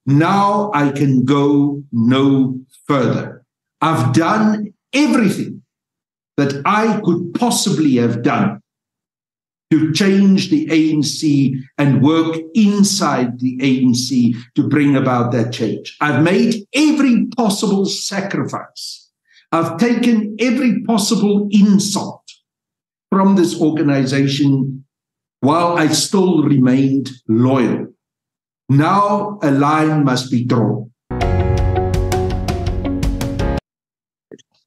Now I can go no further. I've done everything that I could possibly have done to change the ANC and work inside the ANC to bring about that change. I've made every possible sacrifice. I've taken every possible insult from this organization while I still remained loyal. Now a line must be drawn.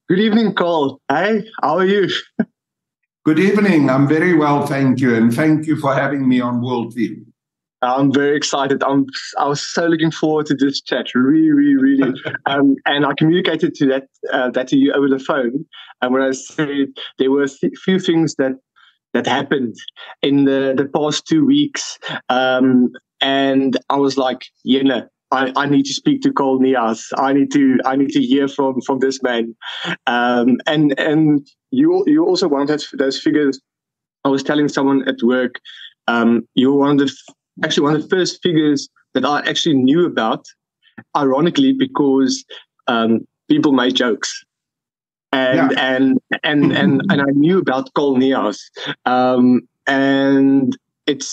Good evening, Cole. Hey, how are you? Good evening. I'm very well, thank you. And thank you for having me on WorldView. I'm very excited. I was so looking forward to this chat, really. And I communicated to that to you over the phone. And when I said there were a few things that happened in the past 2 weeks, and I was like, I need to speak to Cole Niehaus. I need to hear from this man. And you also wanted those figures. I was telling someone at work, you're one of the first figures that I actually knew about, ironically, because people made jokes. And I knew about Cole Niehaus. And it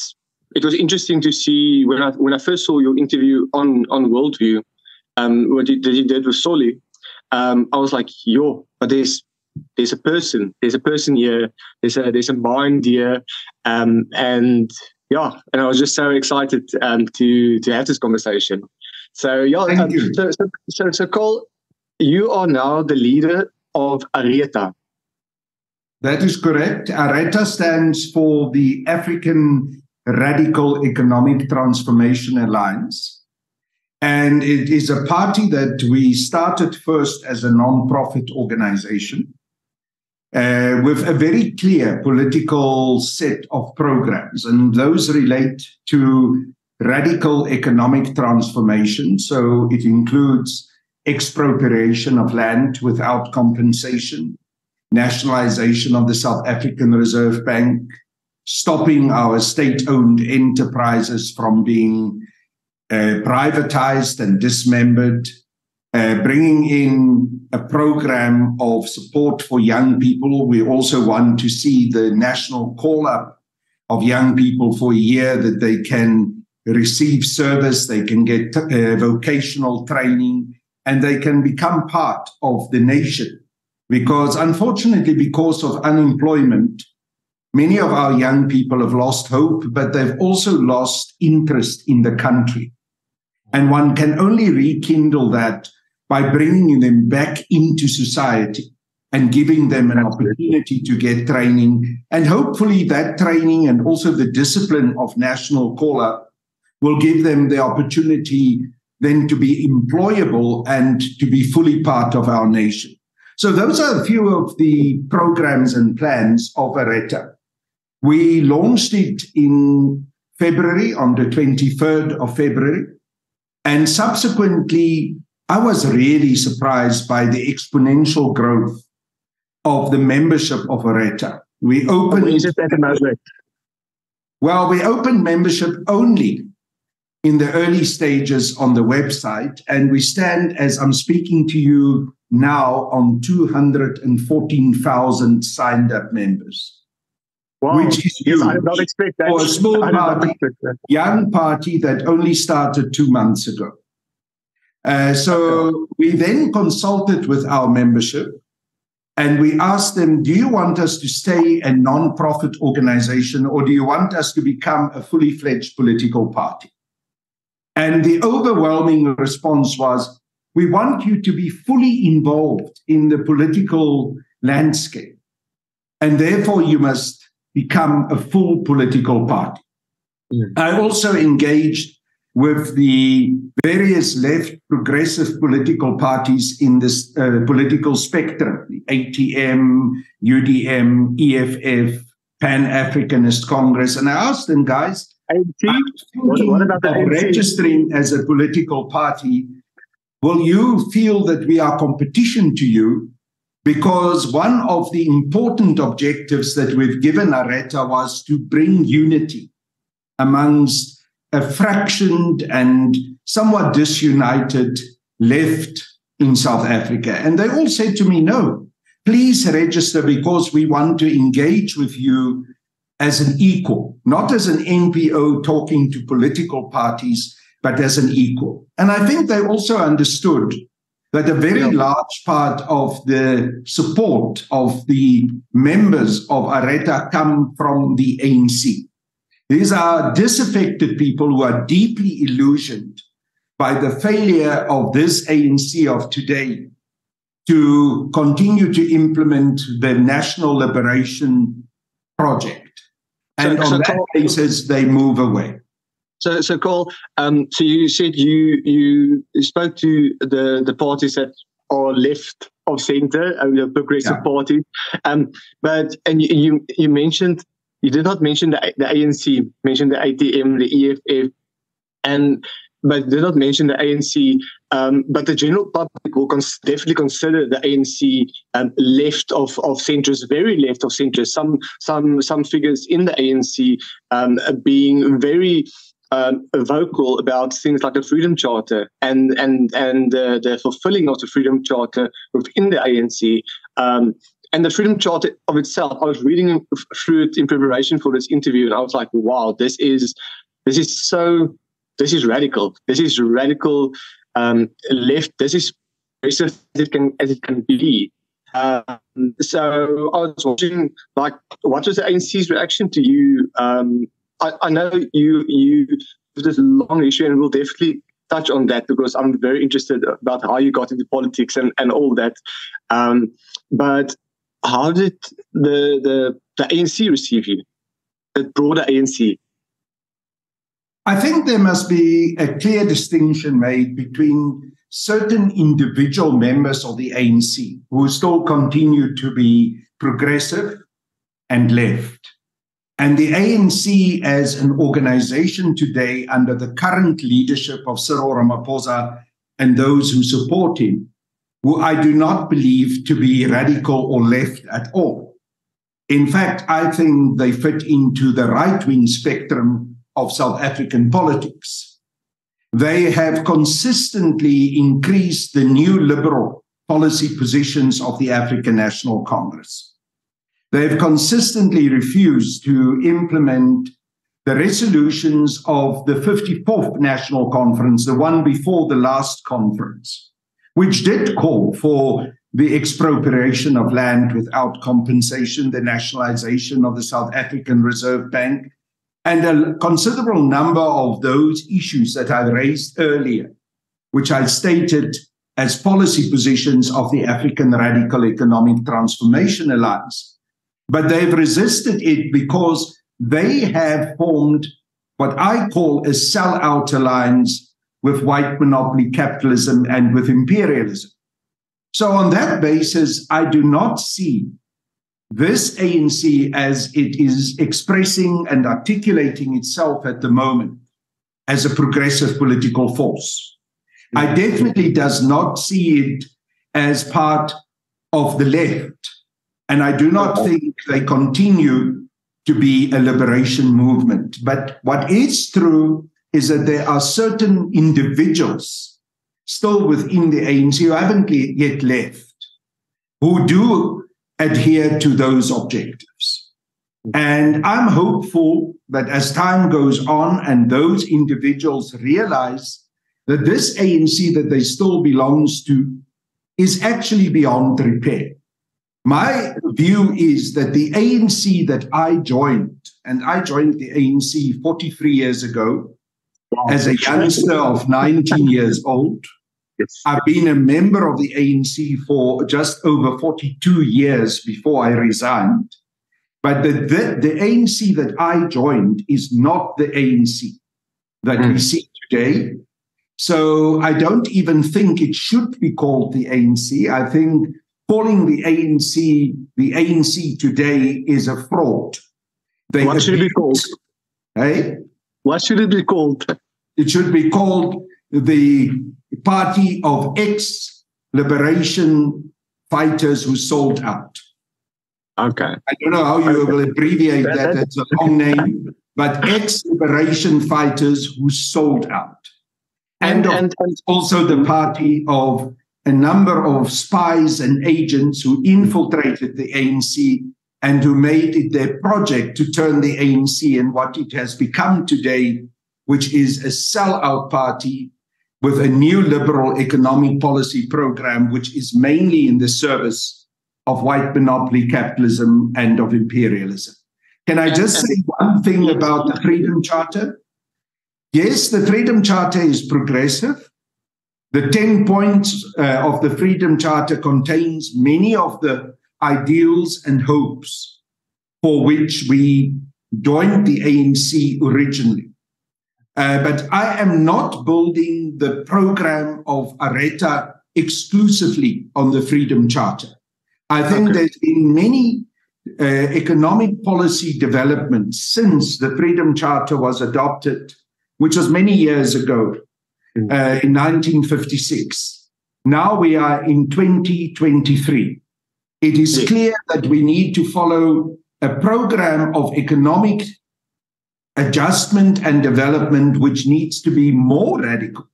was interesting to see when I first saw your interview on WorldView, what you did with Solly. I was like, but there's a person here, there's a mind here, and I was just so excited to have this conversation. So thank you. So Cole, you are now the leader of ARETA. That is correct. ARETA stands for the African Radical Economic Transformation Alliance. And it is a party that we started first as a non-profit organization with a very clear political set of programs. And those relate to radical economic transformation. So it includes expropriation of land without compensation, nationalization of the South African Reserve Bank, stopping our state-owned enterprises from being privatized and dismembered, bringing in a program of support for young people. We also want to see the national call-up of young people for a year that they can receive service, they can get vocational training, and they can become part of the nation. Because unfortunately, because of unemployment, many of our young people have lost hope, but they've also lost interest in the country. And one can only rekindle that by bringing them back into society and giving them an opportunity to get training. And hopefully that training and also the discipline of national call-up will give them the opportunity then to be employable and to be fully part of our nation. So those are a few of the programs and plans of ARETA. We launched it in February, on the 23rd of February. And subsequently, I was really surprised by the exponential growth of the membership of ARETA. We opened membership only in the early stages on the website. And we stand, as I'm speaking to you now, on 214,000 signed up members. Wow. Which is huge. I did not expect that. For a small party, young party that only started 2 months ago. So we then consulted with our membership and we asked them, do you want us to stay a non-profit organization or do you want us to become a fully fledged political party? And the overwhelming response was, we want you to be fully involved in the political landscape. And therefore you must become a full political party. I also engaged with the various left progressive political parties in this political spectrum, the ATM, UDM, EFF, Pan-Africanist Congress. And I asked them, guys, what about registering as a political party? Will you feel that we are competition to you? Because one of the important objectives that we've given ARETA was to bring unity amongst a fractioned and somewhat disunited left in South Africa. And they all said to me, no, please register because we want to engage with you as an equal, not as an NPO talking to political parties, but as an equal. And I think they also understood that a very large part of the support of the members of Areta come from the ANC. These are disaffected people who are deeply illusioned by the failure of this ANC of today to continue to implement the National Liberation Project. And on that basis, they move away. So Carl, so you said you spoke to the parties that are left of centre, the progressive parties, but you mentioned, you did not mention the ANC, mentioned the ATM, the EFF, but did not mention the ANC. But the general public will definitely consider the ANC left of centrist, very left of centrist. Some figures in the ANC being very vocal about things like the Freedom Charter and the fulfilling of the Freedom Charter within the ANC. And the Freedom Charter of itself, I was reading through it in preparation for this interview, and I was like, wow, this is radical. This is radical left. This is progressive as it can be. So I was watching, like, what was the ANC's reaction to you? I know you have this long issue, and we'll definitely touch on that because I'm very interested about how you got into politics and all that. But how did the ANC receive you, the broader ANC? I think there must be a clear distinction made between certain individual members of the ANC who still continue to be progressive and left, and the ANC as an organization today under the current leadership of Cyril Ramaphosa and those who support him, who I do not believe to be radical or left at all. In fact, I think they fit into the right-wing spectrum of South African politics. They have consistently increased the new liberal policy positions of the African National Congress. They've consistently refused to implement the resolutions of the 54th National Conference, the one before the last conference, which did call for the expropriation of land without compensation, the nationalization of the South African Reserve Bank, and a considerable number of those issues that I raised earlier, which I stated as policy positions of the African Radical Economic Transformation Alliance. But they've resisted it because they have formed what I call a sellout alliance with white monopoly capitalism and with imperialism. So on that basis, I do not see this ANC as it is expressing and articulating itself at the moment as a progressive political force. I definitely does not see it as part of the left. And I do not think they continue to be a liberation movement. But what is true is that there are certain individuals still within the ANC who haven't yet left, who do adhere to those objectives. And I'm hopeful that as time goes on and those individuals realize that this ANC that they still belongs to is actually beyond repair. My view is that the ANC that I joined, and I joined the ANC 43 years ago as a youngster of 19 years old. I've been a member of the ANC for just over 42 years before I resigned. But the ANC that I joined is not the ANC that we see today. So I don't even think it should be called the ANC. I think calling the ANC today is a fraud. What should it be called? Hey? What should it be called? It should be called the Party of Ex-Liberation Fighters Who Sold Out. Okay. I don't know how you will abbreviate that. It's a long name. but ex-liberation fighters who sold out. And also the party of a number of spies and agents who infiltrated the ANC and who made it their project to turn the ANC in what it has become today, which is a sellout party with a new liberal economic policy program, which is mainly in the service of white monopoly capitalism and of imperialism. Can I just say one thing about the Freedom Charter? Yes, the Freedom Charter is progressive. The 10 points of the Freedom Charter contains many of the ideals and hopes for which we joined the ANC originally. But I am not building the program of Areta exclusively on the Freedom Charter. I think there's been many economic policy developments since the Freedom Charter was adopted, which was many years ago, in 1956. Now we are in 2023. It is clear that we need to follow a program of economic adjustment and development which needs to be more radical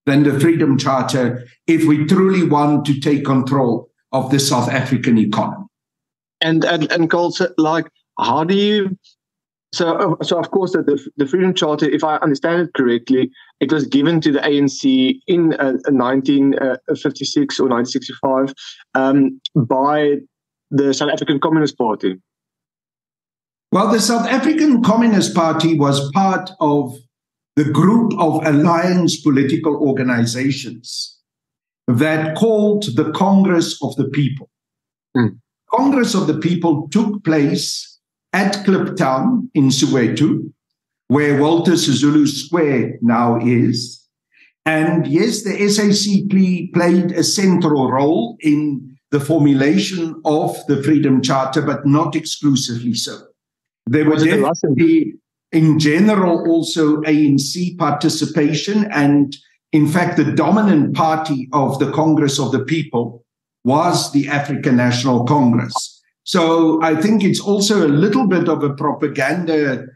than the Freedom Charter if we truly want to take control of the South African economy. And Carl, like, how do you... So of course, the Freedom Charter, if I understand it correctly, it was given to the ANC in 1956 or 1965 by the South African Communist Party. Well, the South African Communist Party was part of the group of alliance political organizations that called the Congress of the People. Congress of the People took place at Kliptown in Soweto, where Walter Sisulu Square now is. And yes, the SACP played a central role in the formulation of the Freedom Charter, but not exclusively so. There were definitely, in general, also ANC participation. And in fact, the dominant party of the Congress of the People was the African National Congress. So I think it's also a little bit of a propaganda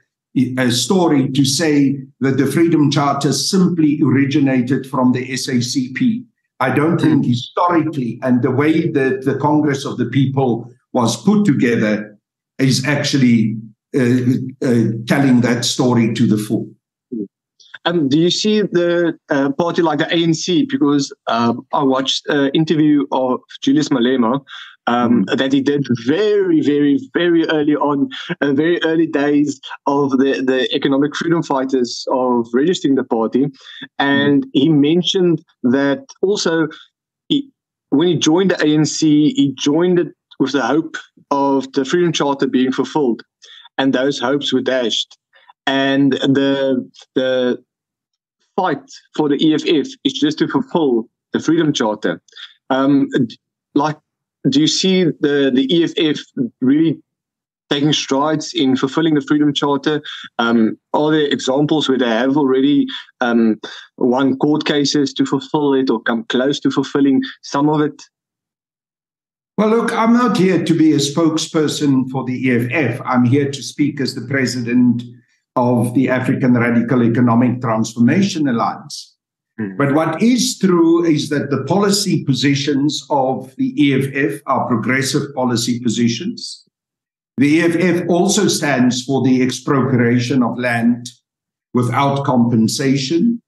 story to say that the Freedom Charter simply originated from the SACP. I don't think historically, and the way that the Congress of the People was put together is actually telling that story to the full. Do you see the party like the ANC? Because I watched an interview of Julius Malema that he did very, very, very early on, very early days of the economic freedom fighters of registering the party. And he mentioned that also when he joined the ANC, he joined it with the hope of the Freedom Charter being fulfilled. And those hopes were dashed. And the fight for the EFF is just to fulfill the Freedom Charter. Do you see the EFF really taking strides in fulfilling the Freedom Charter? Are there examples where they have already won court cases to fulfill it or come close to fulfilling some of it? Well, look, I'm not here to be a spokesperson for the EFF. I'm here to speak as the president of the African Radical Economic Transformation Alliance. But what is true is that the policy positions of the EFF are progressive policy positions. The EFF also stands for the expropriation of land without compensation.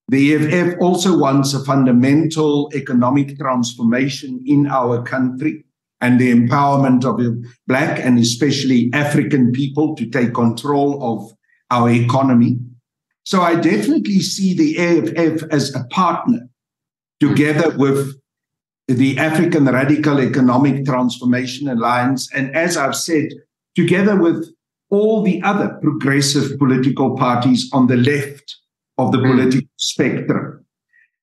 The EFF also wants a fundamental economic transformation in our country and the empowerment of Black and especially African people to take control of our economy. So I definitely see the EFF as a partner together with the African Radical Economic Transformation Alliance. And as I've said, together with all the other progressive political parties on the left of the political spectrum.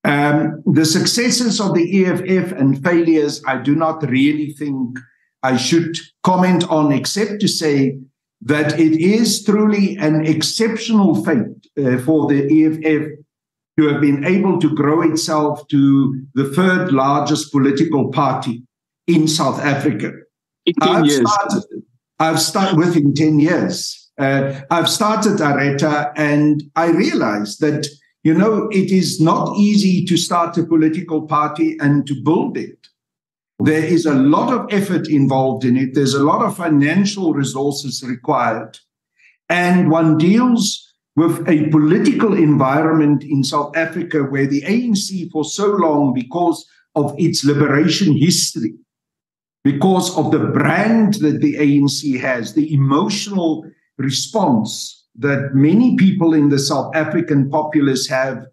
The successes of the EFF and failures, I do not really think I should comment on, except to say that it is truly an exceptional fate for the EFF to have been able to grow itself to the third largest political party in South Africa. In 10 years. I've started within 10 years. I've started Areta, and I realized that, it is not easy to start a political party and to build it. There is a lot of effort involved in it. There's a lot of financial resources required. And one deals with a political environment in South Africa where the ANC for so long, because of its liberation history, because of the brand that the ANC has, the emotional response that many people in the South African populace have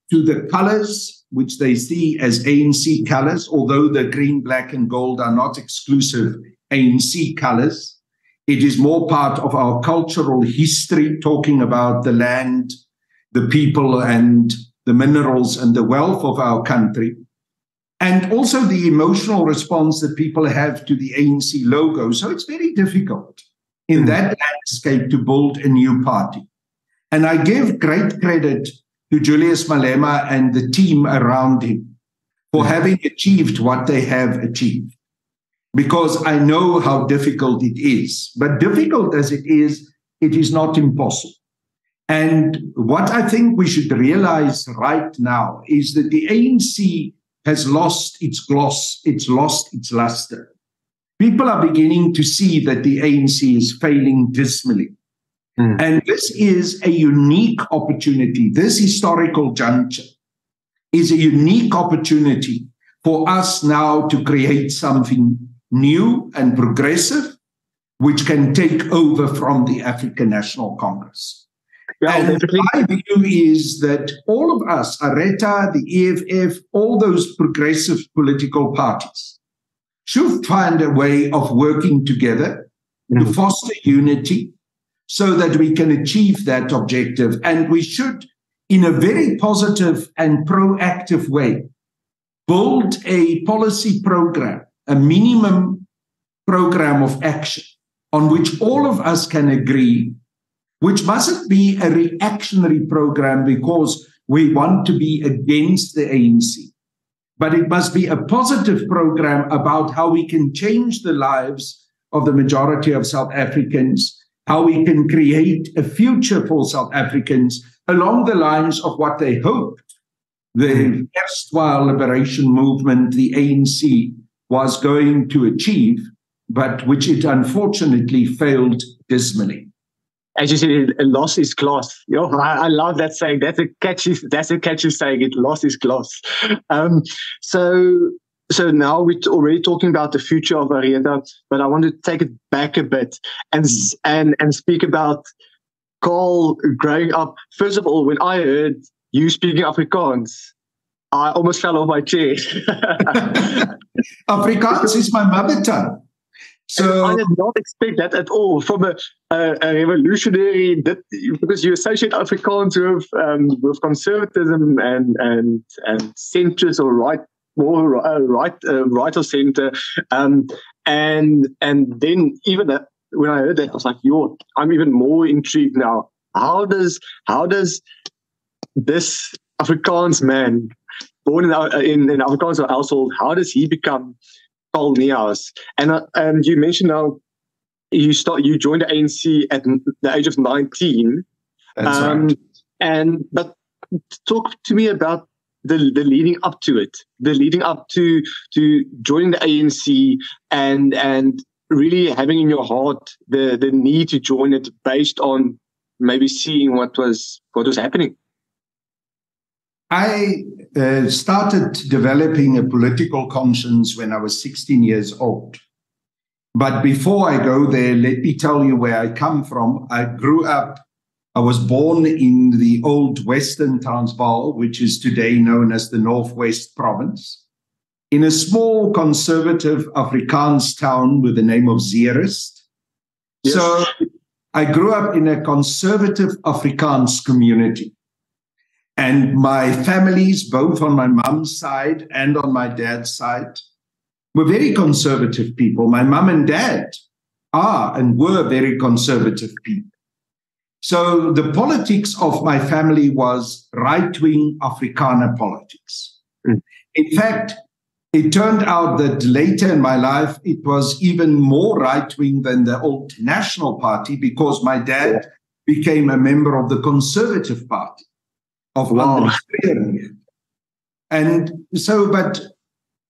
to the colors, which they see as ANC colors, although the green, black, and gold are not exclusive ANC colors. It is more part of our cultural history, talking about the land, the people, and the minerals and the wealth of our country. And also the emotional response that people have to the ANC logo. So it's very difficult in that landscape to build a new party. And I give great credit to Julius Malema and the team around him for having achieved what they have achieved. Because I know how difficult it is. But difficult as it is not impossible. And what I think we should realize right now is that the ANC has lost its gloss, it's lost its luster. People are beginning to see that the ANC is failing dismally. And this is a unique opportunity. This historical juncture is a unique opportunity for us now to create something new and progressive, which can take over from the African National Congress. Yeah, and my view is that all of us, Areta, the EFF, all those progressive political parties, should find a way of working together to foster unity so that we can achieve that objective. And we should, in a very positive and proactive way, build a policy program, a minimum program of action on which all of us can agree, which mustn't be a reactionary program because we want to be against the ANC. But it must be a positive program about how we can change the lives of the majority of South Africans, how we can create a future for South Africans along the lines of what they hoped the erstwhile liberation movement, the ANC, was going to achieve, but which it unfortunately failed dismally. As you said, loss is gloss. I love that saying. That's a catchy saying. It loss is gloss. So now we're already talking about the future of Areta, but I want to take it back a bit and speak about Carl growing up. First of all, when I heard you speaking Afrikaans, I almost fell off my chair. Afrikaans is my mother tongue. So I did not expect that at all from a revolutionary, because you associate Afrikaans with conservatism and centrist or right, more right of center, and then even that, when I heard that, I was like, I'm even more intrigued now. How does this Afrikaans man, born in an Afrikaans household, how does he become Carl Niehaus? And you mentioned now you joined the ANC at the age of 19. That's right. But talk to me about the leading up to it, the leading up to joining the ANC and really having in your heart the need to join it based on maybe seeing what was happening. I started developing a political conscience when I was 16 years old. But before I go there, let me tell you where I come from. I was born in the old Western Transvaal, which is today known as the Northwest Province, in a small conservative Afrikaans town with the name of Zeerust. Yes. So I grew up in a conservative Afrikaans community. And my families, both on my mom's side and on my dad's side, were very conservative people. My mom and dad are and were very conservative people. So the politics of my family was right-wing Afrikaner politics. In fact, It turned out that later in my life, it was even more right-wing than the old National Party, because my dad became a member of the Conservative Party of Andries Kreer. And so, but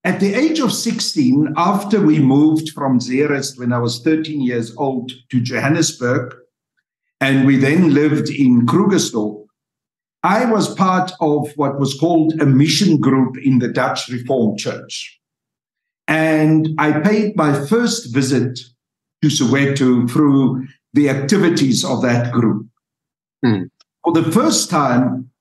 at the age of 16, after we moved from Zeerust when I was 13 years old to Johannesburg, and we then lived in Krugersdorp, I was part of what was called a mission group in the Dutch Reformed Church. And I paid my first visit to Soweto through the activities of that group. For the first time,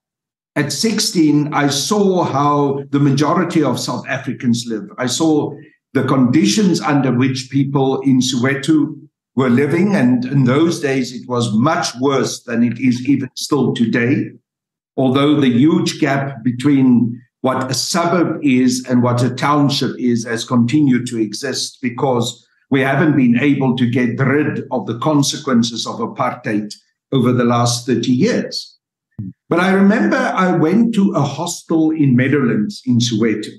at 16, I saw how the majority of South Africans live. I saw the conditions under which people in Soweto were living. And in those days, it was much worse than it is even still today. Although the huge gap between what a suburb is and what a township is has continued to exist, because we haven't been able to get rid of the consequences of apartheid over the last 30 years. But I remember I went to a hostel in Meadowlands in Soweto,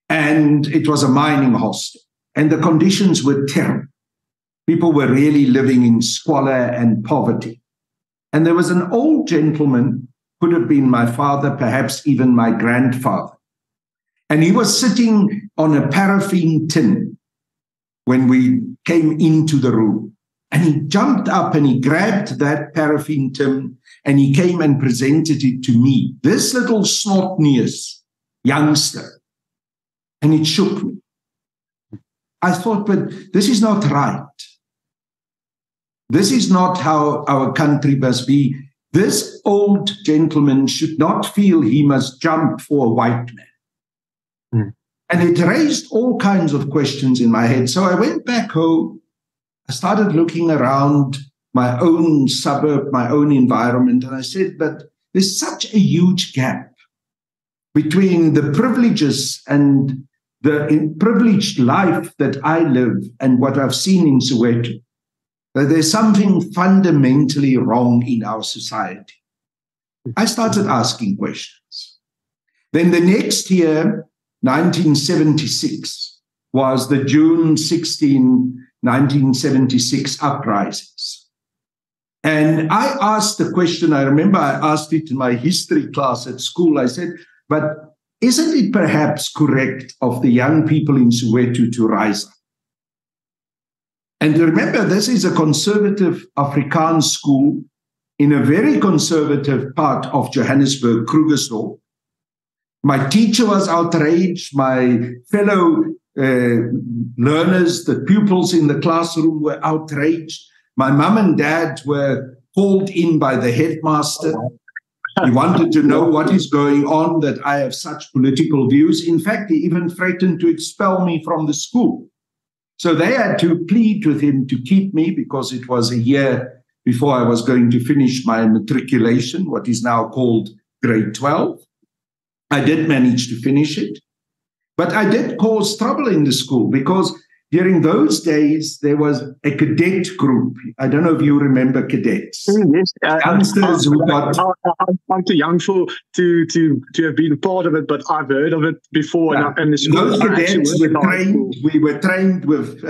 and it was a mining hostel, and the conditions were terrible. People were really living in squalor and poverty. And there was an old gentleman, could have been my father, perhaps even my grandfather. And he was sitting on a paraffin tin when we came into the room. And he jumped up and he grabbed that paraffin tin and he came and presented it to me, this little snot-nosed youngster. And it shook me. I thought, but this is not right. This is not how our country must be. This old gentleman should not feel he must jump for a white man. And it raised all kinds of questions in my head. So I went back home. I started looking around my own suburb, my own environment. And I said, but there's such a huge gap between the privileges and the privileged life that I live and what I've seen in Soweto, that there's something fundamentally wrong in our society. I started asking questions. Then the next year, 1976, was the June 16, 1976 uprisings. And I asked the question, I remember I asked it in my history class at school. I said, but isn't it perhaps correct of the young people in Soweto to rise up? And remember, this is a conservative Afrikaans school in a very conservative part of Johannesburg, Krugersdorp. My teacher was outraged. My fellow learners, the pupils in the classroom were outraged. My mum and dad were called in by the headmaster. He wanted to know what is going on, that I have such political views. In fact, he even threatened to expel me from the school. So they had to plead with him to keep me, because it was a year before I was going to finish my matriculation, what is now called grade 12. I did manage to finish it. But I did cause trouble in the school, because during those days, there was a cadet group. I don't know if you remember cadets. Yes, youngsters who got... I'm too young to have been part of it, but I've heard of it before. Yeah. And those cadets were trained. We were trained with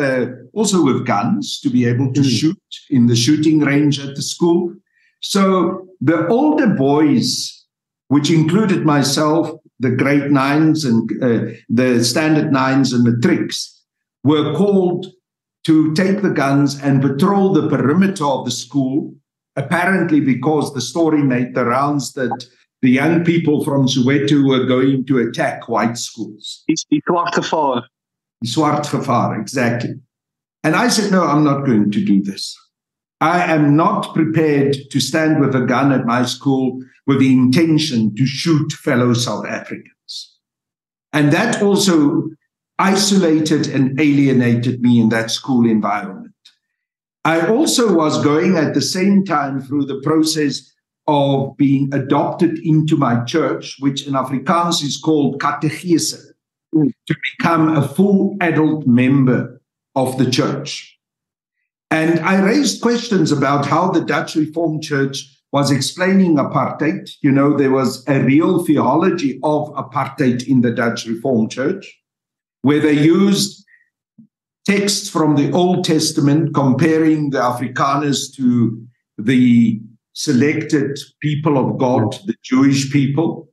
also with guns to be able to shoot in the shooting range at the school. So the older boys, which included myself, the grade 9s and the standard 9s and matrics, were called to take the guns and patrol the perimeter of the school, apparently because the story made the rounds that the young people from Soweto were going to attack white schools. It's the zwart gevaar. Zwart gevaar, exactly. And I said, no, I'm not going to do this. I am not prepared to stand with a gun at my school with the intention to shoot fellow South Africans. And that also isolated and alienated me in that school environment. I also was going at the same time through the process of being adopted into my church, which in Afrikaans is called catechese, to become a full adult member of the church. And I raised questions about how the Dutch Reformed Church was explaining apartheid. You know, there was a real theology of apartheid in the Dutch Reformed Church. where they used texts from the Old Testament comparing the Afrikaners to the selected people of God, the Jewish people,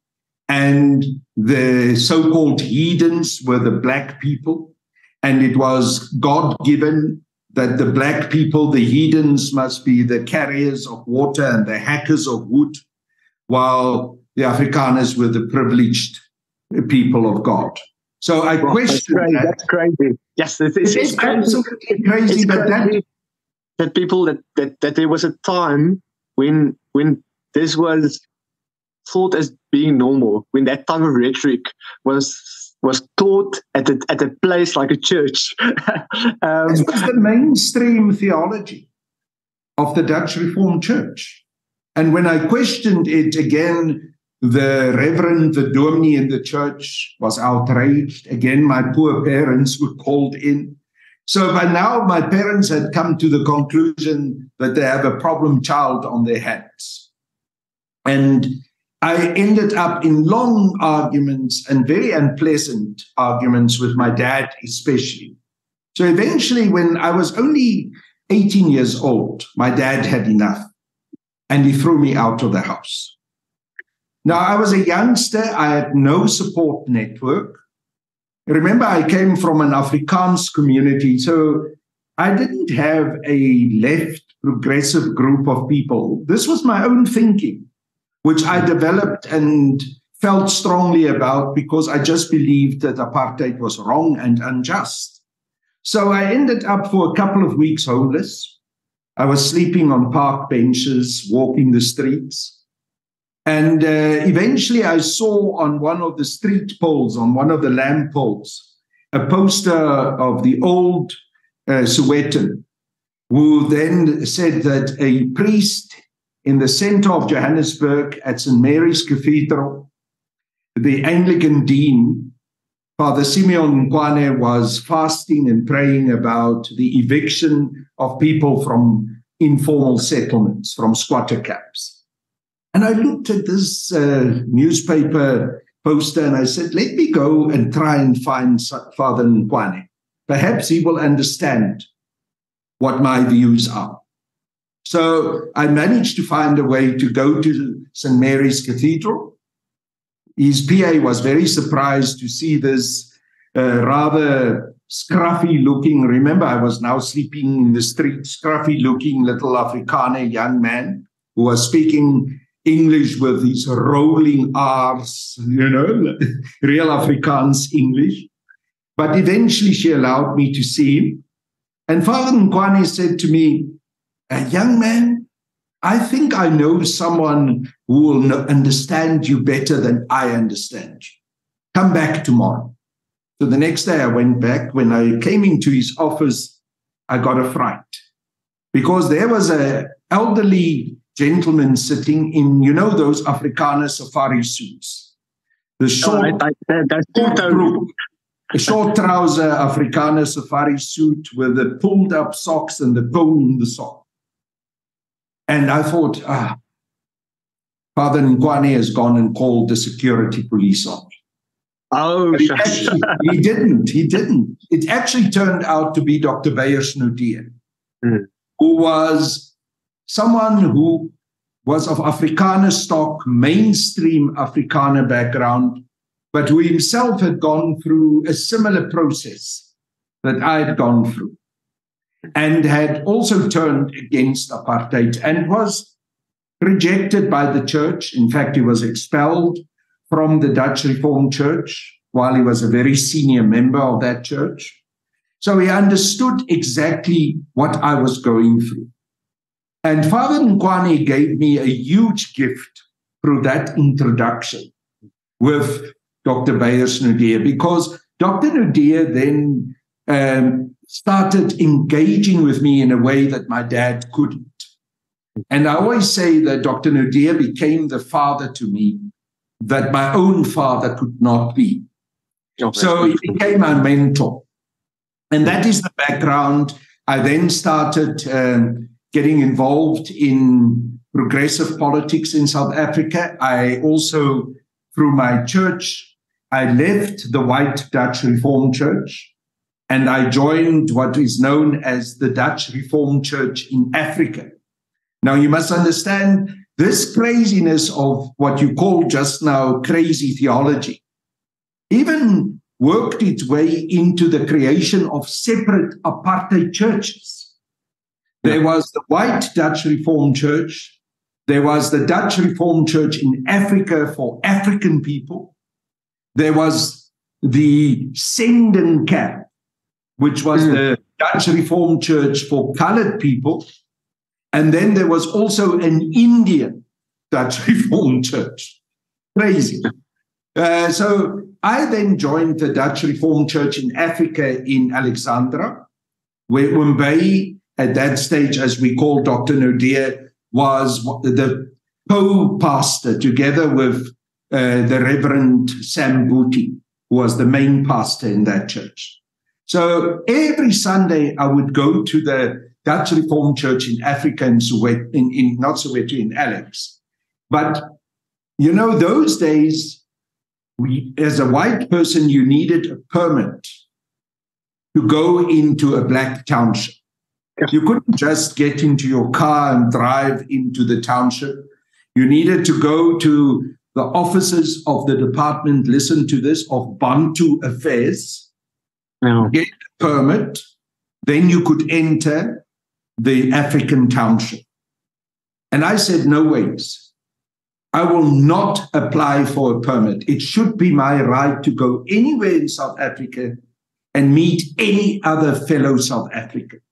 and the so-called heathens were the black people. And it was God-given that the black people, the heathens, must be the carriers of water and the hackers of wood, while the Afrikaners were the privileged people of God. So I question that. That's crazy. Yes, it's crazy. Absolutely crazy. But that people that there was a time when this was thought as being normal, when that type of rhetoric was taught at a place like a church. This was the mainstream theology of the Dutch Reformed Church. And when I questioned it again, the reverend, the dominee in the church was outraged. Again, my poor parents were called in. So by now, my parents had come to the conclusion that they have a problem child on their hands. And I ended up in long arguments and very unpleasant arguments with my dad, especially. So eventually, when I was only 18 years old, my dad had enough and he threw me out of the house. Now, I was a youngster. I had no support network. Remember, I came from an Afrikaans community, so I didn't have a left progressive group of people. This was my own thinking, which I developed and felt strongly about because I just believed that apartheid was wrong and unjust. So I ended up for a couple of weeks homeless. I was sleeping on park benches, walking the streets. And eventually I saw on one of the street poles, on one of the lamp poles, a poster of the old Sowetan, who then said that a priest in the center of Johannesburg at St. Mary's Cathedral, the Anglican dean, Father Simeon Nkwane, was fasting and praying about the eviction of people from informal settlements, from squatter camps. And I looked at this newspaper poster and I said, let me go and try and find Father Nkwane. Perhaps he will understand what my views are. So I managed to find a way to go to St. Mary's Cathedral. His PA was very surprised to see this rather scruffy-looking, remember I was now sleeping in the street, scruffy-looking little Afrikaner young man who was speaking English with these rolling R's, real Afrikaans English. But eventually she allowed me to see him. And Father Nkwane said to me, young man, I think I know someone who will understand you better than I understand you. Come back tomorrow. So the next day I went back. When I came into his office, I got a fright because there was an elderly gentleman sitting in, those Afrikaner safari suits. The short, short trouser Afrikaner safari suit with the pulled up socks and the cone in the sock. And I thought, Father Nkwane has gone and called the security police on me. Oh, he didn't. It actually turned out to be Dr. Beyers-Naudé, who was someone who was of Afrikaner stock, mainstream Afrikaner background, but who himself had gone through a similar process that I had gone through, and had also turned against apartheid and was rejected by the church. In fact, he was expelled from the Dutch Reformed Church while he was a very senior member of that church. So he understood exactly what I was going through. And Father Nkwane gave me a huge gift through that introduction with Dr. Beyers-Naudé, because Dr. Naudé then started engaging with me in a way that my dad couldn't. And I always say that Dr. Naudé became the father to me that my own father could not be. So he became my mentor. And that is the background. I then started getting involved in progressive politics in South Africa. I also, through my church, I left the white Dutch Reformed Church and I joined what is known as the Dutch Reformed Church in Africa. Now, you must understand this craziness of what you call just now crazy theology even worked its way into the creation of separate apartheid churches. There was the white Dutch Reformed Church. There was the Dutch Reformed Church in Africa for African people. There was the Senden Camp, which was the Dutch Reformed Church for colored people. And then there was also an Indian Dutch Reformed Church. Crazy. So I then joined the Dutch Reformed Church in Africa in Alexandra, where Umbei, at that stage, as we call Dr. Nadir, was the co-pastor together with the Reverend Sam Booty, who was the main pastor in that church. So every Sunday I would go to the Dutch Reformed Church in Africa, in Soweto, not Soweto, in Alex. But, you know, those days, as a white person, you needed a permit to go into a black township. You couldn't just get into your car and drive into the township. You needed to go to the offices of the department, listen to this, of Bantu Affairs, get a permit, then you could enter the African township. And I said, no ways. I will not apply for a permit. It should be my right to go anywhere in South Africa and meet any other fellow South African.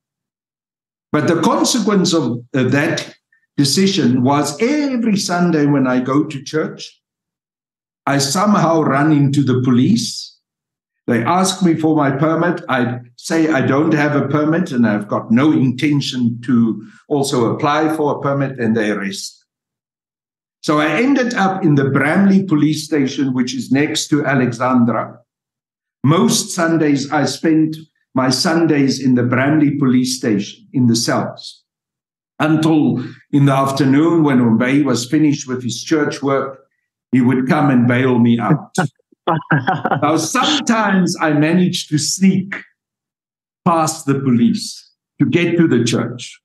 But the consequence of that decision was every Sunday when I go to church, I somehow run into the police. They ask me for my permit. I say I don't have a permit and I've got no intention to also apply for a permit, and they arrest me. So I ended up in the Bramley police station, which is next to Alexandra. Most Sundays, I spent my Sundays in the Bramley police station, in the cells, until in the afternoon when Umbei was finished with his church work, he would come and bail me out. Now, sometimes I managed to sneak past the police to get to the church.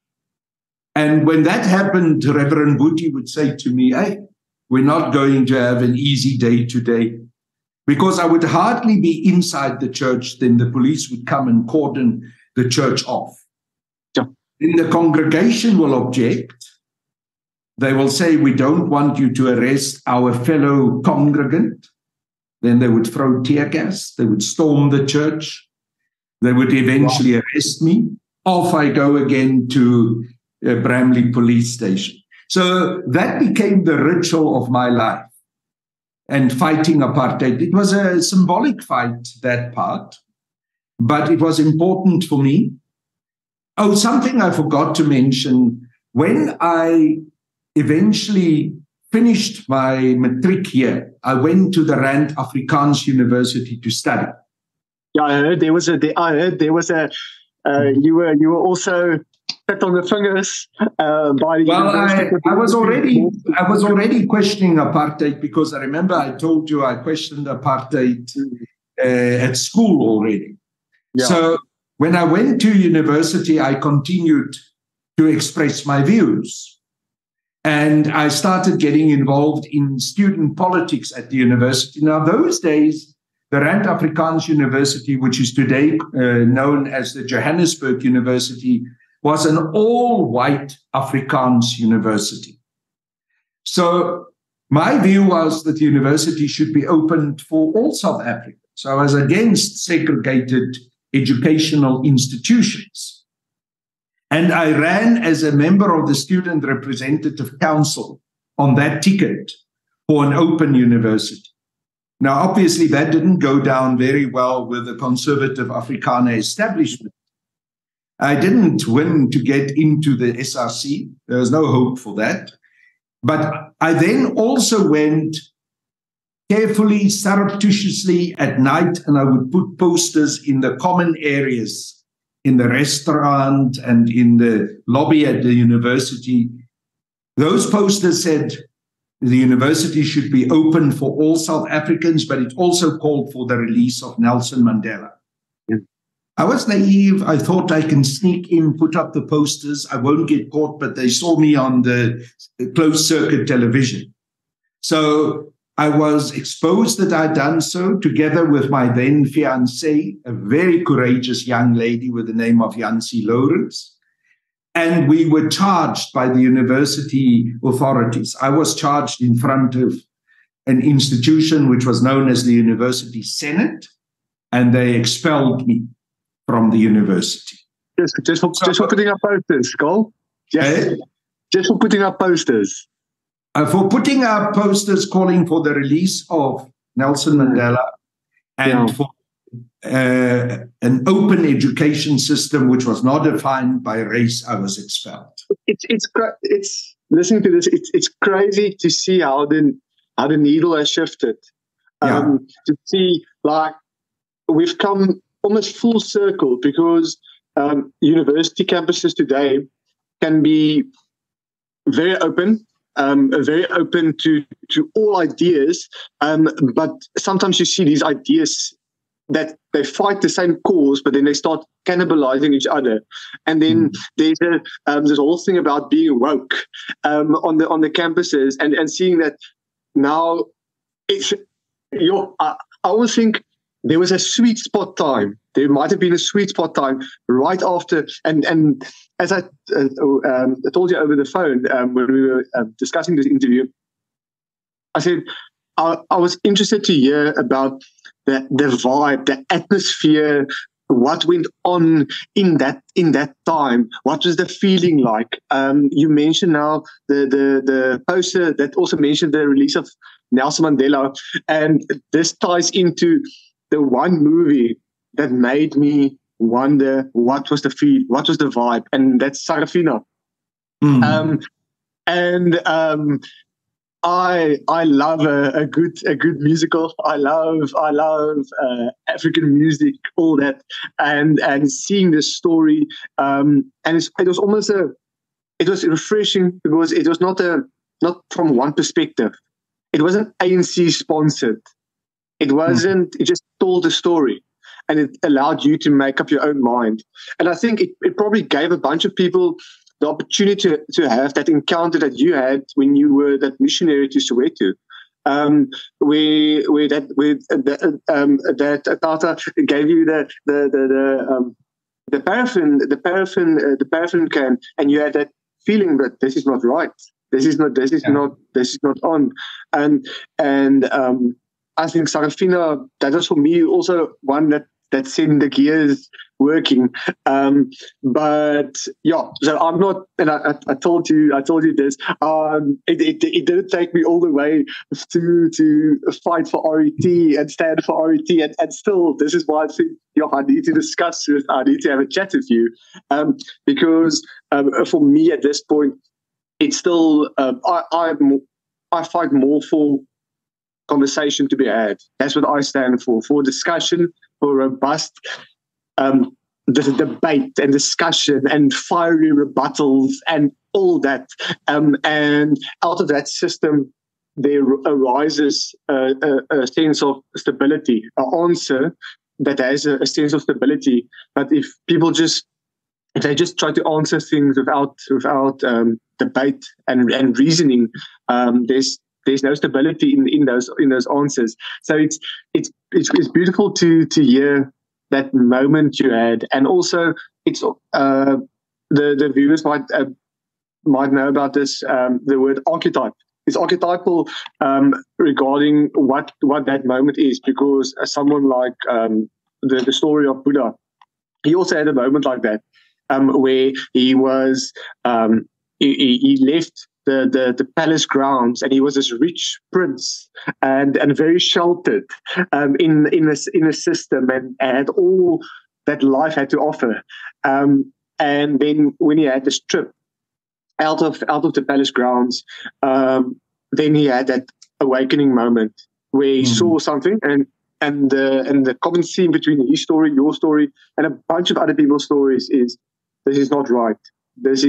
And when that happened, Reverend Booty would say to me, hey, we're not going to have an easy day today. Because I would hardly be inside the church, then the police would come and cordon the church off. Yeah. Then the congregation will object. They will say, we don't want you to arrest our fellow congregant. Then they would throw tear gas. They would storm the church. They would eventually arrest me. Off I go again to Bramley police station. So that became the ritual of my life. And fighting apartheid. It was a symbolic fight, that part, but it was important for me. Oh, something I forgot to mention. When I eventually finished my matric year, I went to the Rand Afrikaans University to study. Yeah, I heard there was you were also set on the fingers by the university. I was already questioning apartheid, because I remember I told you I questioned apartheid at school already. Yeah. So when I went to university, I continued to express my views. And I started getting involved in student politics at the university. Now, those days, the Rand Afrikaans University, which is today known as the Johannesburg University, was an all-white Afrikaans university. So my view was that the university should be opened for all South Africans. So I was against segregated educational institutions. And I ran as a member of the Student Representative Council on that ticket for an open university. Now, obviously, that didn't go down very well with the conservative Afrikaner establishment. I didn't win to get into the SRC. There was no hope for that. But I then also went carefully, surreptitiously at night, and I would put posters in the common areas, in the restaurant and in the lobby at the university. Those posters said, the university should be open for all South Africans, but it also called for the release of Nelson Mandela. I was naive. I thought I can sneak in, put up the posters. I won't get caught, but they saw me on the closed circuit television. So I was exposed that I'd done so, together with my then fiancée, a very courageous young lady with the name of Yancy Lawrence. And we were charged by the university authorities. I was charged in front of an institution which was known as the University Senate, and they expelled me from the university. Just for putting up posters, Cole? Just for putting up posters. For putting up posters calling for the release of Nelson Mandela and for an open education system which was not defined by race, I was expelled. It's listening to this. It's crazy to see how the needle has shifted. To see, like, we've come almost full circle, because university campuses today can be very open to all ideas, but sometimes you see these ideas that they fight the same cause, but then they start cannibalizing each other. And then there's this whole thing about being woke on the campuses, and seeing that now it's I always think there was a sweet spot time. There might have been a sweet spot time right after, and as I told you over the phone when we were discussing this interview, I said I was interested to hear about the vibe, the atmosphere, what went on in that time. What was the feeling like? You mentioned now the poster that also mentioned the release of Nelson Mandela, and this ties into the one movie that made me wonder what was the feel, what was the vibe, and that's Sarafina. I love a good musical. I love African music, all that, and seeing this story, and it was almost it was refreshing, because it was not from one perspective. It wasn't ANC sponsored. It wasn't. It just told a story, and it allowed you to make up your own mind. And I think it probably gave a bunch of people the opportunity to have that encounter that you had when you were that missionary to Soweto, where that Tata gave you the paraffin can, and you had that feeling that this is not right. This is not on. And I think Sarafina, that was for me also one that sent the gears working. But yeah, so I'm not, and I told you this, it didn't take me all the way to fight for RET and stand for RET, and still, this is why I think, I need to discuss this, I need to have a chat with you, because for me at this point, it's still, I fight more for conversation to be had. That's what I stand for discussion, for robust the debate and discussion and fiery rebuttals and all that. And out of that system, there arises a sense of stability, an answer that has a sense of stability. But if they just try to answer things without debate and reasoning, there's no stability in those answers. So it's beautiful to hear that moment you had, and also it's the viewers might know about this. The word archetype. It's archetypal regarding what that moment is, because someone like the story of Buddha, he also had a moment like that, where he was he left the palace grounds, and he was this rich prince and very sheltered in a system, and had all that life had to offer. And then when he had this trip out of the palace grounds, then he had that awakening moment where he saw something, and the common theme between his story, your story, and a bunch of other people's stories is, this is not right. This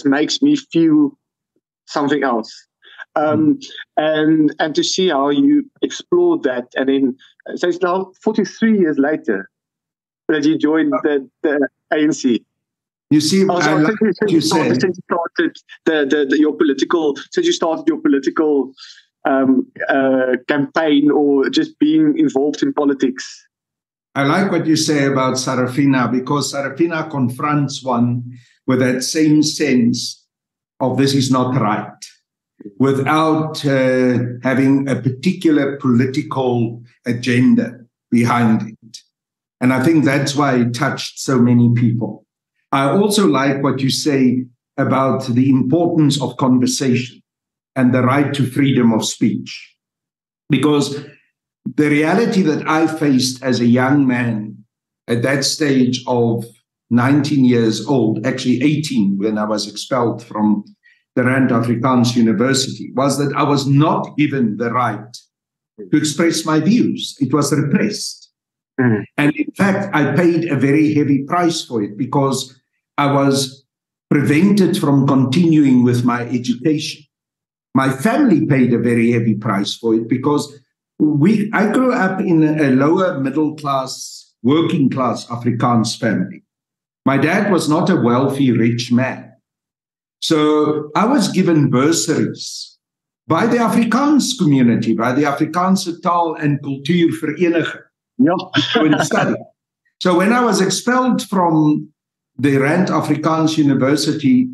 makes me feel something else. And to see how you explored that, and then so it's now 43 years later that you joined the ANC. You see, I like what you said. Since you started your political campaign, or just being involved in politics. I like what you say about Sarafina, because Sarafina confronts one with that same sense of this is not right, without having a particular political agenda behind it. And I think that's why it touched so many people. I also like what you say about the importance of conversation and the right to freedom of speech, because the reality that I faced as a young man at that stage of 19 years old, actually 18 when I was expelled from the Rand Afrikaans University, was that I was not given the right to express my views. It was repressed. And in fact, I paid a very heavy price for it, because I was prevented from continuing with my education. My family paid a very heavy price for it, because I grew up in a lower middle class, working class Afrikaans family. My dad was not a wealthy, rich man. So I was given bursaries by the Afrikaans community, by the Afrikaanse Taal en Kultuur Vereniging, to go and study. So when I was expelled from the Rand Afrikaans University,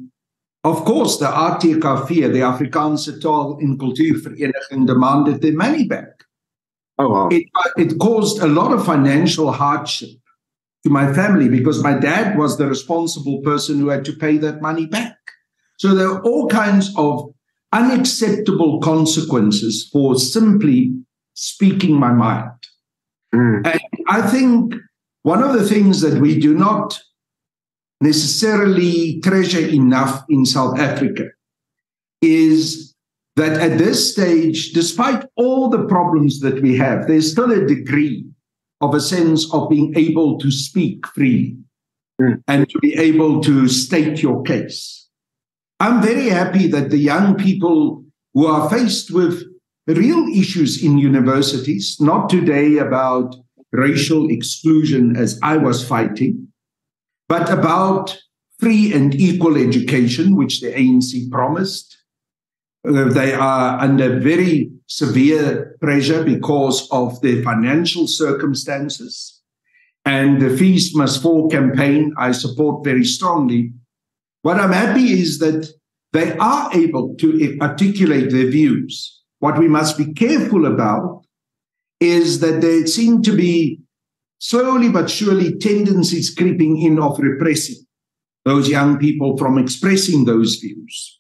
of course, the ATKV, the Afrikaanse Taal en Kultuur Vereniging, demanded their money back. Oh, wow. It caused a lot of financial hardship to my family, because my dad was the responsible person who had to pay that money back. So there are all kinds of unacceptable consequences for simply speaking my mind. And I think one of the things that we do not necessarily treasure enough in South Africa is that at this stage, despite all the problems that we have, there's still a degree of a sense of being able to speak freely and to be able to state your case. I'm very happy that the young people who are faced with real issues in universities, not today about racial exclusion as I was fighting, but about free and equal education, which the ANC promised. They are under very severe pressure because of their financial circumstances. And the Feast Must Fall campaign, I support very strongly. What I'm happy is that they are able to articulate their views. What we must be careful about is that there seem to be slowly but surely tendencies creeping in of repressing those young people from expressing those views.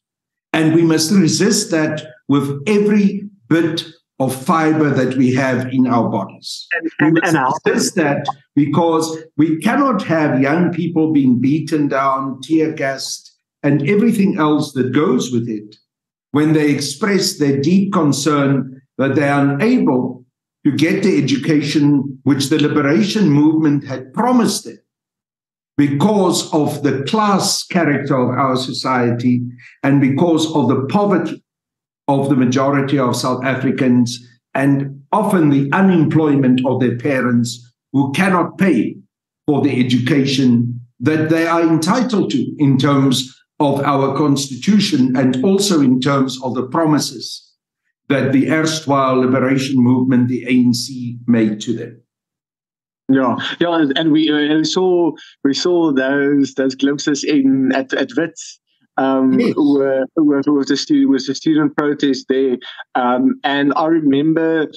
And we must resist that with every bit of fiber that we have in our bodies. We must resist that, because we cannot have young people being beaten down, tear gassed, and everything else that goes with it when they express their deep concern that they are unable to get the education which the liberation movement had promised them, because of the class character of our society and because of the poverty of the majority of South Africans, and often the unemployment of their parents who cannot pay for the education that they are entitled to in terms of our constitution, and also in terms of the promises that the erstwhile liberation movement, the ANC, made to them. Yeah, and we saw those glimpses at Wits, Yes. with the student protest there, and I remember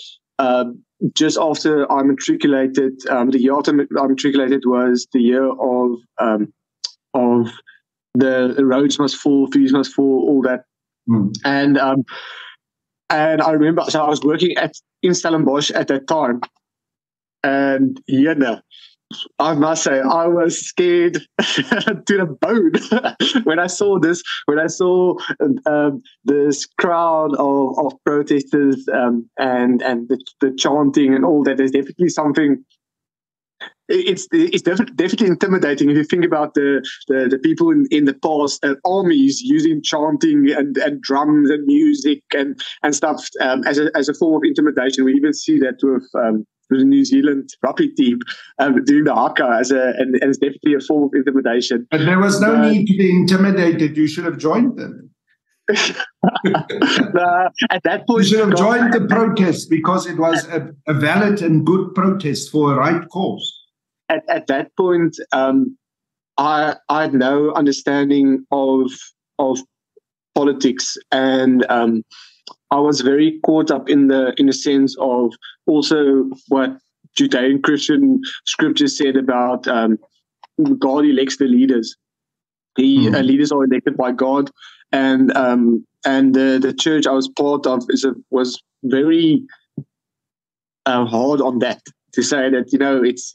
just after I matriculated, the year after I matriculated was the year of the roads must fall, fees must fall, all that, and I remember, so I was working in Stellenbosch at that time. And I must say, I was scared to the bone when I saw this crowd of protesters and the chanting and all that. There's definitely something it's definitely intimidating if you think about the people in the past, armies using chanting and drums and music and stuff as a form of intimidation. We even see that with the New Zealand rugby team doing the haka and it's definitely a form of intimidation. But there was no need to be intimidated. You should have joined them. At that point, you should have joined the protest because it was a valid and good protest for a right cause. At that point, I had no understanding of politics, and I was very caught up in the sense of also what Judean Christian scriptures said about God elects the leaders. Leaders are elected by God, and the church I was part of was very hard on that, to say that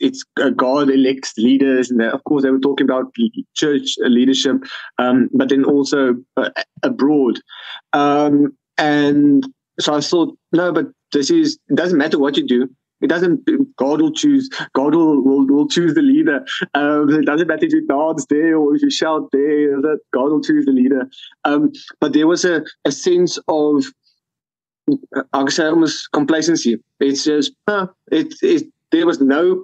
it's God elects leaders, and of course they were talking about church leadership, but then also abroad, and so I thought, no, but it doesn't matter what you do. It doesn't. God will choose. God will choose the leader. It doesn't matter if you dance there or if you shout there. That God will choose the leader. But there was a sense of, I would say, almost complacency. It's just there was no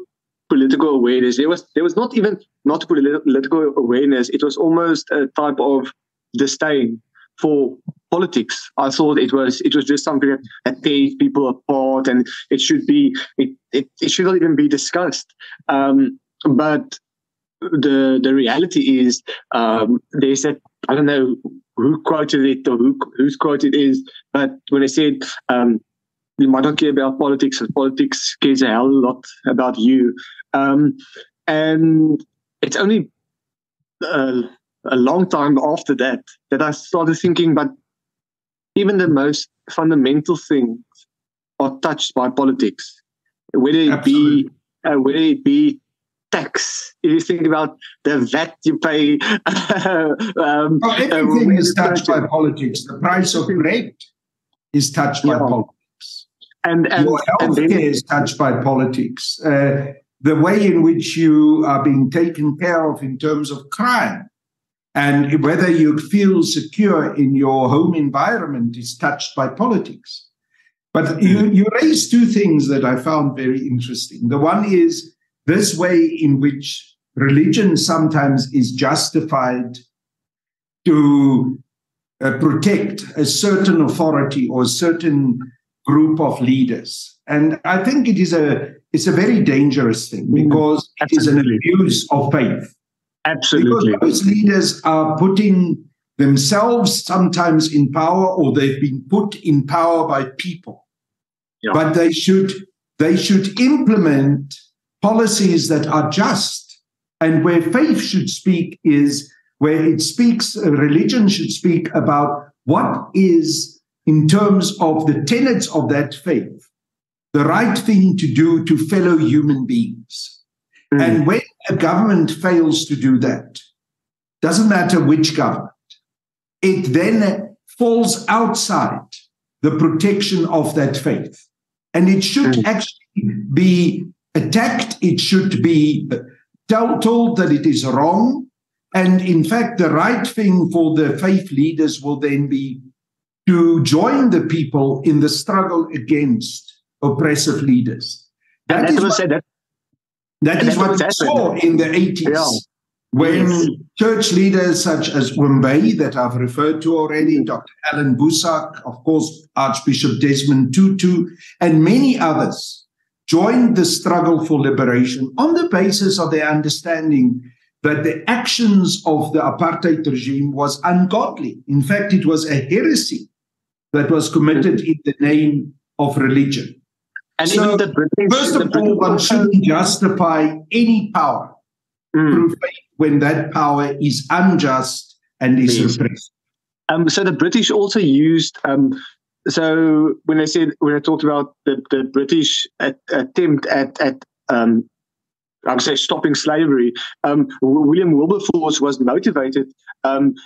political awareness. There was not even not political awareness. It was almost a type of disdain for politics. I thought it was just something that tears people apart, and it should not even be discussed. But the reality is, they said, I don't know who quoted it or whose quote it is, but when they said, you might not care about politics, and politics cares a hell of a lot about you. And it's only a long time after that I started thinking, but even the most fundamental things are touched by politics, whether it be tax. If you think about the VAT you pay, everything is touched by politics. The price of bread is touched by politics, and your healthcare is touched by politics. The way in which you are being taken care of in terms of crime, and whether you feel secure in your home environment is touched by politics. But you raised two things that I found very interesting. The one is this way in which religion sometimes is justified to protect a certain authority or a certain group of leaders. And I think it's a very dangerous thing, because it is an abuse of faith. Absolutely. Because those leaders are putting themselves sometimes in power, or they've been put in power by people. Yeah. But they should implement policies that are just, and where faith should speak is where it speaks, religion should speak about what is, in terms of the tenets of that faith, the right thing to do to fellow human beings. And when a government fails to do that, doesn't matter which government, it then falls outside the protection of that faith. And it should actually be attacked. It should be told that it is wrong. And in fact, the right thing for the faith leaders will then be to join the people in the struggle against oppressive leaders. That is what we saw in the 80s, when church leaders such as Wimbay, that I've referred to already, Dr. Alan Busak, of course, Archbishop Desmond Tutu, and many others joined the struggle for liberation on the basis of their understanding that the actions of the apartheid regime was ungodly. In fact, it was a heresy that was committed in the name of religion. And so, first of all, one shouldn't justify any power through faith when that power is unjust and is repressed. So the British also used, so when I talked about the British attempt at I would say stopping slavery, William Wilberforce was motivated and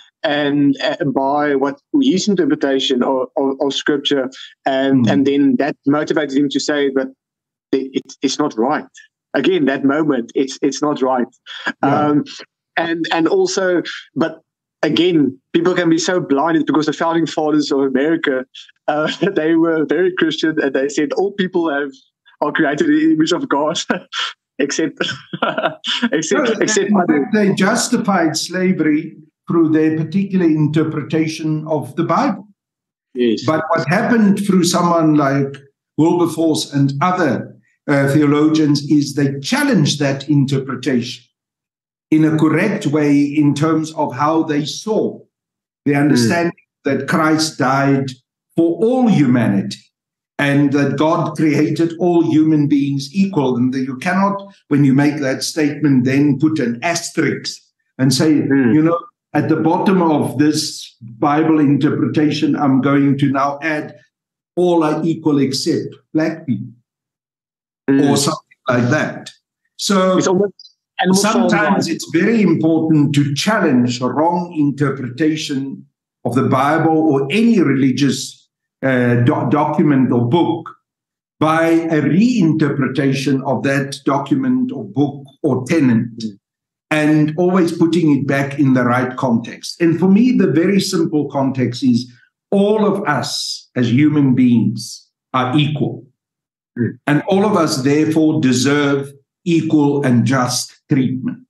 by what his interpretation of scripture, and then that motivated him to say that it's not right. again, that moment, it's not right. Yeah. And also, but again, people can be so blinded because the founding fathers of America, they were very Christian, and they said all people are created in the image of God, except they justified slavery through their particular interpretation of the Bible. Yes. But what happened through someone like Wilberforce and other theologians is they challenged that interpretation in a correct way in terms of how they saw the understanding that Christ died for all humanity and that God created all human beings equal. And that you cannot, when you make that statement, then put an asterisk and say, you know, at the bottom of this Bible interpretation, I'm going to now add all are equal except black people or something like that. So sometimes it's very important to challenge a wrong interpretation of the Bible or any religious document or book by a reinterpretation of that document or book or tenet, and always putting it back in the right context. And for me, the very simple context is all of us as human beings are equal. And all of us, therefore, deserve equal and just treatment.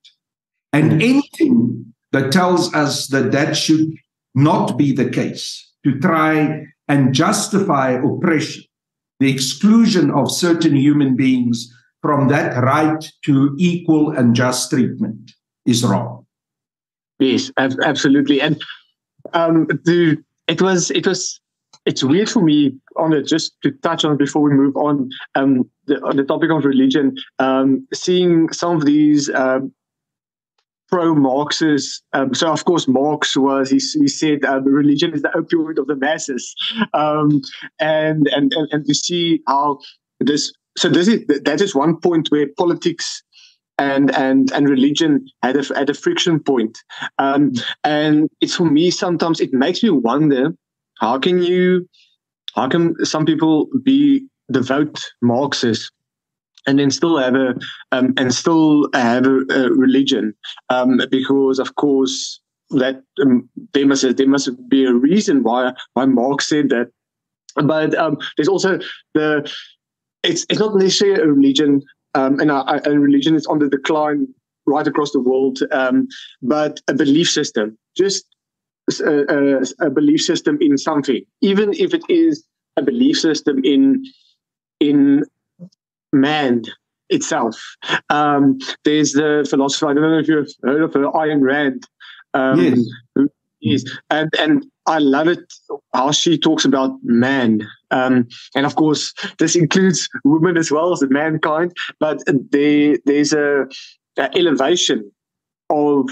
And anything that tells us that that should not be the case, to try and justify oppression, the exclusion of certain human beings from that right to equal and just treatment, is wrong. Yes, absolutely. And it's weird for me on it, just to touch on before we move on the topic of religion, seeing some of these pro-Marxists. So, of course, Marx he said religion is the opioid of the masses, and to see how that is one point where politics and religion had a friction point, and it's, for me, sometimes it makes me wonder, how can some people be devout Marxists and then still have a religion? Because, of course, that there must be a reason why Marx said that. But there's also it's not necessarily a religion, and religion is on the decline right across the world, but a belief system, just a belief system in something, even if it is a belief system in man itself. There's the philosopher, I don't know if you've heard of her, Ayn Rand. Yes. And I love it how she talks about man. And of course, this includes women as well as mankind, but there's a elevation of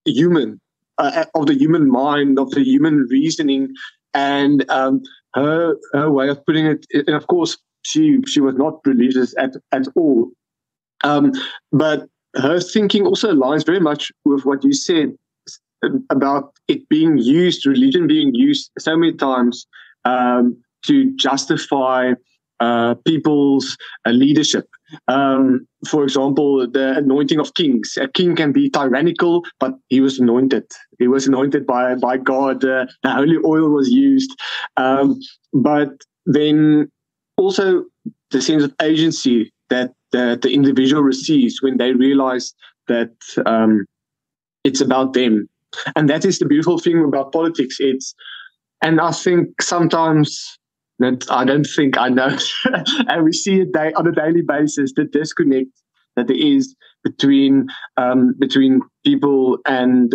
human, of the human mind, of the human reasoning, and her way of putting it. And of course, she was not religious at all, but her thinking also aligns very much with what you said about it being used, religion being used so many times to justify people's leadership. For example, the anointing of kings. A king can be tyrannical, but he was anointed. He was anointed by God. The holy oil was used. But then also the sense of agency that the individual receives when they realize that it's about them. And that is the beautiful thing about politics. And I think sometimes that I don't think I know, and we see it on a daily basis, the disconnect that there is between people and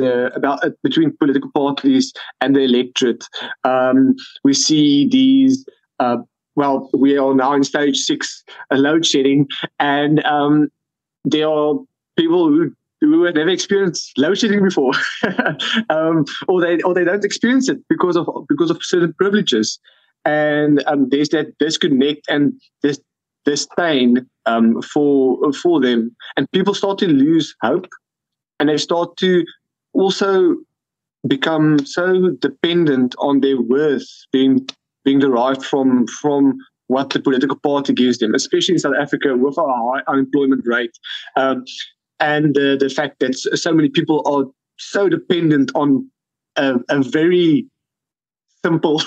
between political parties and the electorate. We see these. We are now in stage 6, load shedding, and there are people who have never experienced load shedding before, or they don't experience it because of certain privileges. And there's that disconnect and this disdain for them, and people start to lose hope, and they start to also become so dependent on their worth being derived from what the political party gives them, especially in South Africa with a high unemployment rate, and the fact that so many people are so dependent on a very simple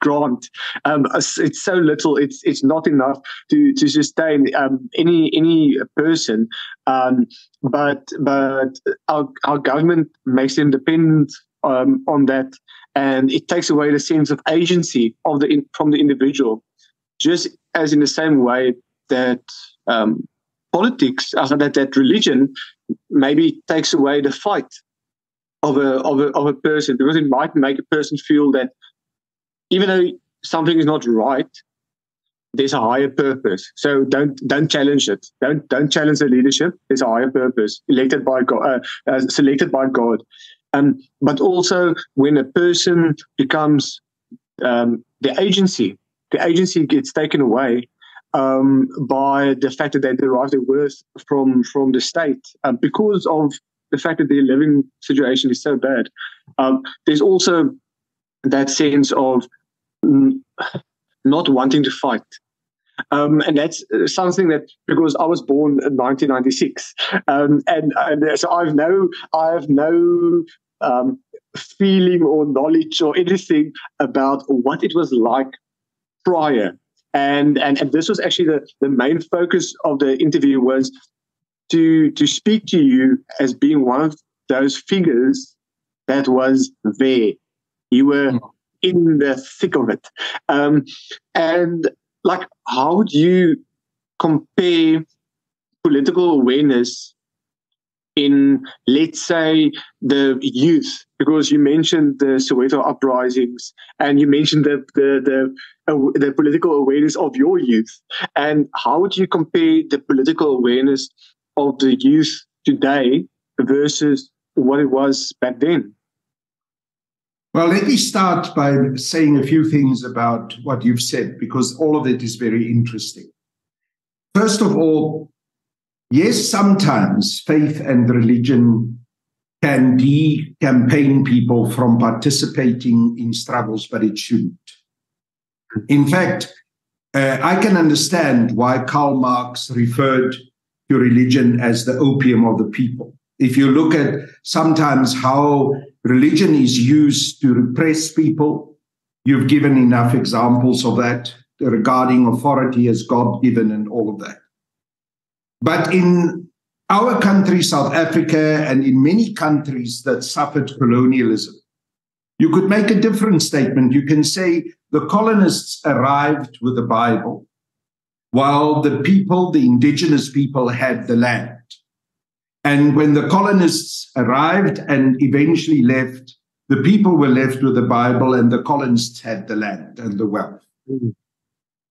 grant. It's so little. It's not enough to sustain any person. But our government makes them dependent on that, and it takes away the sense of agency from the individual. Just as in the same way that politics, that religion, maybe takes away the fight of a person, because it might make a person feel that even though something is not right, there's a higher purpose. So don't challenge it. Don't challenge the leadership. There's a higher purpose elected by God, selected by God. But also when a person becomes the agency gets taken away by the fact that they derive their worth from the state because of the fact that their living situation is so bad. There's also that sense of not wanting to fight. And that's something that, because I was born in 1996, and so I have no feeling or knowledge or anything about what it was like prior. And this was actually the main focus of the interview, was to speak to you as being one of those figures that was there. You were in the thick of it. And like, how would you compare political awareness in, let's say, the youth? Because you mentioned the Soweto uprisings, and you mentioned the political awareness of your youth. And how would you compare the political awareness of the youth today versus what it was back then? Well, let me start by saying a few things about what you've said, because all of it is very interesting. First of all, yes, sometimes faith and religion can de-campaign people from participating in struggles, but it shouldn't. In fact, I can understand why Karl Marx referred to religion as the opium of the people. If you look at sometimes how religion is used to repress people, you've given enough examples of that regarding authority as God-given and all of that. But in our country, South Africa, and in many countries that suffered colonialism, you could make a different statement. You can say the colonists arrived with the Bible, while the people, the indigenous people, had the land. And when the colonists arrived and eventually left, the people were left with the Bible and the colonists had the land and the wealth. Mm-hmm.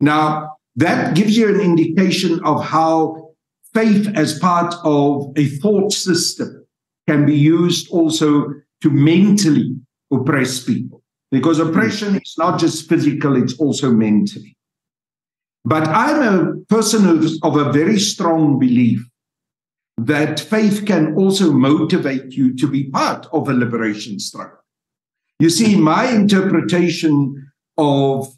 Now, that gives you an indication of how faith as part of a thought system can be used also to mentally oppress people. Because oppression is not just physical, it's also mentally. But I'm a person of a very strong belief that faith can also motivate you to be part of a liberation struggle. You see, my interpretation of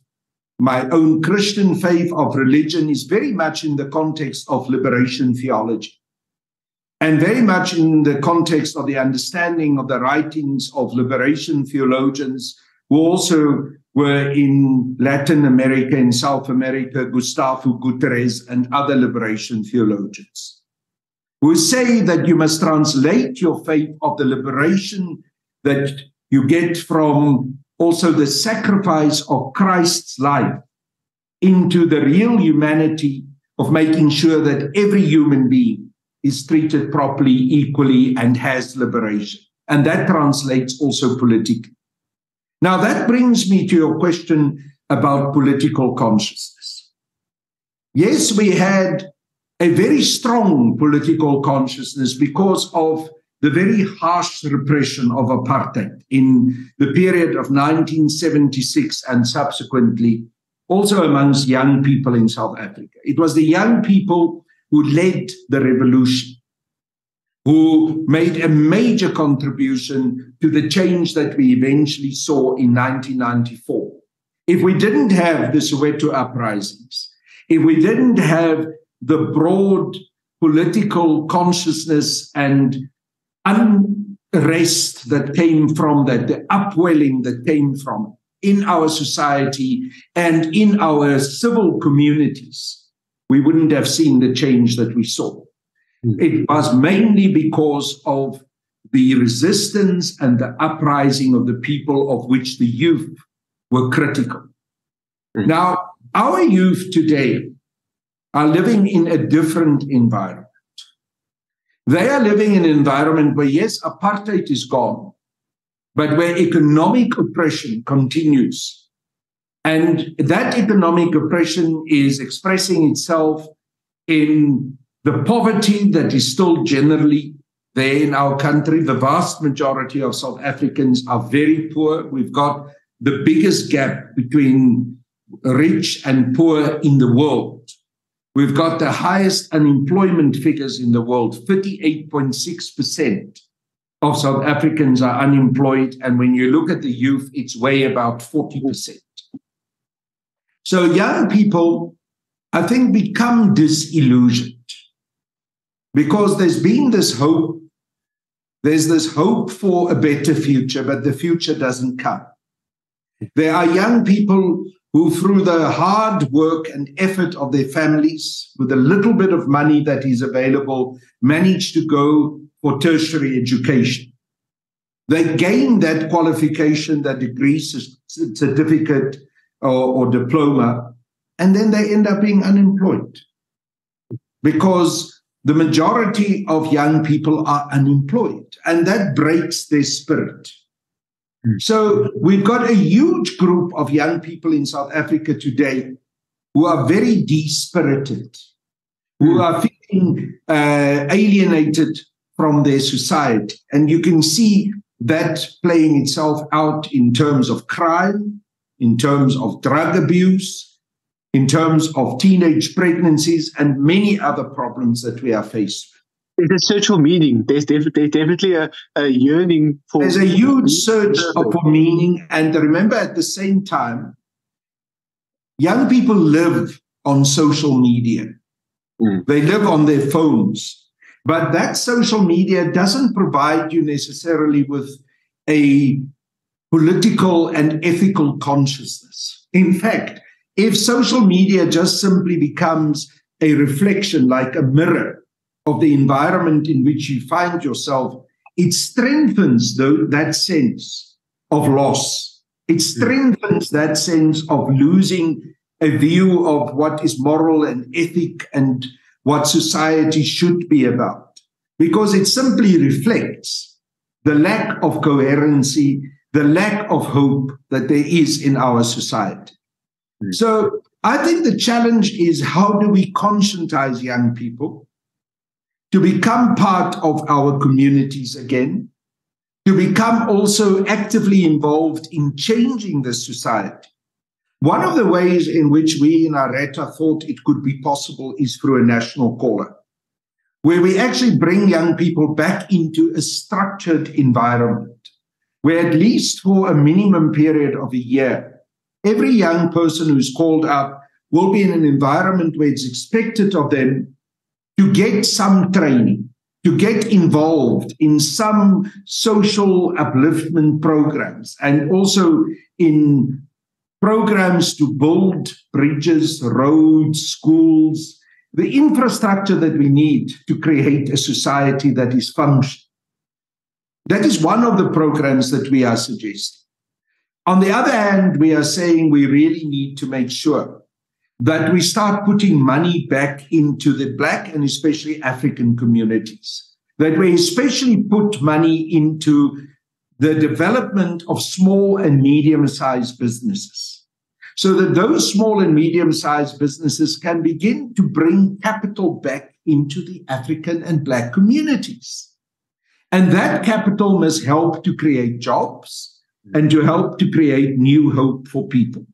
my own Christian faith, of religion, is very much in the context of liberation theology, and very much in the context of the understanding of the writings of liberation theologians who also were in Latin America, in South America, Gustavo Guterres and other liberation theologians, who say that you must translate your faith of the liberation that you get from also the sacrifice of Christ's life into the real humanity of making sure that every human being is treated properly, equally, and has liberation. And that translates also politically. Now, that brings me to your question about political consciousness. Yes, we had a very strong political consciousness because of the very harsh repression of apartheid in the period of 1976 and subsequently, also amongst young people in South Africa. It was the young people who led the revolution, who made a major contribution to the change that we eventually saw in 1994. if we didn't have the Soweto uprisings, if we didn't have the broad political consciousness and unrest that came from that, the upwelling that came from it in our society and in our civil communities, we wouldn't have seen the change that we saw. It was mainly because of the resistance and the uprising of the people, of which the youth were critical. Now, our youth today are living in a different environment. They are living in an environment where, yes, apartheid is gone, but where economic oppression continues. And that economic oppression is expressing itself in the poverty that is still generally there in our country. The vast majority of South Africans are very poor. We've got the biggest gap between rich and poor in the world. We've got the highest unemployment figures in the world. 38.6% of South Africans are unemployed. And when you look at the youth, it's way about 40%. So young people, I think, become disillusioned because there's been this hope. There's this hope for a better future, but the future doesn't come. There are young people who, through the hard work and effort of their families, with a little bit of money that is available, manage to go for tertiary education. They gain that qualification, that degree, certificate, or diploma, and then they end up being unemployed because the majority of young people are unemployed, and that breaks their spirit. So we've got a huge group of young people in South Africa today who are very dispirited, who are feeling alienated from their society. And you can see that playing itself out in terms of crime, in terms of drug abuse, in terms of teenage pregnancies, and many other problems that we are faced with. There's a search for meaning. There's definitely a yearning for... There's a huge search for meaning. And remember, at the same time, young people live on social media. They live on their phones. But that social media doesn't provide you necessarily with a political and ethical consciousness. In fact, if social media just simply becomes a reflection, like a mirror of the environment in which you find yourself, it strengthens that sense of loss. It strengthens that sense of losing a view of what is moral and ethic and what society should be about, because it simply reflects the lack of coherency, the lack of hope that there is in our society. So I think the challenge is, how do we conscientize young people to become part of our communities again, to become also actively involved in changing the society? One of the ways in which we in Areta thought it could be possible is through a national caller, where we actually bring young people back into a structured environment, where at least for a minimum period of a year, every young person who's called up will be in an environment where it's expected of them to get some training, to get involved in some social upliftment programs, and also in programs to build bridges, roads, schools, the infrastructure that we need to create a society that is functioning. That is one of the programs that we are suggesting. On the other hand, we are saying we really need to make sure that we start putting money back into the Black and especially African communities, that we especially put money into the development of small and medium-sized businesses, so that those small and medium-sized businesses can begin to bring capital back into the African and Black communities. And that capital must help to create jobs and to help to create new hope for people.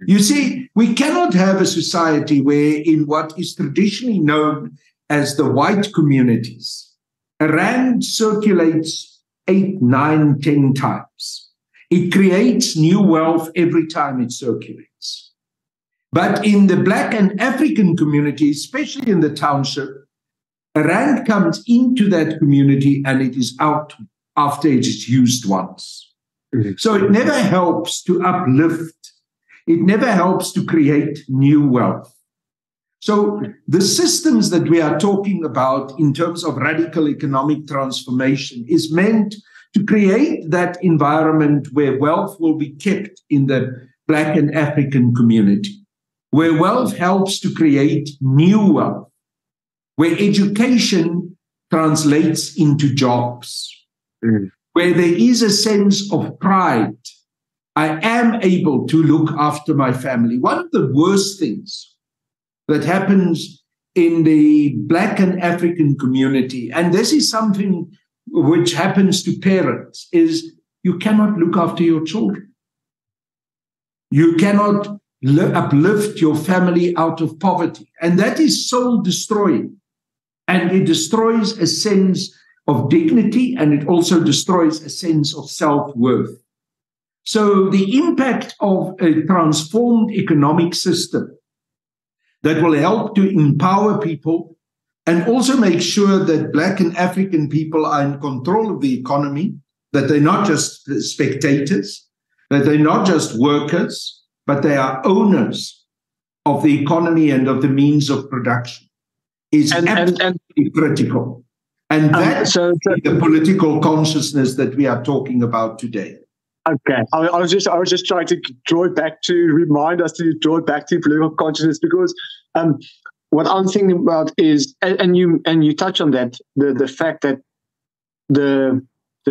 You see, we cannot have a society where, in what is traditionally known as the white communities, a rand circulates 8, 9, 10 times. It creates new wealth every time it circulates. But in the Black and African community, especially in the township, a rand comes into that community and it is out after it is used once. So it never helps to uplift. It never helps to create new wealth. So the systems that we are talking about in terms of radical economic transformation is meant to create that environment where wealth will be kept in the Black and African community, where wealth helps to create new wealth, where education translates into jobs, where there is a sense of pride. I am able to look after my family. One of the worst things that happens in the Black and African community, and this is something which happens to parents, is you cannot look after your children. You cannot uplift your family out of poverty. And that is soul destroying. And it destroys a sense of dignity, and it also destroys a sense of self-worth. So the impact of a transformed economic system that will help to empower people and also make sure that Black and African people are in control of the economy, that they're not just spectators, that they're not just workers, but they are owners of the economy and of the means of production, is absolutely critical. And that's the political consciousness that we are talking about today. Okay, I was just trying to draw it back to remind us to draw it back to political consciousness, because what I'm thinking about is, and you touch on that, the fact that the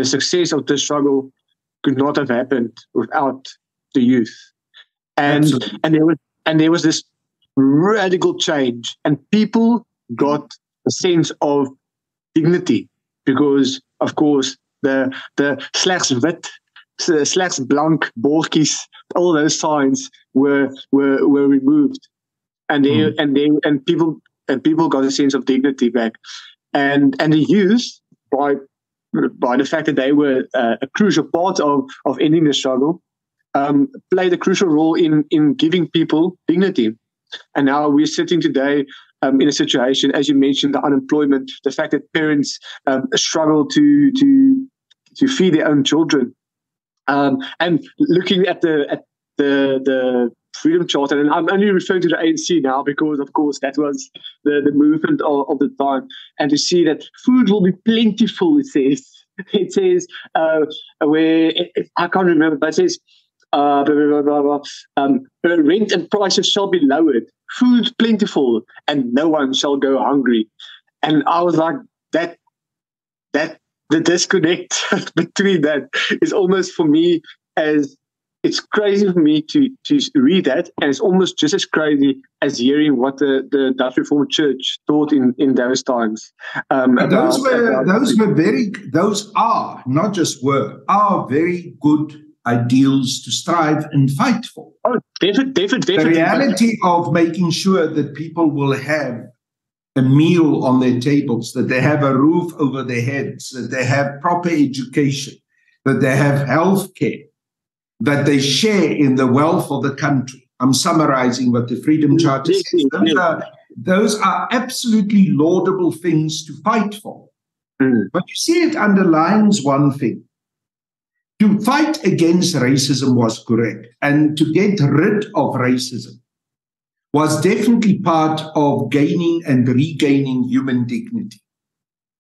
success of the struggle could not have happened without the youth, and there was this radical change, and people got a sense of dignity because, of course, the slegs wit, slegs blank, borkies, all those signs were removed, and people got a sense of dignity back, and the youth, by the fact that they were a crucial part of ending the struggle, played a crucial role in giving people dignity. And now we're sitting today in a situation, as you mentioned, the unemployment, the fact that parents struggle to feed their own children, and looking at the Freedom Charter, and I'm only referring to the ANC now because, of course, that was the movement of the time, and to see that food will be plentiful, it says where I can't remember, but it says rent and prices shall be lowered, food plentiful, and no one shall go hungry. And I was like, that the disconnect between that is almost, for me, as it's crazy for me to read that, and it's almost just as crazy as hearing what the Dutch Reformed Church thought in those times. Those are not just are very good ideals to strive and fight for. Oh, definitely. The reality of making sure that people will have a meal on their tables, that they have a roof over their heads, that they have proper education, that they have health care, that they share in the wealth of the country. I'm summarizing what the Freedom Charter says. Those are absolutely laudable things to fight for. But you see, it underlines one thing. To fight against racism was correct, and to get rid of racism was definitely part of gaining and regaining human dignity.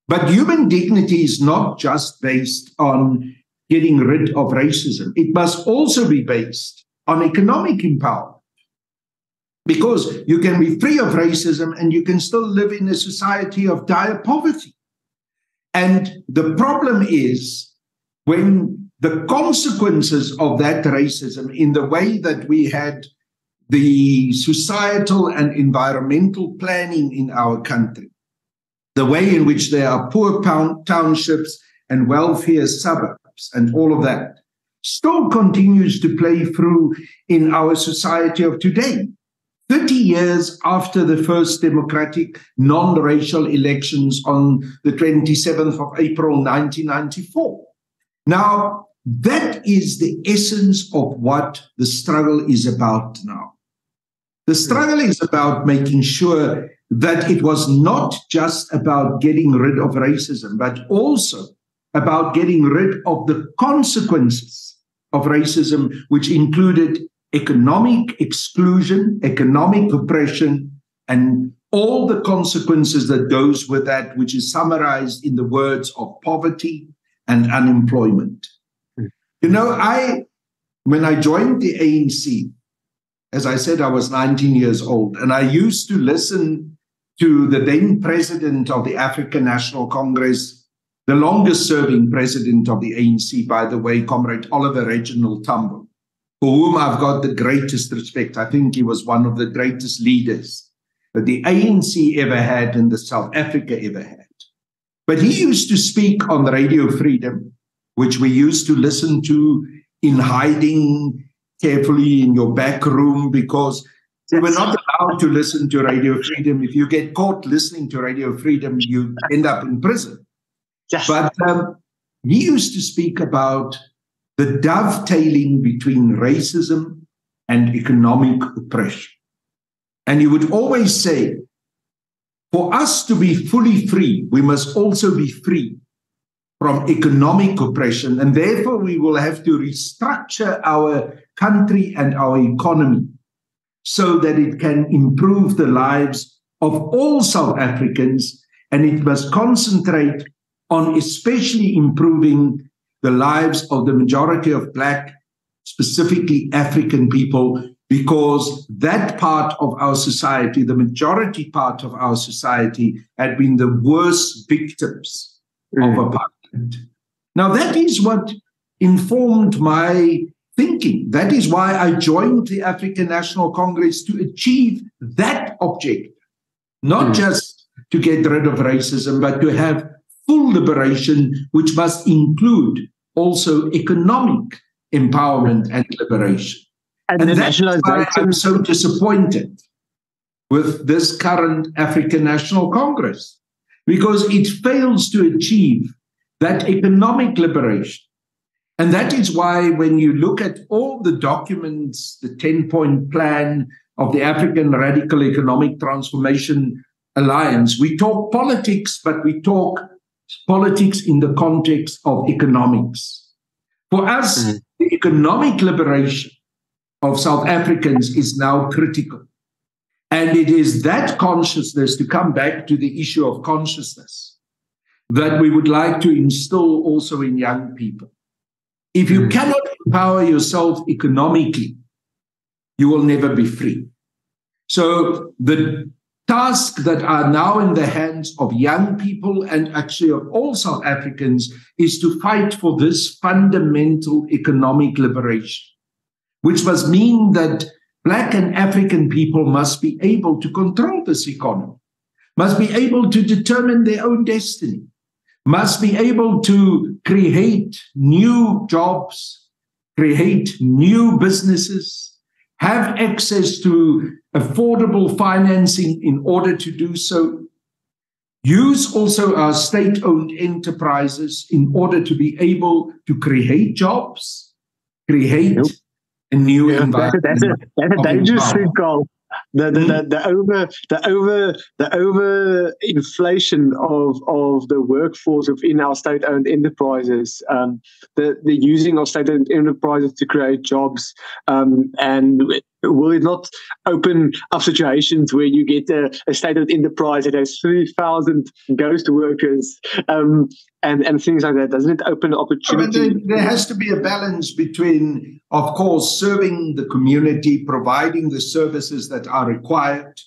But human dignity is not just based on getting rid of racism. It must also be based on economic empowerment, because you can be free of racism and you can still live in a society of dire poverty. And the problem is when the consequences of that racism, in the way that we had the societal and environmental planning in our country, the way in which there are poor townships and welfare suburbs and all of that, still continues to play through in our society of today. 30 years after the first democratic non-racial elections on the 27th of April, 1994. Now, that is the essence of what the struggle is about now. The struggle is about making sure that it was not just about getting rid of racism, but also about getting rid of the consequences of racism, which included economic exclusion, economic oppression, and all the consequences that goes with that, which is summarized in the words of poverty and unemployment. You know, when I joined the ANC, as I said, I was 19 years old, and I used to listen to the then president of the African National Congress, the longest serving president of the ANC, by the way, Comrade Oliver Reginald Tambo, for whom I've got the greatest respect. I think he was one of the greatest leaders that the ANC ever had and that South Africa ever had. But he used to speak on Radio Freedom, which we used to listen to in hiding carefully in your back room, because we were not allowed to listen to Radio Freedom. If you get caught listening to Radio Freedom, you end up in prison. Yes. But he used to speak about the dovetailing between racism and economic oppression. And he would always say, for us to be fully free, we must also be free from economic oppression. And therefore, we will have to restructure our country and our economy so that it can improve the lives of all South Africans. And it must concentrate on especially improving the lives of the majority of Black, specifically African people, because that part of our society, the majority part of our society, had been the worst victims of apartheid. Now, that is what informed my thinking. That is why I joined the African National Congress, to achieve that objective, not just to get rid of racism, but to have full liberation, which must include also economic empowerment and liberation. And that's why I'm so disappointed with this current African National Congress, because it fails to achieve that economic liberation. And that is why when you look at all the documents, the 10-point plan of the African Radical Economic Transformation Alliance, we talk politics, but we talk politics in the context of economics. For us, the economic liberation of South Africans is now critical. And it is that consciousness, to come back to the issue of consciousness, that we would like to instill also in young people. If you cannot empower yourself economically, you will never be free. So the task that are now in the hands of young people and actually of all South Africans is to fight for this fundamental economic liberation, which must mean that Black and African people must be able to control this economy, must be able to determine their own destiny, must be able to create new jobs, create new businesses, have access to affordable financing in order to do so, use also our state-owned enterprises in order to be able to create jobs, create a new environment. That's a dangerous thing, Carl. The over inflation of the workforce within our state-owned enterprises, the using of state-owned enterprises to create jobs, and will it not open up situations where you get a state-owned enterprise that has 3,000 ghost workers and things like that? Doesn't it open opportunity? There has to be a balance between, of course, serving the community, providing the services that are required,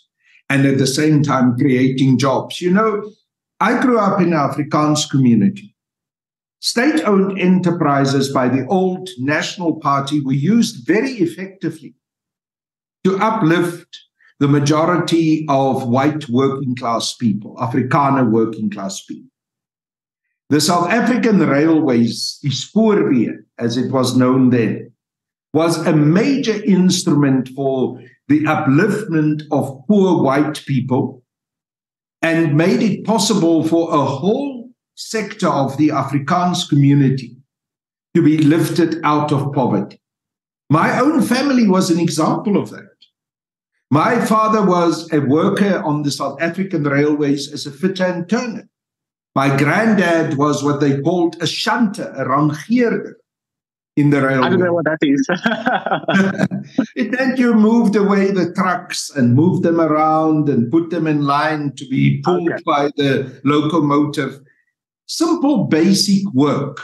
and at the same time creating jobs. You know, I grew up in an Afrikaans community. State-owned enterprises by the old National Party were used very effectively to uplift the majority of white working class people, Afrikaner working class people. The South African Railways, die spoorweë, as it was known then, was a major instrument for the upliftment of poor white people and made it possible for a whole sector of the Afrikaans community to be lifted out of poverty. My own family was an example of that. My father was a worker on the South African railways as a fitter and turner. My granddad was what they called a shunter, a rangeerder in the railway. I don't know what that is. It meant you moved away the trucks and moved them around and put them in line to be pulled by the locomotive. Simple, basic work.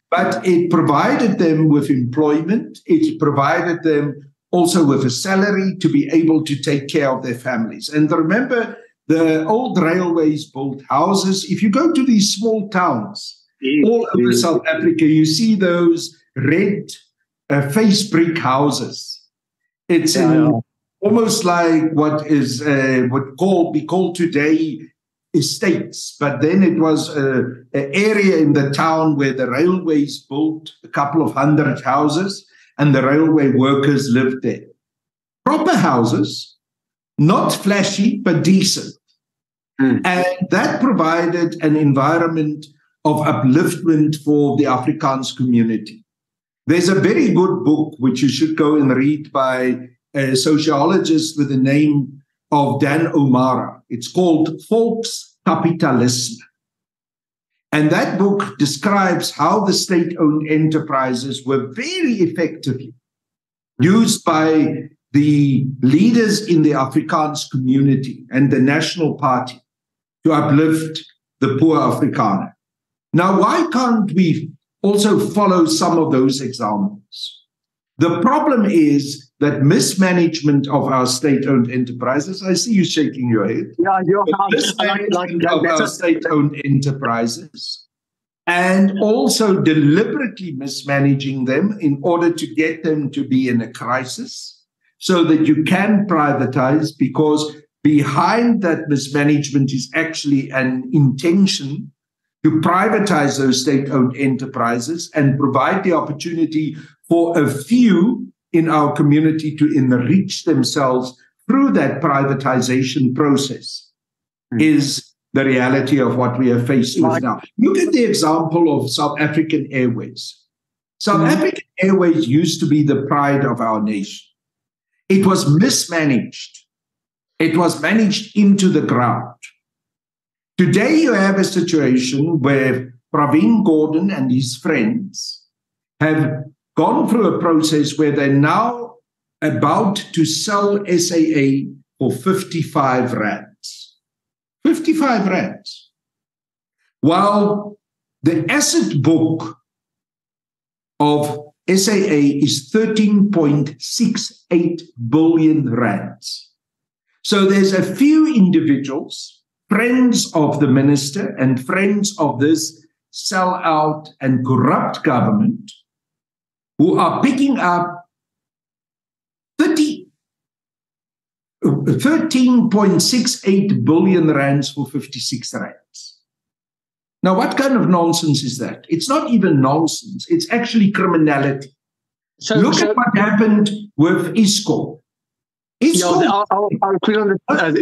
But it provided them with employment. It provided them also with a salary to be able to take care of their families. And remember, the old railways built houses. If you go to these small towns all over South Africa, you see those red face brick houses. It's almost like what is would be called today estates, but then it was an area in the town where the railways built a couple of hundred houses and the railway workers lived there. Proper houses, not flashy, but decent. And that provided an environment of upliftment for the Afrikaans community. There's a very good book which you should go and read by a sociologist with the name of Dan O'Mara. It's called Volkskapitalisme. And that book describes how the state-owned enterprises were very effectively used by the leaders in the Afrikaans community and the National Party to uplift the poor Afrikaner. Now, why can't we also follow some of those examples? The problem is that mismanagement of our state-owned enterprises, I see you shaking your head. Yeah, Mismanagement of our state-owned enterprises, and also deliberately mismanaging them in order to get them to be in a crisis so that you can privatize, because behind that mismanagement is actually an intention to privatize those state-owned enterprises and provide the opportunity for a few in our community to enrich themselves through that privatization process is the reality of what we are faced with now. Look at the example of South African Airways. South African Airways used to be the pride of our nation. It was mismanaged. It was managed into the ground. Today, you have a situation where Pravin Gordhan and his friends have gone through a process where they're now about to sell SAA for 55 rands. 55 rands. While the asset book of SAA is 13.68 billion rands. So there's a few individuals, friends of the minister and friends of this sell-out and corrupt government, who are picking up 13.68 billion rands for 56 rands. Now, what kind of nonsense is that? It's not even nonsense. It's actually criminality. Look at what happened with ISCO. I'll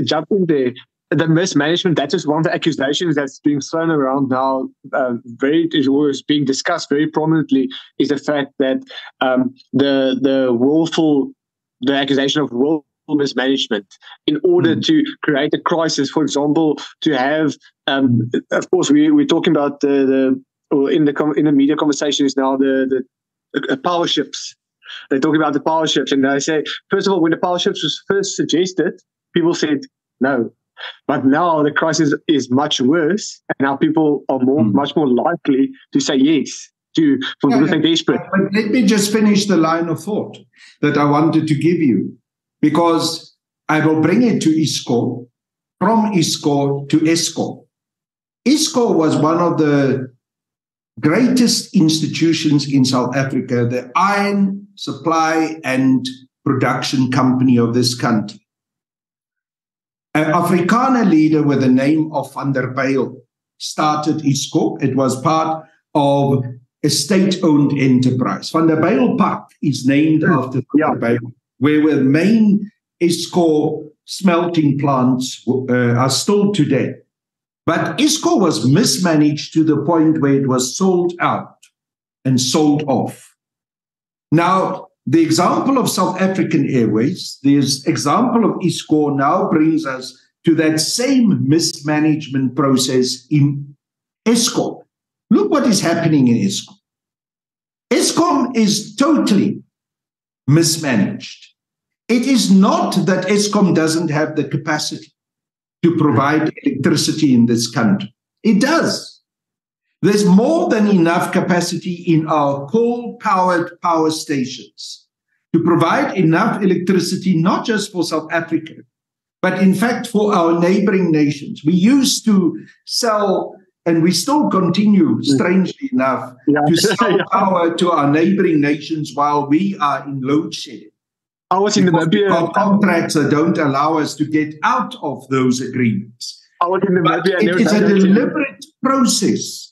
jump in there. The mismanagement, that is one of the accusations that's being thrown around now, is being discussed very prominently, is the fact that the accusation of willful mismanagement in order to create a crisis, for example, to have, of course, we're talking about in the media conversation is now the power ships. They're talking about the power ships, and they say, first of all, when the power ships was first suggested, people said no. But now the crisis is much worse, and now people are much more likely to say yes to something desperate. But let me just finish the line of thought that I wanted to give you, because I will bring it to ISCO, from ISCO to ESCO. ISCO was one of the greatest institutions in South Africa, the iron supply and production company of this country. An Afrikaner leader with the name of Van der Bijl started ISCO. It was part of a state-owned enterprise. Van der Bijl Park is named after Van der Bijl, where the main ISCO smelting plants are still today. But ISCO was mismanaged to the point where it was sold out and sold off. Now, the example of South African Airways, the example of Eskom now brings us to that same mismanagement process in Eskom. Look what is happening in Eskom. Eskom is totally mismanaged. It is not that Eskom doesn't have the capacity to provide electricity in this country. It does. There's more than enough capacity in our coal-powered power stations to provide enough electricity, not just for South Africa, but in fact for our neighboring nations. We used to sell, and we still continue, strangely enough, to sell power to our neighboring nations while we are in load shedding. I was in Namibia. Our contracts that don't allow us to get out of those agreements. I was in Namibia. It is a deliberate process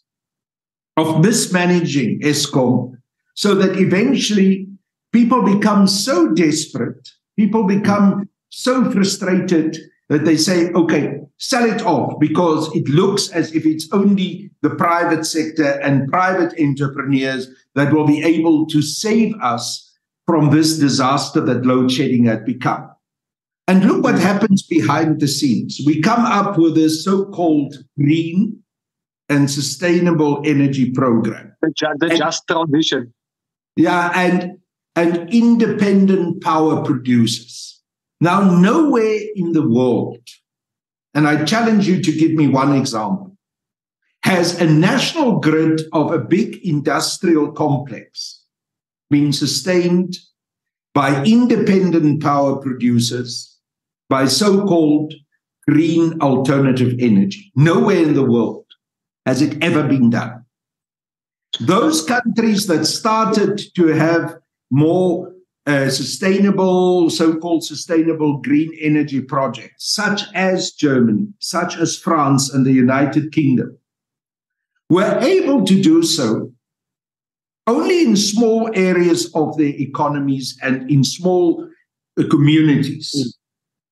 of mismanaging Eskom so that eventually people become so desperate, people become so frustrated that they say, okay, sell it off, because it looks as if it's only the private sector and private entrepreneurs that will be able to save us from this disaster that load shedding had become. And look what happens behind the scenes. We come up with this so-called green and sustainable energy program. The just transition. Yeah, and independent power producers. Now, nowhere in the world, and I challenge you to give me one example, has a national grid of a big industrial complex been sustained by independent power producers, by so-called green alternative energy. Nowhere in the world has it ever been done. Those countries that started to have more sustainable, so-called sustainable green energy projects, such as Germany, such as France and the United Kingdom, were able to do so only in small areas of their economies and in small communities.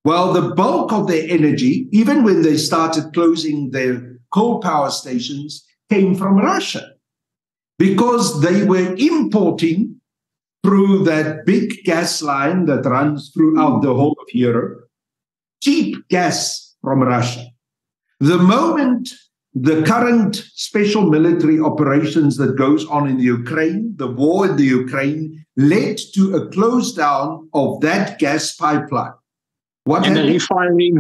While the bulk of their energy, even when they started closing their coal power stations, came from Russia, because they were importing through that big gas line that runs throughout the whole of Europe, cheap gas from Russia. The moment the current special military operations that goes on in the Ukraine, the war in the Ukraine, led to a close down of that gas pipeline. And the refiring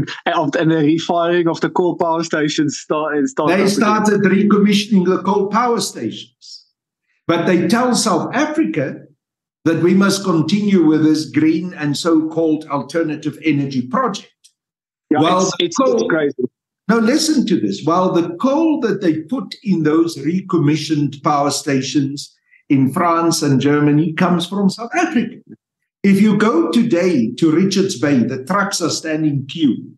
of the coal power stations started. They started recommissioning the coal power stations. But they tell South Africa that we must continue with this green and so-called alternative energy project. Yeah, it's crazy. Now listen to this. While the coal that they put in those recommissioned power stations in France and Germany comes from South Africa. If you go today to Richards Bay, the trucks are standing queue.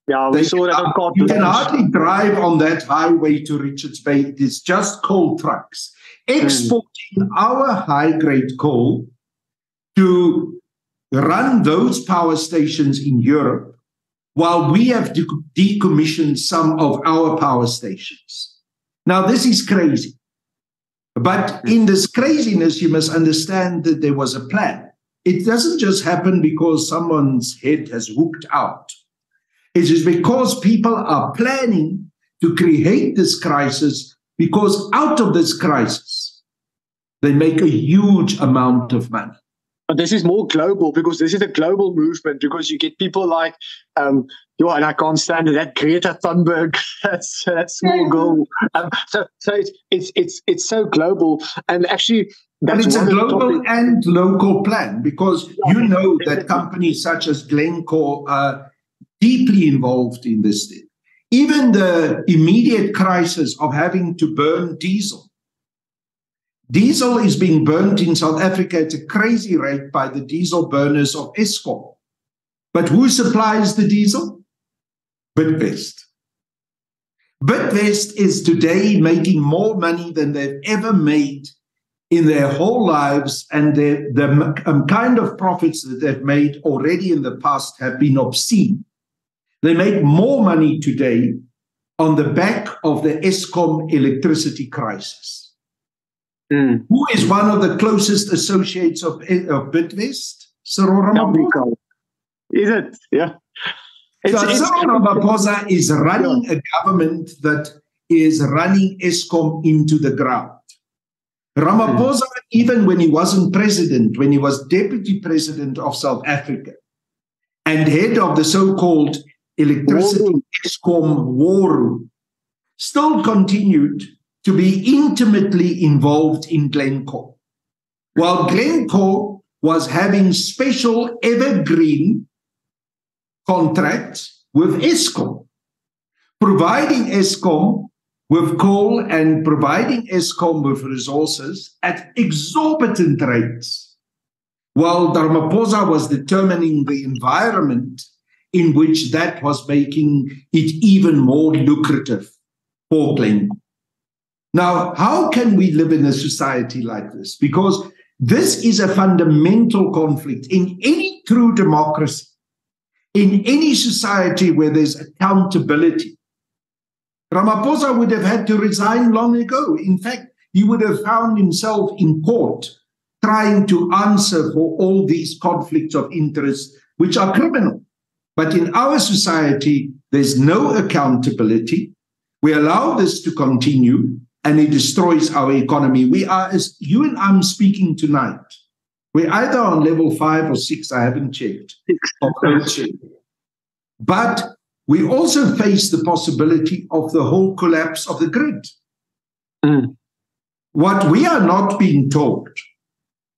Yeah, we saw that on You can hardly drive on that highway to Richards Bay. It is just coal trucks exporting our high-grade coal to run those power stations in Europe, while we have decommissioned some of our power stations. Now, this is crazy. But in this craziness, you must understand that there was a plan. It doesn't just happen because someone's head has hooked out. It is because people are planning to create this crisis, because out of this crisis, they make a huge amount of money. But this is more global, because this is a global movement, because you get people like, and I can't stand it, that Greta Thunberg, that small girl. So it's so global. And actually, that's it's a global and local plan, because you know that companies such as Glencore are deeply involved in this thing. Even the immediate crisis of having to burn diesel. Diesel is being burnt in South Africa at a crazy rate by the diesel burners of Eskom. But who supplies the diesel? Bidvest. Bidvest is today making more money than they've ever made in their whole lives, and the kind of profits that they've made already in the past have been obscene. They make more money today on the back of the Eskom electricity crisis. Who is one of the closest associates of Bidvest? Cyril Ramaphosa. Is it? Yeah. Cyril Ramaphosa is running a government that is running Eskom into the ground. Ramaphosa, even when he wasn't president, when he was deputy president of South Africa and head of the so-called electricity Eskom war room, still continued to be intimately involved in Glencore. While Glencore was having special evergreen contracts with Eskom, providing Eskom with coal and providing Eskom with resources at exorbitant rates, while Ramaphosa was determining the environment in which that was making it even more lucrative for Glencore. Now, how can we live in a society like this? Because this is a fundamental conflict in any true democracy, in any society where there's accountability. Ramaphosa would have had to resign long ago. In fact, he would have found himself in court trying to answer for all these conflicts of interest, which are criminal. But in our society, there's no accountability. We allow this to continue, and it destroys our economy. We are, as you and I'm speaking tonight, we're either on level 5 or 6, I haven't checked. But we also face the possibility of the whole collapse of the grid. What we are not being told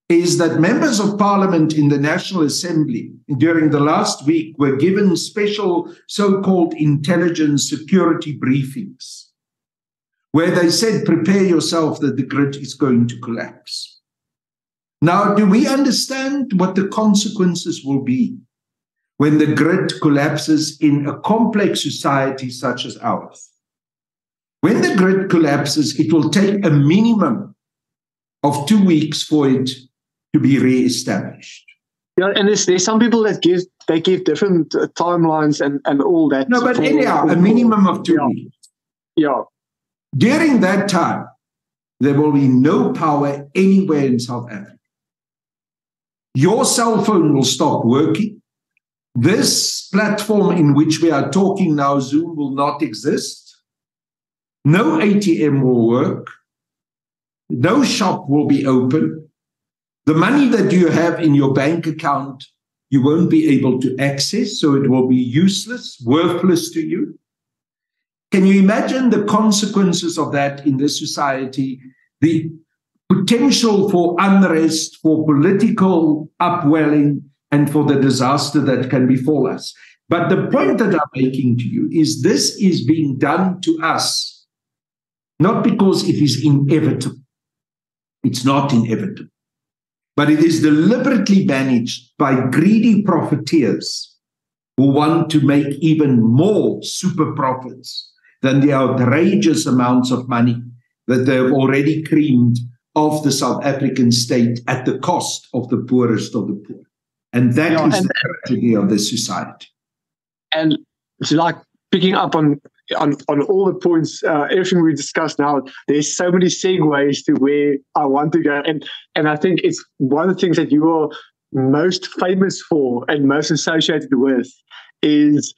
is that members of parliament in the National Assembly during the last week were given special so-called intelligence security briefings, where they said, prepare yourself that the grid is going to collapse. Now, do we understand what the consequences will be when the grid collapses in a complex society such as ours? When the grid collapses, it will take a minimum of 2 weeks for it to be re-established. Yeah, and there's some people that give different timelines and all that. No, but anyhow, a minimum of 2 weeks. Yeah. During that time, there will be no power anywhere in South Africa. Your cell phone will stop working. This platform in which we are talking now, Zoom, will not exist. No ATM will work. No shop will be open. The money that you have in your bank account, you won't be able to access, so it will be useless, worthless to you. Can you imagine the consequences of that in this society? The potential for unrest, for political upwelling, and for the disaster that can befall us. But the point that I'm making to you is this is being done to us, not because it is inevitable. It's not inevitable. But it is deliberately managed by greedy profiteers who want to make even more super profits than the outrageous amounts of money that they have already creamed of the South African state at the cost of the poorest of the poor. And that is the tragedy of this society. And it's like picking up on all the points, everything we discussed now, there's so many segues to where I want to go. And I think it's one of the things that you are most famous for and most associated with is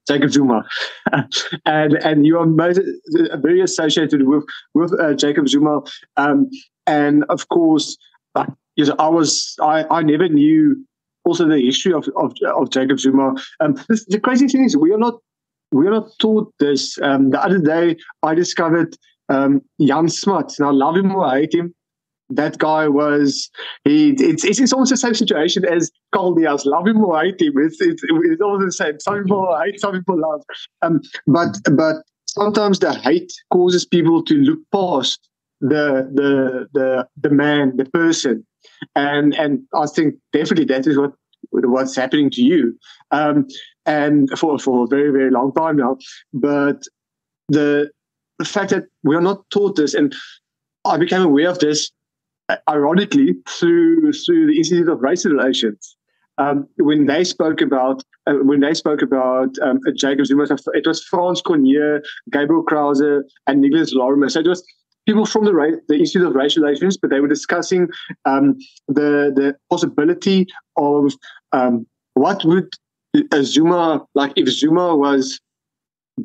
Jacob Zuma. and you are most very associated with Jacob Zuma. And of course, I never knew also the history of Jacob Zuma. The crazy thing is we are not taught this. The other day I discovered Jan Smuts. Now, love him or hate him, that guy it's almost the same situation as Carl Niehaus. Love him or hate him, it's almost the same. Some people hate, some people love. But sometimes the hate causes people to look past the man, the person, and I think definitely that is what's happening to you, and for a very, very long time now. But the fact that we are not taught this, and I became aware of this ironically through the Institute of Race Relations. When they spoke about Jacob Zuma, it was Frans Cronje, Gabriel Krause, and Nicholas Lorimer. So it was people from the Institute of Racial Relations, but they were discussing the possibility of what would Zuma, like if Zuma was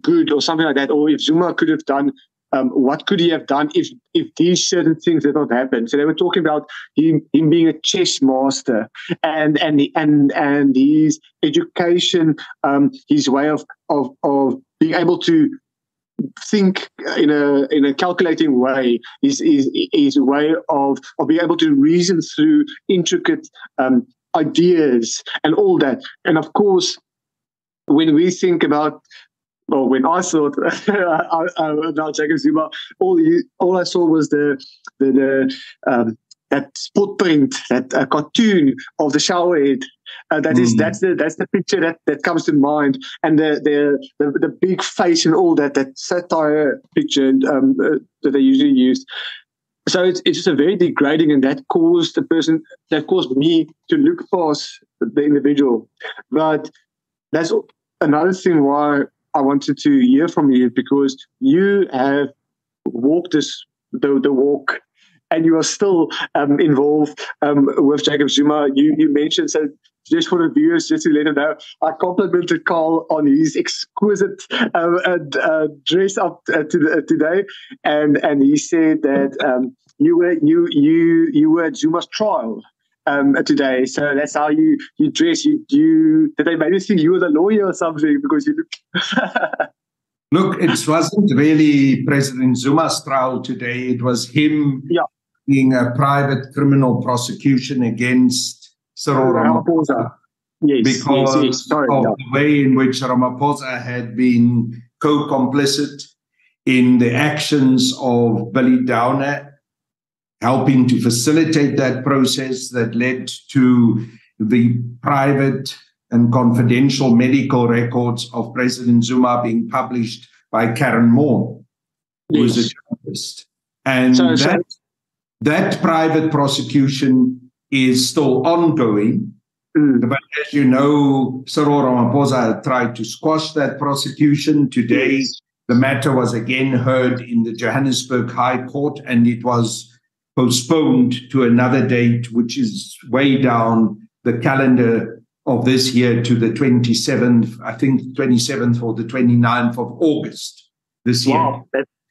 good or something like that, or if Zuma could have done, what could he have done if these certain things did not happen? So they were talking about him being a chess master and his education, his way of being able to think in a calculating way, his way of being able to reason through intricate ideas and all that. And of course, when we think about, or when I thought about Jacob Zuma, all I saw was that footprint, that cartoon of the showerhead. That's the picture that comes to mind, and the big face and all that satire picture that they usually use. So it's just a very degrading, and that caused me to look past the individual. But that's another thing why I wanted to hear from you, because you have walked the walk, and you are still involved with Jacob Zuma. You mentioned, so just for the viewers, just to let them know, I complimented Carl on his exquisite dress up today, and he said that you were at Zuma's trial today. So that's how you dress. Did they maybe think you were the lawyer or something, because you look? Look, it wasn't really President Zuma's trial today. It was him being a private criminal prosecution against Cyril Ramaphosa. Yes, because Sorry, of the way in which Ramaphosa had been co-complicit in the actions of Billy Downer, helping to facilitate that process that led to the private and confidential medical records of President Zuma being published by Karen Moore, who is a journalist. And that private prosecution is still ongoing. But as you know, Cyril Ramaphosa tried to squash that prosecution. Today, the matter was again heard in the Johannesburg High Court, and it was postponed to another date, which is way down the calendar of this year, to the 27th, I think 27th or the 29th of August this year.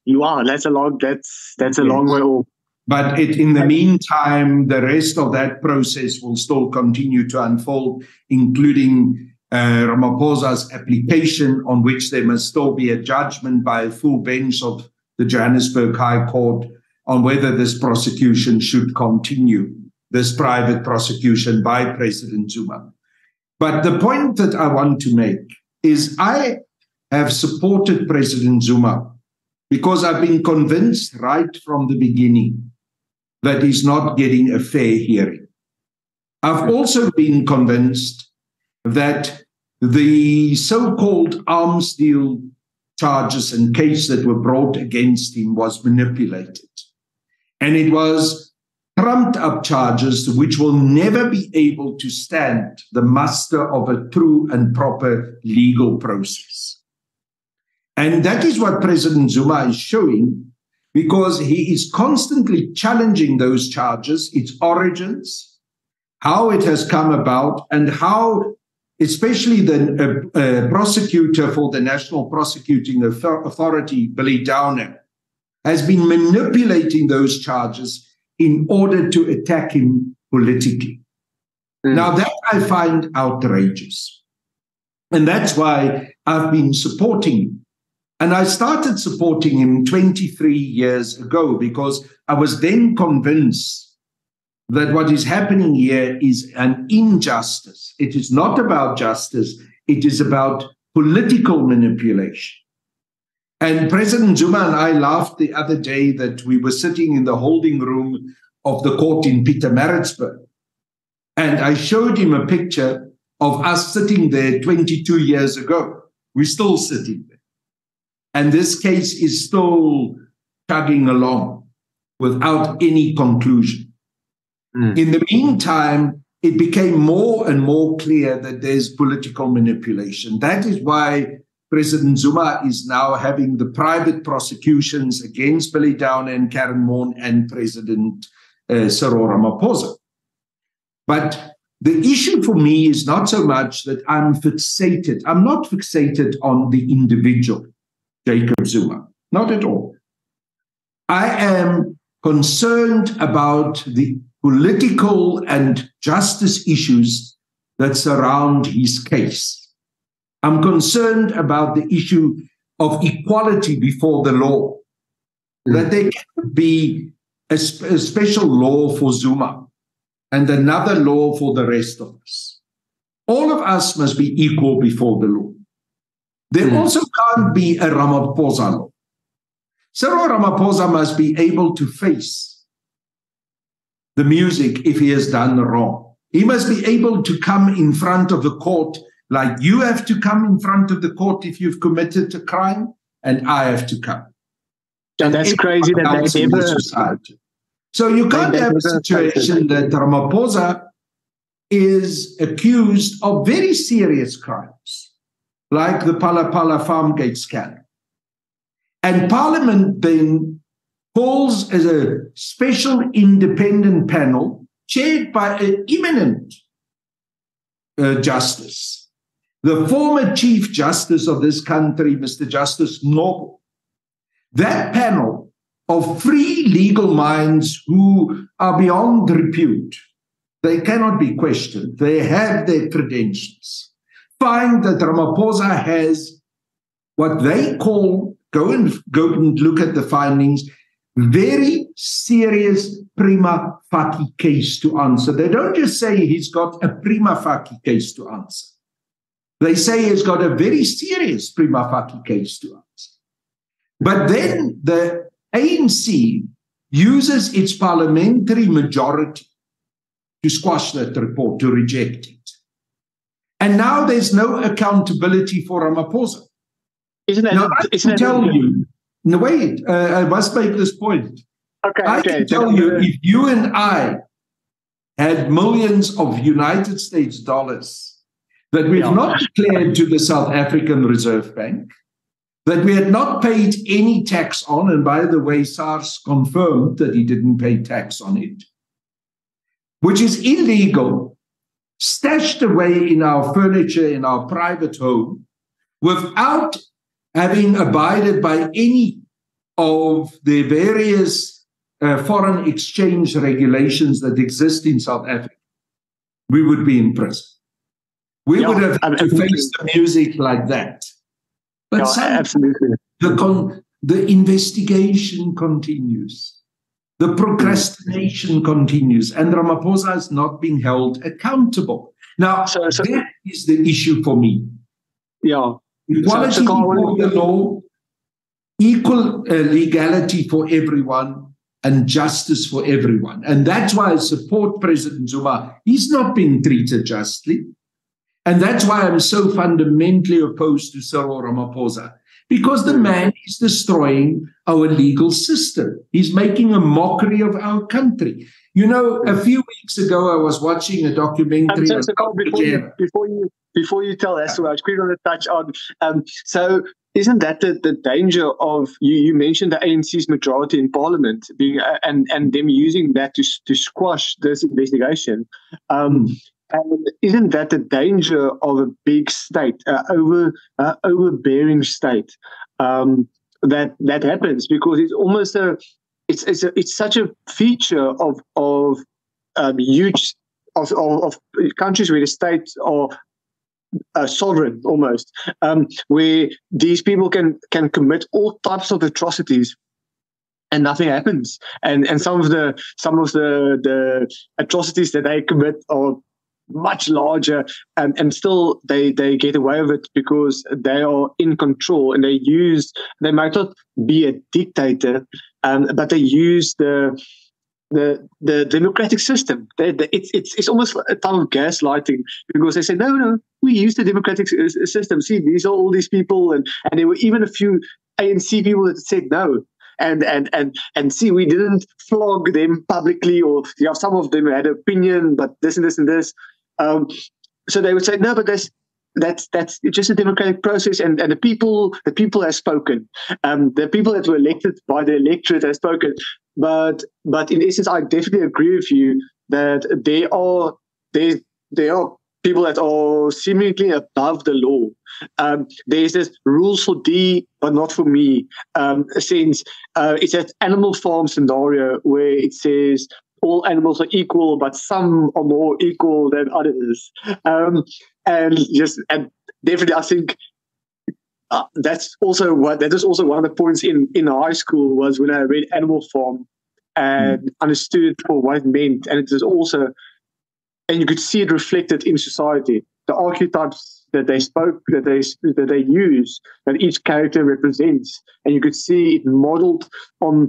Wow, that's a long way off. But in the meantime, the rest of that process will still continue to unfold, including Ramaphosa's application, on which there must still be a judgment by a full bench of the Johannesburg High Court on whether this prosecution should continue, this private prosecution by President Zuma. But the point that I want to make is I have supported President Zuma because I've been convinced right from the beginning that he's not getting a fair hearing. I've also been convinced that the so-called arms deal charges and case that were brought against him was manipulated. And it was trumped up charges which will never be able to stand the muster of a true and proper legal process. And that is what President Zuma is showing, because he is constantly challenging those charges, its origins, how it has come about, and how especially the prosecutor for the National Prosecuting Authority, Billy Downer, has been manipulating those charges in order to attack him politically. Now, that I find outrageous. And that's why I've been supporting him. And I started supporting him 23 years ago, because I was then convinced that what is happening here is an injustice. It is not about justice. It is about political manipulation. And President Zuma and I laughed the other day that we were sitting in the holding room of the court in Pietermaritzburg. And I showed him a picture of us sitting there 22 years ago. We're still sitting there. And this case is still chugging along without any conclusion. In the meantime, it became more and more clear that there's political manipulation. That is why President Zuma is now having the private prosecutions against Billy Downer and Karen Moore and President Cyril Ramaphosa. But the issue for me is not so much that I'm fixated. I'm not fixated on the individual, Jacob Zuma, not at all. I am concerned about the political and justice issues that surround his case. I'm concerned about the issue of equality before the law, that there can be a special law for Zuma and another law for the rest of us. All of us must be equal before the law. There also can't be a Ramaphosa law. Cyril Ramaphosa must be able to face the music if he has done wrong. He must be able to come in front of the court like you have to come in front of the court if you've committed a crime, and I have to come. And that's crazy that they never... So you can't have a situation that Ramaphosa is accused of very serious crimes, like the Pala Pala Farmgate scandal. And Parliament then calls as a special independent panel chaired by an eminent justice, the former Chief Justice of this country, Mr. Justice Noble. That panel of free legal minds who are beyond repute, they cannot be questioned, they have their credentials, find that Ramaphosa has what they call, go and look at the findings, very serious prima facie case to answer. They don't just say he's got a prima facie case to answer. They say he's got a very serious prima facie case to answer. But then the ANC uses its parliamentary majority to squash that report, to reject it. And now there's no accountability for Ramaphosa. I must make this point. I can tell you, if you and I had millions of United States dollars that we have not declared to the South African Reserve Bank, that we had not paid any tax on, and by the way, SARS confirmed that he didn't pay tax on it, which is illegal, stashed away in our furniture in our private home, without having abided by any of the various foreign exchange regulations that exist in South Africa, we would be in prison. We would have to face the music like that. But absolutely. The investigation continues. The procrastination continues. And Ramaphosa is not being held accountable. Now, that is the issue for me. Yeah. Equality before the law, equal legality for everyone, and justice for everyone. And that's why I support President Zuma. He's not being treated justly. And that's why I'm so fundamentally opposed to Cyril Ramaphosa, because the man is destroying our legal system. He's making a mockery of our country. You know, a few weeks ago, I was watching a documentary. Before you tell us, I was quickly going to touch on. So isn't that the danger of, you mentioned the ANC's majority in Parliament being and them using that to squash this investigation? And isn't that the danger of a big state, overbearing state, that happens? Because it's almost it's such a feature of huge of countries where the states are sovereign almost, where these people can commit all types of atrocities and nothing happens. And some of the atrocities that they commit are much larger, and still they get away with it because they are in control, and they might not be a dictator, but they use the democratic system. It's almost a type of gaslighting, because they say, no, we use the democratic system. See, these are all these people, and there were even a few ANC people that said no. And see, we didn't flog them publicly, or some of them had an opinion, but this and this and this. So they would say, no, but that's just a democratic process, and the people have spoken. The people that were elected by the electorate have spoken. But in essence, I definitely agree with you that there are people that are seemingly above the law. There's this rules for thee, but not for me. Since it's an Animal Farm scenario where it says all animals are equal, but some are more equal than others. And definitely, I think that is also one of the points in high school, was when I read Animal Farm and understood it for what it meant, and it was also, and you could see it reflected in society. The archetypes that they spoke, that they use, that each character represents, and you could see it modeled on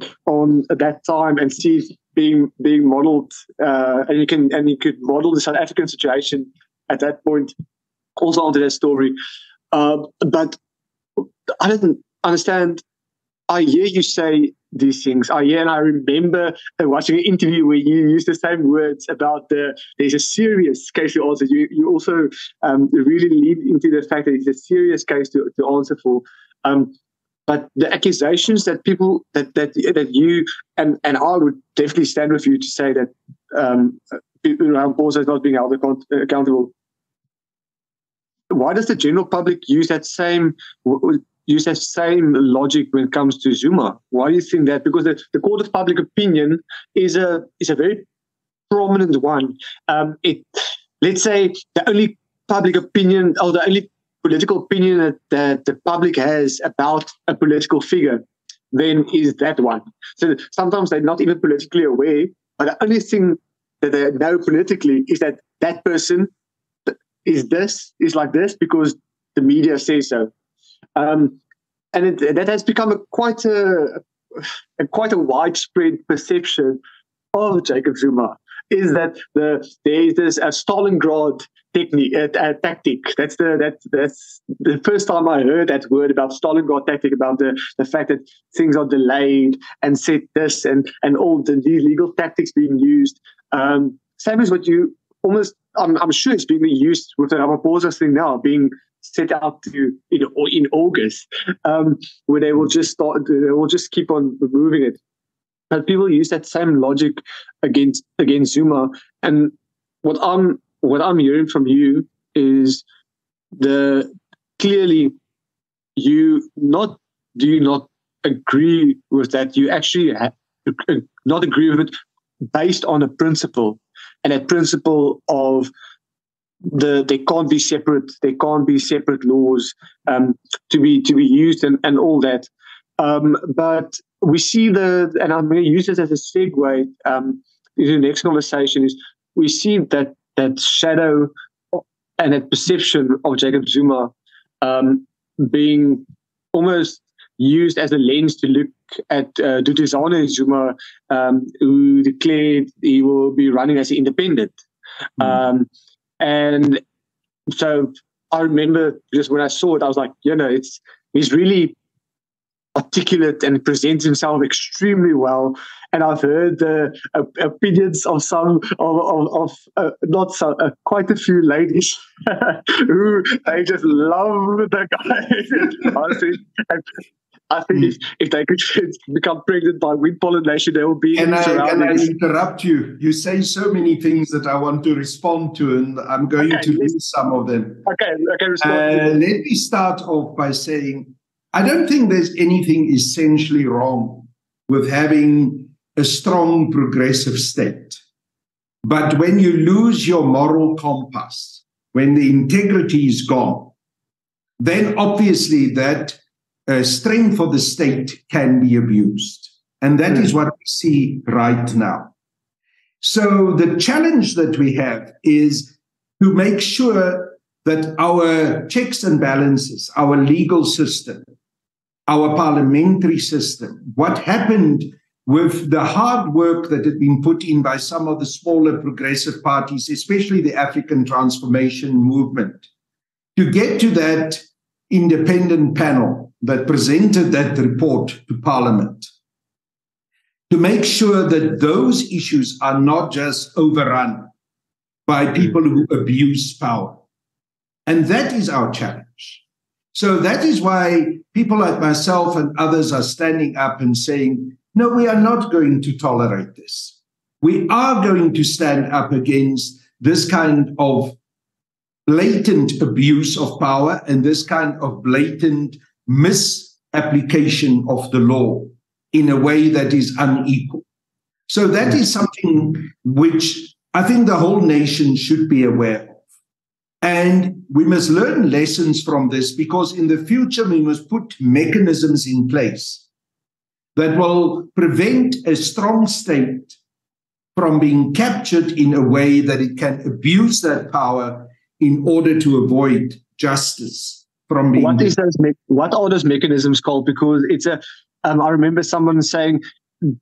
that time, and see it being modeled, and you could model the South African situation at that point also onto that story. But I didn't understand. I hear you say these things. And I remember watching an interview where you used the same words about there's a serious case to answer. You also really lead into the fact that it's a serious case to answer for. But the accusations that people that you and I would definitely stand with you to say that people around Ramaphosa is not being held accountable. Why does the general public use that same logic when it comes to Zuma? Why do you think that? Because the court of public opinion is a very prominent one. Let's say the only public opinion, or the only political opinion that the public has about a political figure, then is that one. So sometimes they're not even politically aware, but the only thing that they know politically is that person is like this because the media says so. And that has become quite a widespread perception of Jacob Zuma, is that there is this Stalingrad tactic. That's the first time I heard that word about Stalingrad tactic, about the fact that things are delayed and set this and all these legal tactics being used. Same as what you almost, I'm sure it's being used with the Ramaphosa thing now, being set out to in August, where they will just keep on removing it. But people use that same logic against Zuma. And what I'm hearing from you is clearly do you not agree with that? You actually not agree with it based on a principle, and that principle of there can't be separate laws to be used and all that. But we see and I'm going to use this as a segue into the next conversation, is we see that shadow and that perception of Jacob Zuma being almost used as a lens to look at Duduzane Zuma, who declared he will be running as an independent. And so I remember just when I saw it, I was like, he's really articulate and presents himself extremely well. And I've heard the opinions of quite a few ladies who they just love the guy. I think if they could become pregnant by wind pollination, they will be. Can I interrupt you? You say so many things that I want to respond to, and I'm going to lose some of them. Okay, respond. Let me start off by saying I don't think there's anything essentially wrong with having a strong progressive state. But when you lose your moral compass, when the integrity is gone, then obviously that strength of the state can be abused. And that is what we see right now. So the challenge that we have is to make sure that our checks and balances, our legal system, our parliamentary system, what happened with the hard work that had been put in by some of the smaller progressive parties, especially the African Transformation Movement, to get to that independent panel that presented that report to Parliament, to make sure that those issues are not just overrun by people who abuse power. And that is our challenge. So that is why people like myself and others are standing up and saying, no, we are not going to tolerate this. We are going to stand up against this kind of blatant abuse of power and this kind of blatant misapplication of the law in a way that is unequal. So that is something which I think the whole nation should be aware of. And we must learn lessons from this, because in the future we must put mechanisms in place that will prevent a strong state from being captured in a way that it can abuse that power in order to avoid justice from being. What are those mechanisms called? Because it's I remember someone saying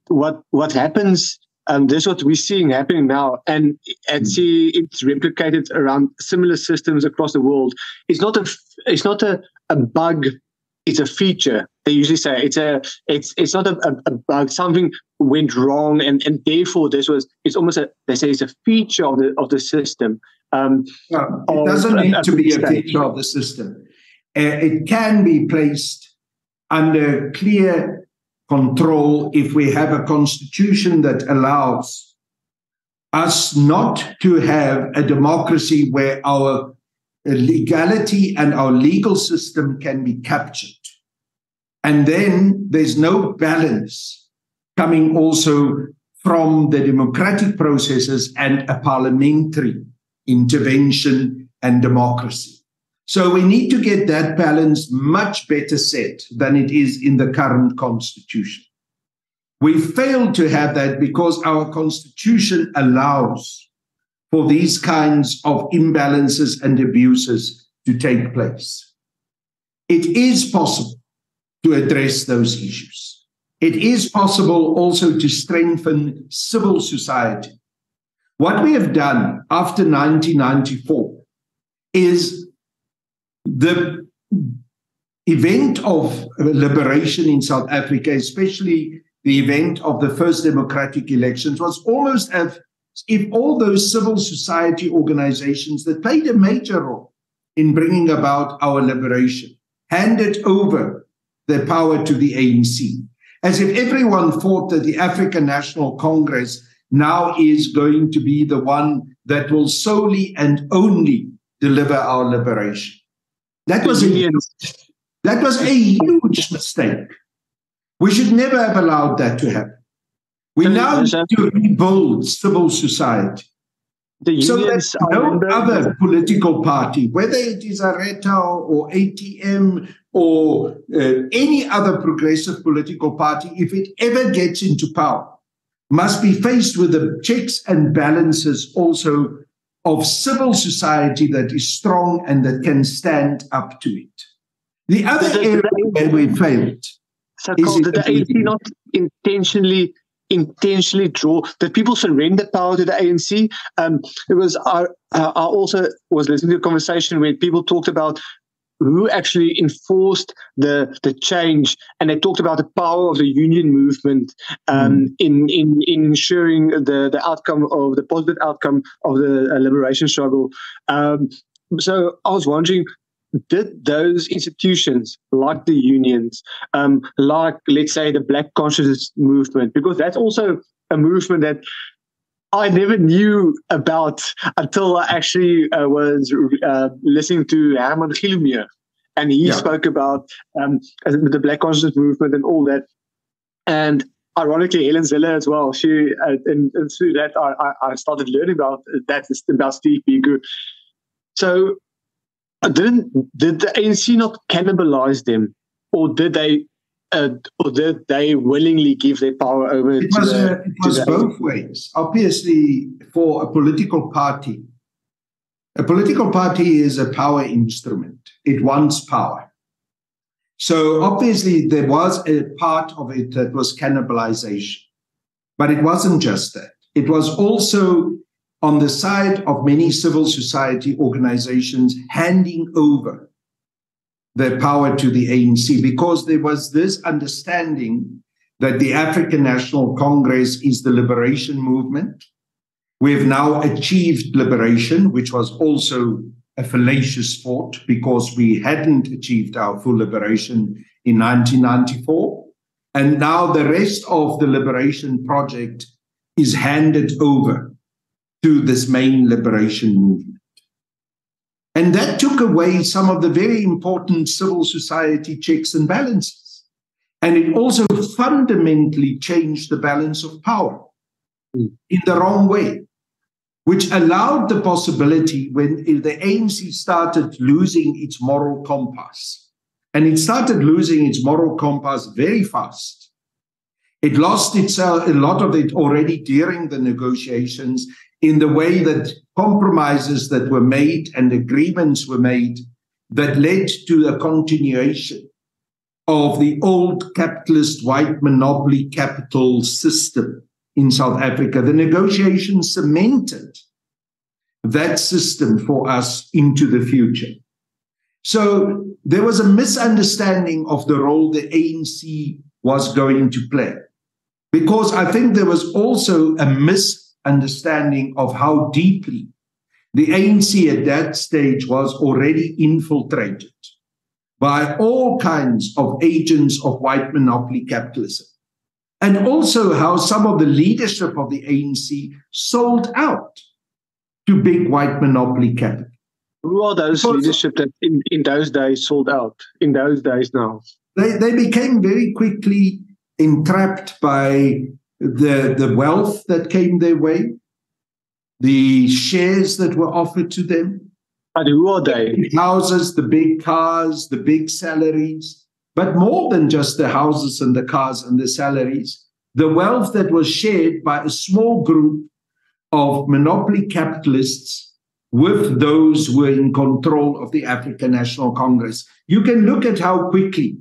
what happens. This is what we're seeing happening now, and see it's replicated around similar systems across the world. It's not a bug; it's a feature. They usually say it's not a bug. Something went wrong, and therefore it's almost they say it's a feature of the system. It doesn't need to be a feature of the system. It can be placed under clear control if we have a constitution that allows us not to have a democracy where our legality and our legal system can be captured. And then there's no balance coming also from the democratic processes and a parliamentary intervention and democracy. So we need to get that balance much better set than it is in the current constitution. We failed to have that because our constitution allows for these kinds of imbalances and abuses to take place. It is possible to address those issues. It is possible also to strengthen civil society. What we have done after 1994 is the event of liberation in South Africa, especially the event of the first democratic elections, was almost as if all those civil society organizations that played a major role in bringing about our liberation handed over their power to the ANC, as if everyone thought that the African National Congress now is going to be the one that will solely and only deliver our liberation. That was a huge mistake. We should never have allowed that to happen. We now need to rebuild civil society. So that no other political party, whether it is Areta or ATM or any other progressive political party, if it ever gets into power, must be faced with the checks and balances also of civil society that is strong and that can stand up to it. The other area where we failed is did the ANC not intentionally draw that people surrender power to the ANC? It was I also was listening to a conversation where people talked about who actually enforced the change, and they talked about the power of the union movement in ensuring the outcome of the positive outcome of the liberation struggle. So I was wondering, did those institutions like the unions, like let's say the Black Consciousness movement, because that's also a movement that I never knew about until I actually was listening to Herman Gilumir, and he spoke about the Black Consciousness movement and all that. And ironically, Helen Zeller as well. She and through that I started learning about that, about Steve Biko. So did the ANC not cannibalize them, or did they willingly give their power over? It was both ways. Obviously, for a political party is a power instrument. It wants power. So obviously, there was a part of it that was cannibalization. But it wasn't just that. It was also on the side of many civil society organizations handing over their power to the ANC, because there was this understanding that the African National Congress is the liberation movement. We have now achieved liberation, which was also a fallacious fort because we hadn't achieved our full liberation in 1994. And now the rest of the liberation project is handed over to this main liberation movement. And that took away some of the very important civil society checks and balances. And it also fundamentally changed the balance of power in the wrong way, which allowed the possibility when the ANC started losing its moral compass. And it started losing its moral compass very fast. It lost itself, a lot of it already during the negotiations, in the way that compromises that were made and agreements were made that led to a continuation of the old capitalist white monopoly capital system in South Africa. The negotiations cemented that system for us into the future. So there was a misunderstanding of the role the ANC was going to play, because I think there was also a misunderstanding of how deeply the ANC at that stage was already infiltrated by all kinds of agents of white monopoly capitalism. And also how some of the leadership of the ANC sold out to big white monopoly capital. Who are those leadership that in those days sold out, in those days now? They became very quickly entrapped by the wealth that came their way, the shares that were offered to them. But who are they? The big houses, the big cars, the big salaries. But more than just the houses and the cars and the salaries, the wealth that was shared by a small group of monopoly capitalists with those who were in control of the African National Congress. You can look at how quickly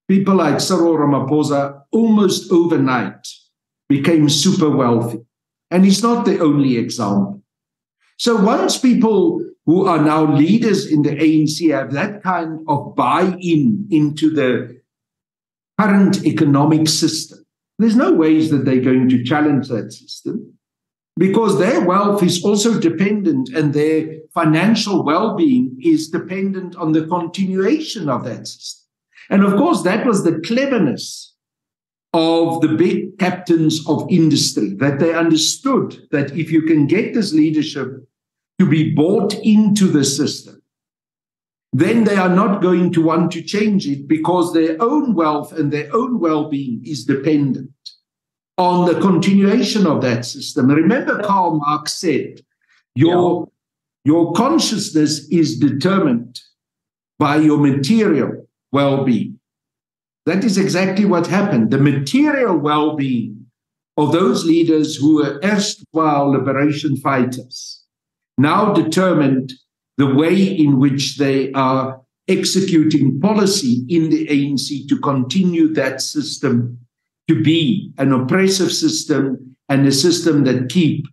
people like Cyril Ramaphosa almost overnight became super wealthy. And he's not the only example. So once people who are now leaders in the ANC have that kind of buy-in into the current economic system, there's no ways that they're going to challenge that system, because their wealth is also dependent, and their financial well-being is dependent on the continuation of that system. And of course, that was the cleverness of the big captains of industry, that they understood that if you can get this leadership to be bought into the system, then they are not going to want to change it, because their own wealth and their own well-being is dependent on the continuation of that system. Remember, Karl Marx said, your consciousness is determined by your material well-being. That is exactly what happened. The material well-being of those leaders who were erstwhile liberation fighters now determined the way in which they are executing policy in the ANC to continue that system to be an oppressive system, and a system that keep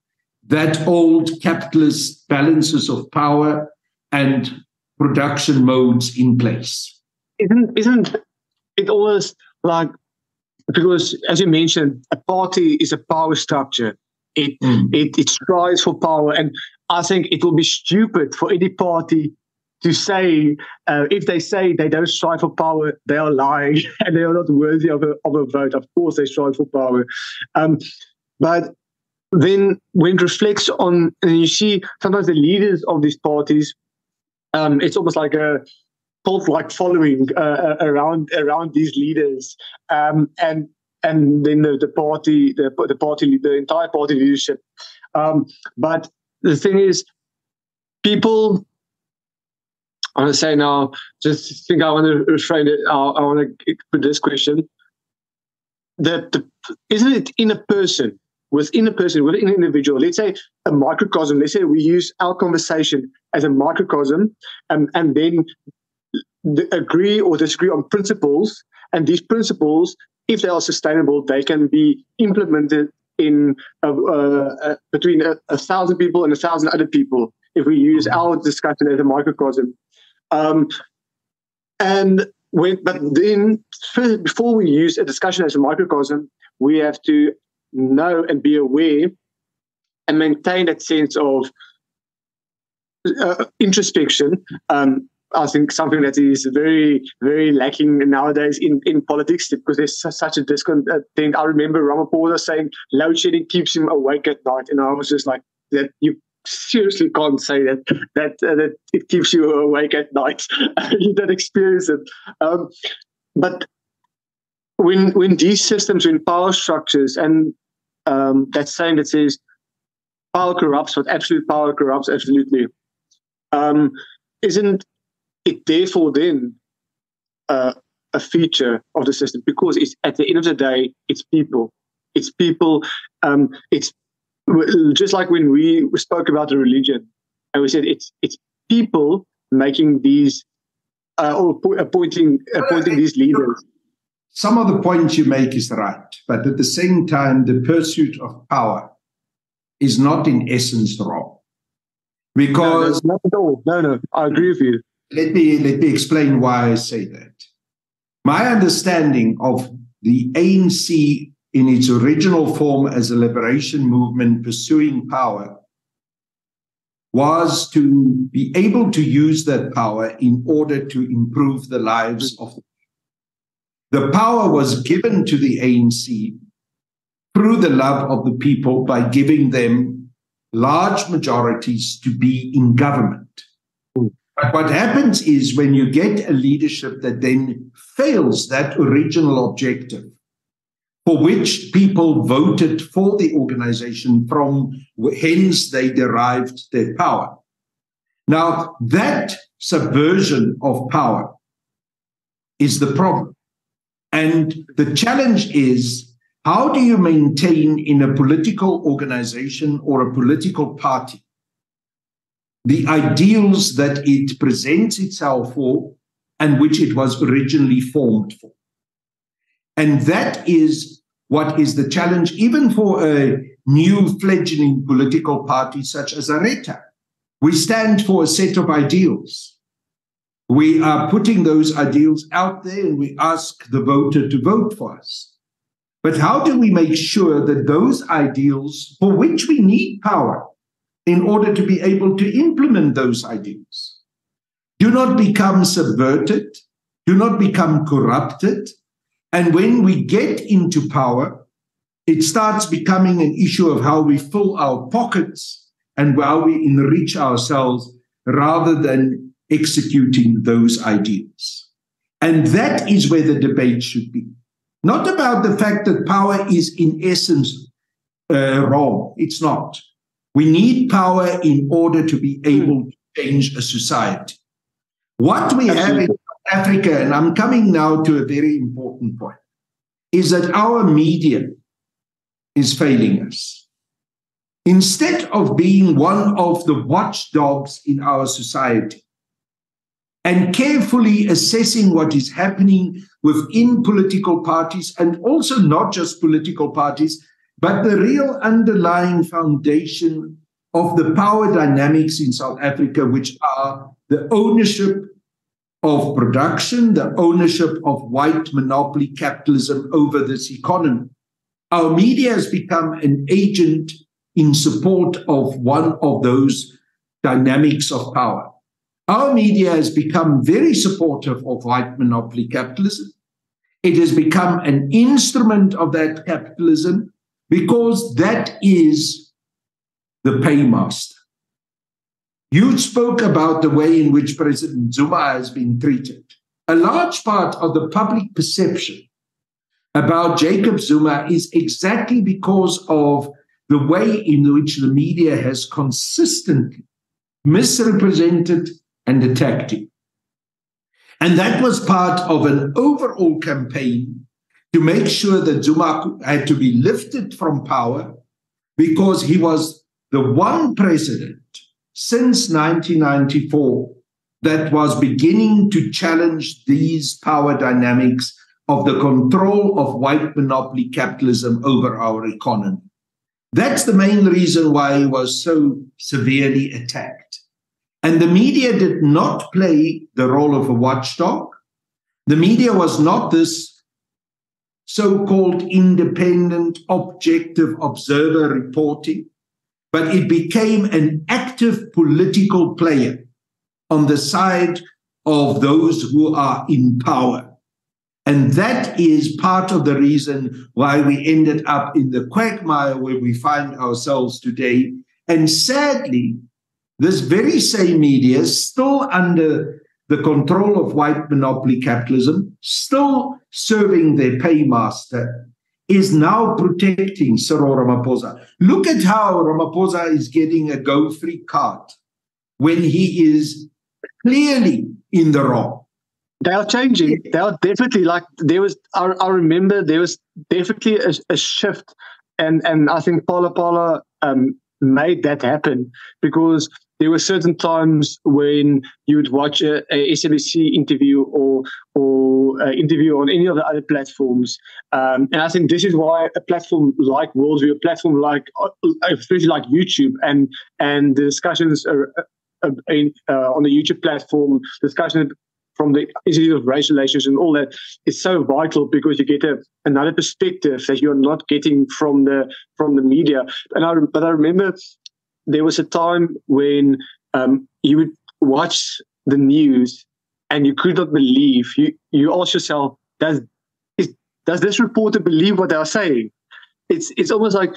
that old capitalist balances of power and production modes in place. Isn't it always like, because as you mentioned, a party is a power structure. It strives for power, and I think it will be stupid for any party to say, if they say they don't strive for power, they are lying and they are not worthy of a vote. Of course, they strive for power. But then when it reflects on, and you see sometimes the leaders of these parties, it's almost like a cult-like following around these leaders, and then the party, the entire party leadership. But the thing is, people, I want to say now, just think I want to reframe it. I want to put this question: isn't it in a person, within an individual? Let's say a microcosm. Let's say we use our conversation as a microcosm, and then agree or disagree on principles. And these principles, if they are sustainable, they can be implemented in between 1,000 people and 1,000 other people. If we use our discussion as a microcosm. But then first, before we use a discussion as a microcosm, we have to know and be aware and maintain that sense of introspection. I think something that is very, very lacking nowadays in politics, because there's such a discontent. I remember Ramaphosa saying load shedding keeps him awake at night, and I was just like, that you seriously can't say that it keeps you awake at night. You don't experience it. But when these systems, when power structures, and that saying that says power corrupts, but absolute power corrupts absolutely, isn't it therefore then a feature of the system? Because it's, at the end of the day, it's people. It's people. It's just like when we spoke about the religion, and we said it's people making these or appointing these leaders. Some of the points you make is right, but at the same time, the pursuit of power is not in essence wrong. Because not at all. No, I agree with you. Let me explain why I say that. My understanding of the ANC in its original form as a liberation movement pursuing power was to be able to use that power in order to improve the lives of the people. The power was given to the ANC through the love of the people by giving them large majorities to be in government. But what happens is when you get a leadership that then fails that original objective for which people voted for the organization, from hence they derived their power. Now, that subversion of power is the problem. And the challenge is, how do you maintain in a political organization or a political party the ideals that it presents itself for and which it was originally formed for? And that is what is the challenge, even for a new fledgling political party such as Areta. We stand for a set of ideals. We are putting those ideals out there and we ask the voter to vote for us. But how do we make sure that those ideals, for which we need power in order to be able to implement those ideals, do not become subverted, do not become corrupted, and when we get into power, it starts becoming an issue of how we fill our pockets and how we enrich ourselves rather than executing those ideals. And that is where the debate should be. Not about the fact that power is in essence wrong. It's not. We need power in order to be able to change a society. What we have in Africa, and I'm coming now to a very important point, is that our media is failing us. Instead of being one of the watchdogs in our society and carefully assessing what is happening within political parties, and also not just political parties, but the real underlying foundation of the power dynamics in South Africa, which are the ownership of production, the ownership of white monopoly capitalism over this economy. Our media has become an agent in support of one of those dynamics of power. Our media has become very supportive of white monopoly capitalism. It has become an instrument of that capitalism because that is the paymaster. You spoke about the way in which President Zuma has been treated. A large part of the public perception about Jacob Zuma is exactly because of the way in which the media has consistently misrepresented and attacked him. And that was part of an overall campaign to make sure that Zuma had to be lifted from power because he was the one president since 1994 that was beginning to challenge these power dynamics of the control of white monopoly capitalism over our economy. That's the main reason why he was so severely attacked. And the media did not play the role of a watchdog. The media was not this so-called independent, objective observer reporting. but it became an active political player on the side of those who are in power. And that is part of the reason why we ended up in the quagmire where we find ourselves today. And sadly, this very same media, still under the control of white monopoly capitalism, still serving their paymaster, is now protecting Cyril Ramaphosa. Look at how Ramaphosa is getting a go-free card when he is clearly in the wrong. They are changing. They are definitely I remember there was definitely a shift, and I think Paula made that happen, because there were certain times when you would watch a SABC interview or interview on any of the other platforms, and I think this is why a platform like WorldView, a platform like especially like YouTube, and the discussions are, on the YouTube platform, discussion from the Institute of Race Relations and all that is so vital, because you get another perspective that you're not getting from the media. But I remember there was a time when you would watch the news and you could not believe. You ask yourself, does this reporter believe what they are saying? It's almost like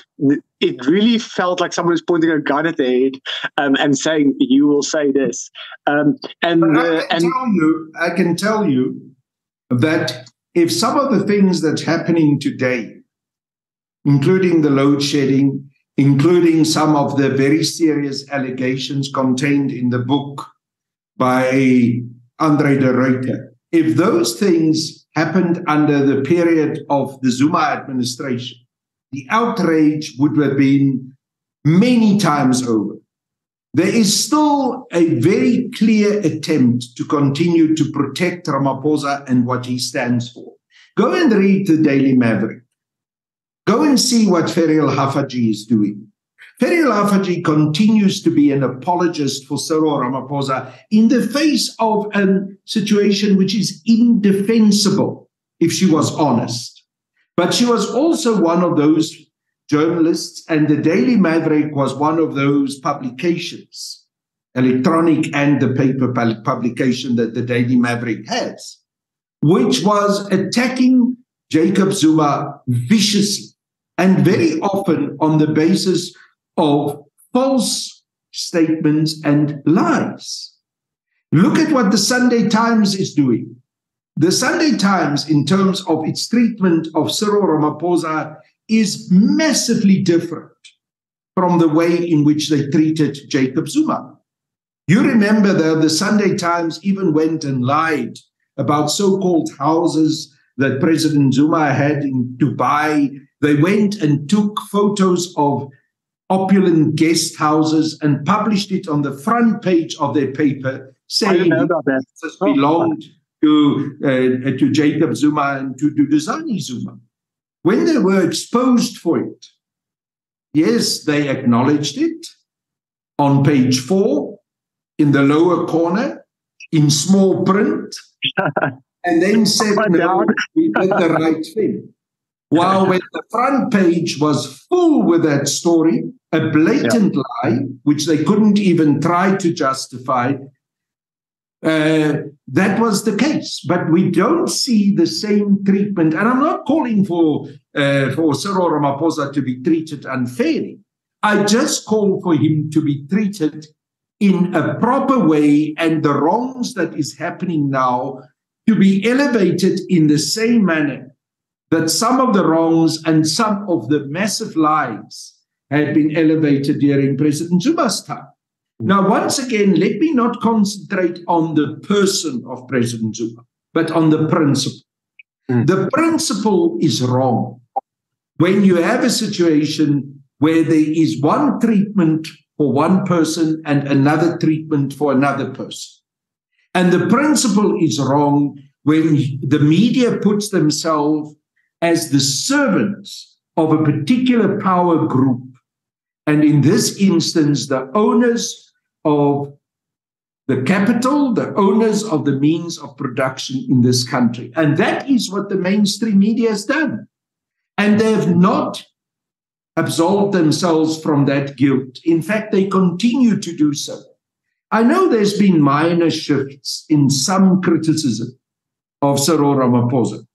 it really felt like someone was pointing a gun at their head and saying, "You will say this." I can tell you that if some of the things that's happening today, including the load shedding, including some of the very serious allegations contained in the book by Andre de Ruyter, if those things happened under the period of the Zuma administration, the outrage would have been many times over. There is still a very clear attempt to continue to protect Ramaphosa and what he stands for. Go and read the Daily Maverick. Go and see what Ferial Haffajee is doing. Ferial Haffajee continues to be an apologist for Cyril Ramaphosa in the face of a situation which is indefensible, if she was honest. But she was also one of those journalists, and the Daily Maverick was one of those publications, electronic and the paper publication that the Daily Maverick has, which was attacking Jacob Zuma viciously, and very often on the basis of false statements and lies. Look at what the Sunday Times is doing. The Sunday Times, in terms of its treatment of Cyril Ramaphosa, is massively different from the way in which they treated Jacob Zuma. You remember that the Sunday Times even went and lied about so-called houses that President Zuma had in Dubai. They went and took photos of opulent guest houses and published it on the front page of their paper, saying this belonged to Jacob Zuma and to Duduzane Zuma. When they were exposed for it, yes, they acknowledged it on page 4 in the lower corner in small print, and then said, no, we did the right thing. While when the front page was full with that story, a blatant lie, which they couldn't even try to justify, that was the case. But we don't see the same treatment. And I'm not calling for Cyril Ramaphosa to be treated unfairly. I just call for him to be treated in a proper way, and the wrongs that is happening now to be elevated in the same manner that some of the wrongs and some of the massive lies had been elevated during President Zuma's time. Now, once again, let me not concentrate on the person of President Zuma, but on the principle. The principle is wrong. When you have a situation where there is one treatment for one person and another treatment for another person. And the principle is wrong when the media puts themselves as the servants of a particular power group. And in this instance, the owners of the capital, the owners of the means of production in this country. And that is what the mainstream media has done. And they have not absolve themselves from that guilt. In fact, they continue to do so. I know there's been minor shifts in some criticism of Cyril Ramaphosa.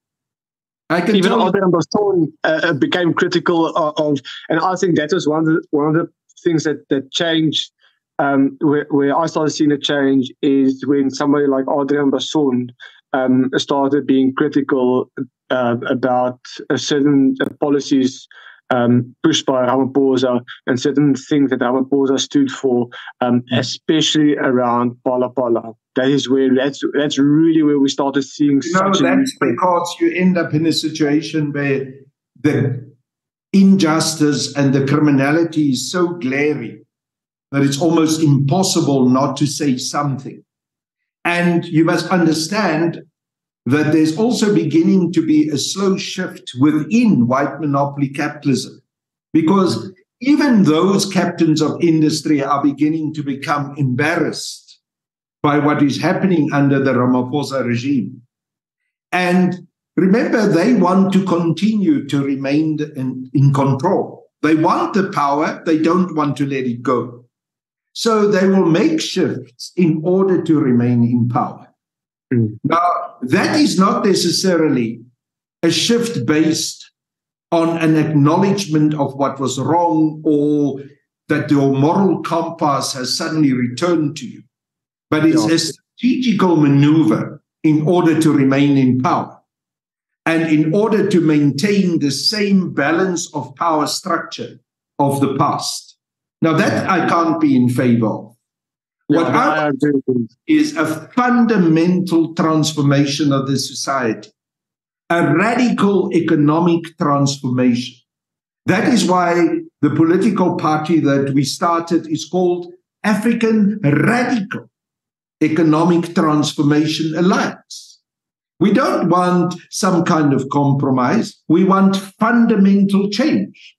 Even Adrian Basson became critical of, and I think that was one of the things that changed. Where I started seeing a change is when somebody like Adrian Basson started being critical about certain policies pushed by Ramaphosa and certain things that Ramaphosa stood for, especially around Pala Pala. That's really where we started seeing. That's because you end up in a situation where the injustice and the criminality is so glaring that it's almost impossible not to say something. And you must understand that there's also beginning to be a slow shift within white monopoly capitalism, because even those captains of industry are beginning to become embarrassed by what is happening under the Ramaphosa regime. And remember, they want to continue to remain in control. They want the power, they don't want to let it go. So they will make shifts in order to remain in power. Now, that is not necessarily a shift based on an acknowledgement of what was wrong or that your moral compass has suddenly returned to you. But it's a strategical maneuver in order to remain in power and in order to maintain the same balance of power structure of the past. Now, that I can't be in favor of. What I want is a fundamental transformation of the society, a radical economic transformation. That is why the political party that we started is called African Radical Economic Transformation Alliance. We don't want some kind of compromise. We want fundamental change.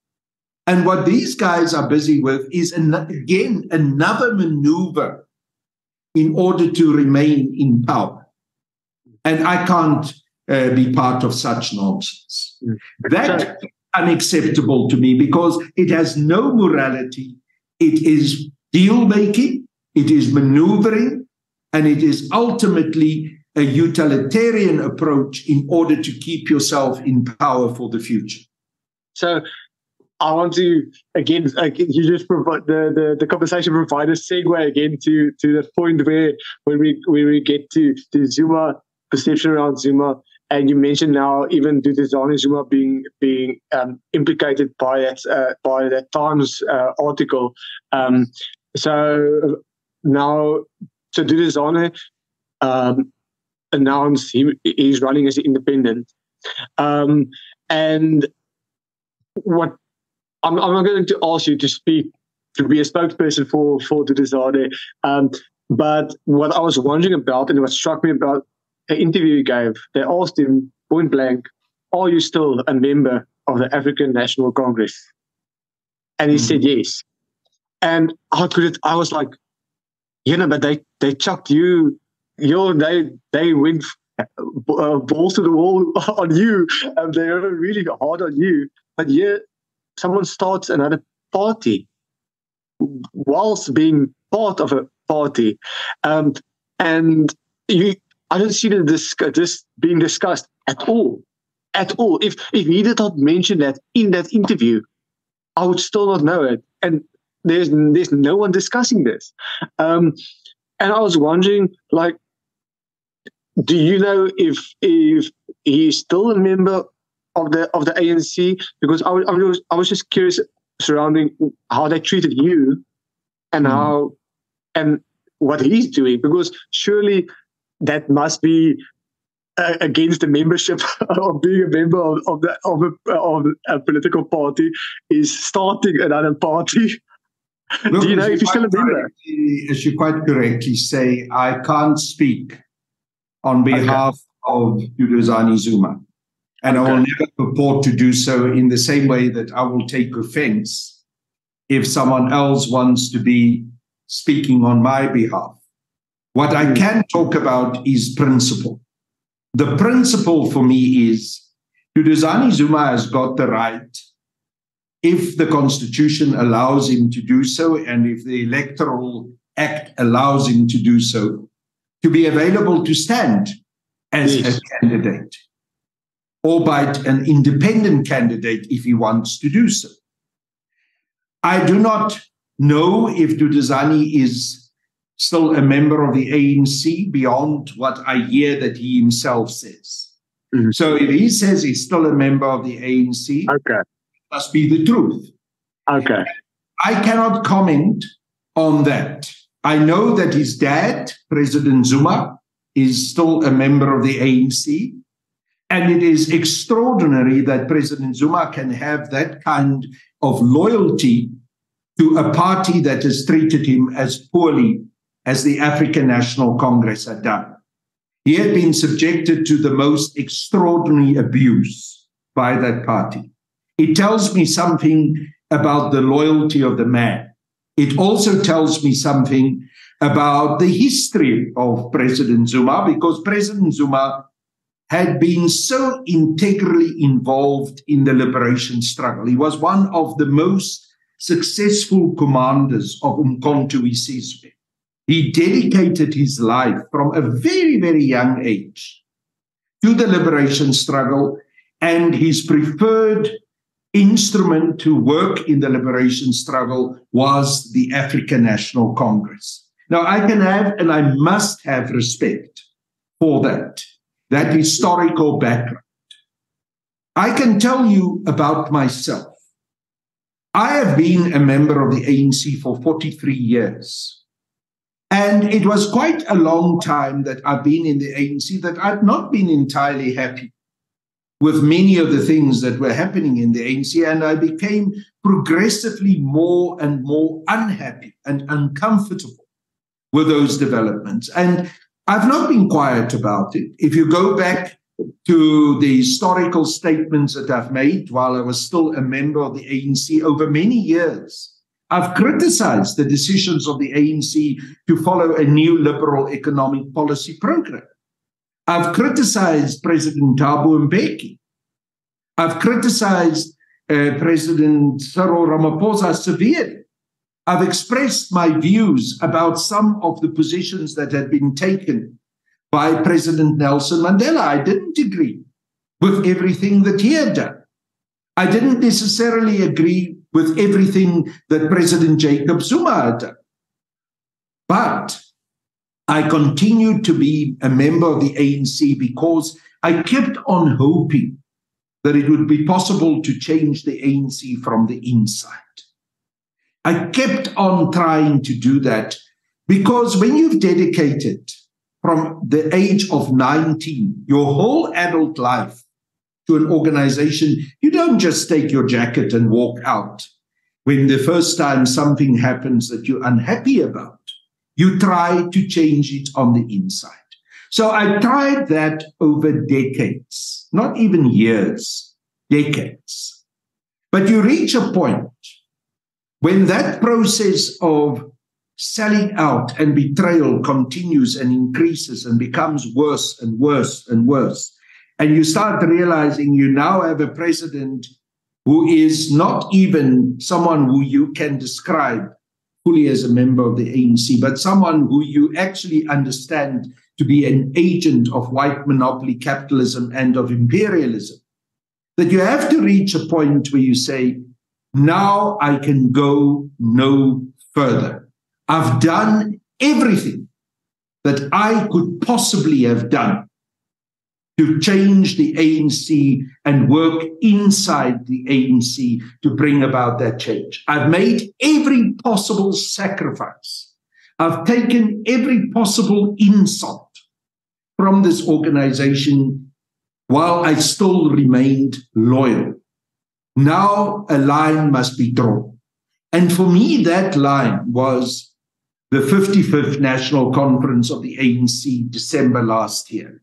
And what these guys are busy with is, again, another maneuver in order to remain in power. And I can't be part of such nonsense. That's unacceptable to me because it has no morality. It is deal-making, it is maneuvering, and it is ultimately a utilitarian approach in order to keep yourself in power for the future. So I want to, again you just provide the conversation provide a segue again to the point where we get to Zuma, perception around Zuma, and you mentioned now even Duduzane Zuma being implicated by that Times article. So Duduzane announced he's running as an independent, and what. I'm not going to ask you to be a spokesperson for Duduzane, but what I was wondering about and what struck me about an interview he gave, they asked him point blank, "Are you still a member of the African National Congress?" And he said yes. And I was like, but they chucked you. They went balls to the wall on you, and they were really hard on you. But someone starts another party whilst being part of a party. And I don't see this being discussed at all. At all. If he did not mention that in that interview, I would still not know it. And there's no one discussing this. And I was wondering, do you know if he's still a member of the ANC? Because I was just curious surrounding how they treated you and how and what he's doing, because surely that must be against the membership of being a member of a political party is starting another party. Look, do you know if he's still a member? As you quite correctly say, I can't speak on behalf of Duduzane Zuma. And I will never purport to do so in the same way that I will take offense if someone else wants to be speaking on my behalf. What I can talk about is principle. The principle for me is Duduzane Zuma has got the right if the Constitution allows him to do so, and if the Electoral Act allows him to do so, to be available to stand as a candidate, albeit an independent candidate if he wants to do so. I do not know if Duduzane is still a member of the ANC beyond what I hear that he himself says. Mm-hmm. So if he says he's still a member of the ANC, okay, it must be the truth. Okay. I cannot comment on that. I know that his dad, President Zuma, is still a member of the ANC. And it is extraordinary that President Zuma can have that kind of loyalty to a party that has treated him as poorly as the African National Congress had done. He had been subjected to the most extraordinary abuse by that party. It tells me something about the loyalty of the man. It also tells me something about the history of President Zuma, because President Zuma had been so integrally involved in the liberation struggle. He was one of the most successful commanders of Umkhonto we Sizwe. He dedicated his life from a very, very young age to the liberation struggle, and his preferred instrument to work in the liberation struggle was the African National Congress. Now, I can have and I must have respect for that historical background. I can tell you about myself. I have been a member of the ANC for 43 years. And it was quite a long time that I've been in the ANC that I've not been entirely happy with many of the things that were happening in the ANC. And I became progressively more and more unhappy and uncomfortable with those developments. And I've not been quiet about it. If you go back to the historical statements that I've made while I was still a member of the ANC over many years, I've criticized the decisions of the ANC to follow a new liberal economic policy program. I've criticized President Thabo Mbeki. I've criticized President Cyril Ramaphosa severely. I've expressed my views about some of the positions that had been taken by President Nelson Mandela. I didn't agree with everything that he had done. I didn't necessarily agree with everything that President Jacob Zuma had done. But I continued to be a member of the ANC because I kept on hoping that it would be possible to change the ANC from the inside. I kept on trying to do that because when you've dedicated from the age of 19, your whole adult life to an organization, you don't just take your jacket and walk out when the first time something happens that you're unhappy about. You try to change it on the inside. So I tried that over decades, not even years, decades. But you reach a point when that process of selling out and betrayal continues and increases and becomes worse and worse and worse, and you start realizing you now have a president who is not even someone who you can describe fully as a member of the ANC, but someone who you actually understand to be an agent of white monopoly capitalism and of imperialism, that you have to reach a point where you say, now I can go no further. I've done everything that I could possibly have done to change the ANC and work inside the ANC to bring about that change. I've made every possible sacrifice. I've taken every possible insult from this organization while I still remained loyal. Now a line must be drawn. And for me, that line was the 55th National Conference of the ANC, December last year.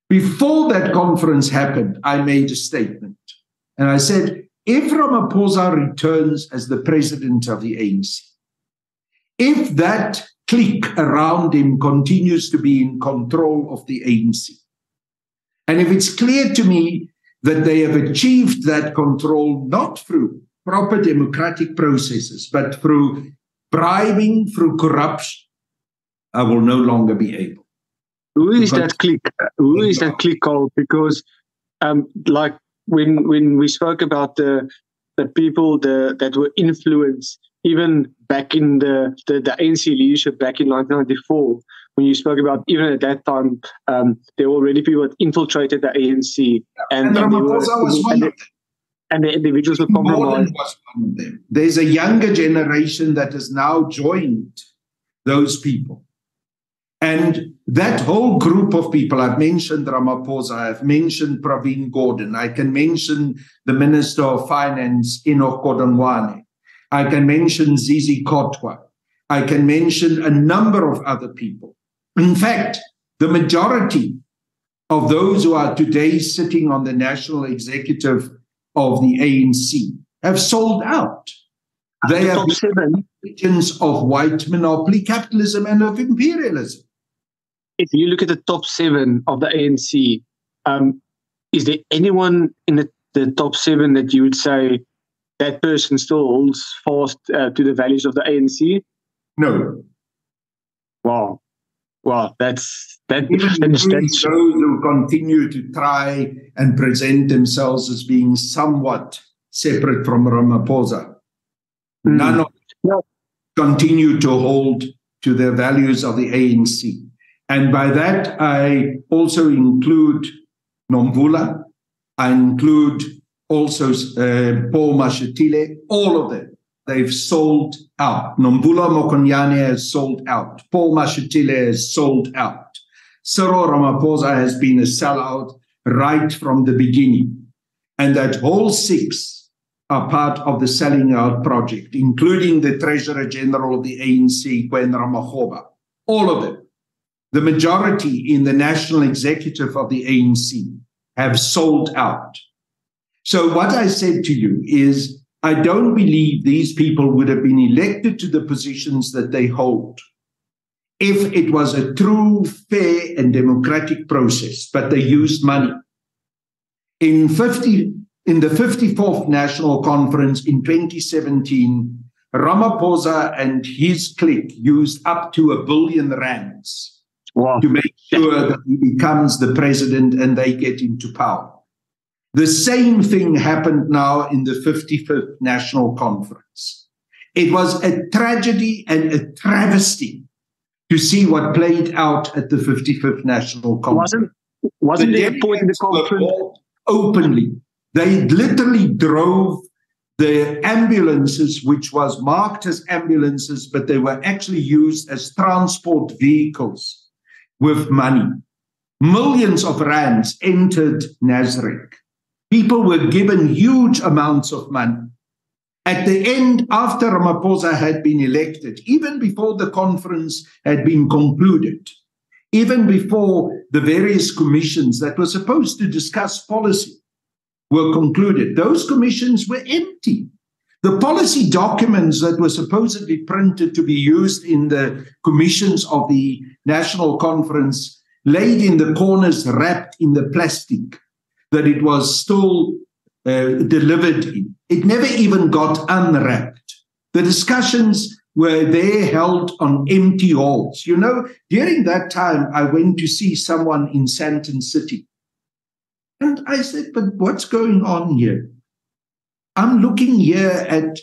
Before that conference happened, I made a statement. And I said, if Ramaphosa returns as the president of the ANC, if that clique around him continues to be in control of the ANC, and if it's clear to me that they have achieved that control not through proper democratic processes, but through bribing, through corruption, I will no longer be able. Who is that clique? Who is that clique called? Because, like when we spoke about the people that were influenced, even back in the ANC leadership back in 1994, when you spoke about, even at that time, there were already people that infiltrated the ANC, and Ramaphosa was one of them. And the individuals were compromised. Was one of them. There's a younger generation that has now joined those people. And that whole group of people, I've mentioned Ramaphosa, I've mentioned Pravin Gordhan, I can mention the Minister of Finance, Enoch Godongwana, I can mention Zizi Kotwa, I can mention a number of other people. In fact, the majority of those who are today sitting on the national executive of the ANC have sold out. They have agents of white monopoly capitalism and of imperialism. If you look at the top 7 of the ANC, is there anyone in the top 7 that you would say that person still holds fast to the values of the ANC? No. Wow. That's those who continue to try and present themselves as being somewhat separate from Ramaphosa. None of them continue to hold to the values of the ANC. And by that, I also include Nomvula, I include also Paul Mashatile, all of them. They've sold out. Nomvula Mokonyane has sold out. Paul Mashatile has sold out. Cyril Ramaphosa has been a sellout right from the beginning. And that whole 6 are part of the selling out project, including the Treasurer General of the ANC, Gwen Ramakgoba. All of them. The majority in the national executive of the ANC have sold out. So what I said to you is, I don't believe these people would have been elected to the positions that they hold if it was a true, fair, and democratic process, but they used money. In the 54th National Conference in 2017, Ramaphosa and his clique used up to R1 billion to make sure that he becomes the president and they get into power. The same thing happened now in the 55th National Conference. It was a tragedy and a travesty to see what played out at the 55th National Conference. Wasn't there a point in the conference? Openly. They literally drove the ambulances, which was marked as ambulances, but they were actually used as transport vehicles with money. Millions of rands entered Nasrec. People were given huge amounts of money. At the end, after Ramaphosa had been elected, even before the conference had been concluded, even before the various commissions that were supposed to discuss policy were concluded, those commissions were empty. The policy documents that were supposedly printed to be used in the commissions of the National Conference laid in the corners, wrapped in the plastic that it was still delivered in. It never even got unwrapped. The discussions were there held on empty halls. You know, during that time, I went to see someone in Sandton City. And I said, but what's going on here? I'm looking here at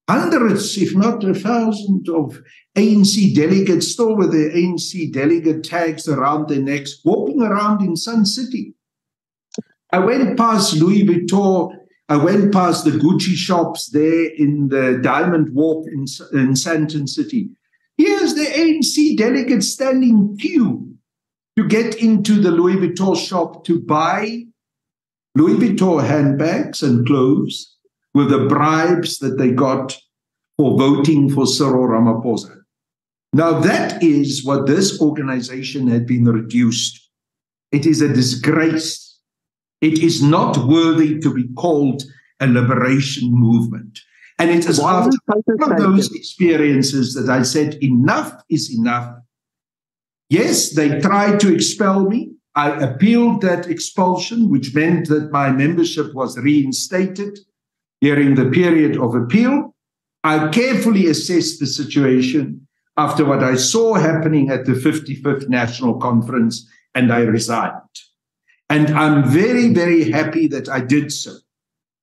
hundreds, if not 1,000 of ANC delegates, still with their ANC delegate tags around their necks, walking around in Sun City. I went past Louis Vuitton. I went past the Gucci shops there in the Diamond Walk in Sandton City. Here's the ANC delegates standing queue to get into the Louis Vuitton shop to buy Louis Vuitton handbags and clothes with the bribes that they got for voting for Cyril Ramaphosa. Now that is what this organization had been reduced. It is a disgrace. It is not worthy to be called a liberation movement. And it is after one of those experiences that I said, enough is enough. Yes, they tried to expel me. I appealed that expulsion, which meant that my membership was reinstated. during the period of appeal. I carefully assessed the situation after what I saw happening at the 55th National Conference, and I resigned. And I'm very, very happy that I did so.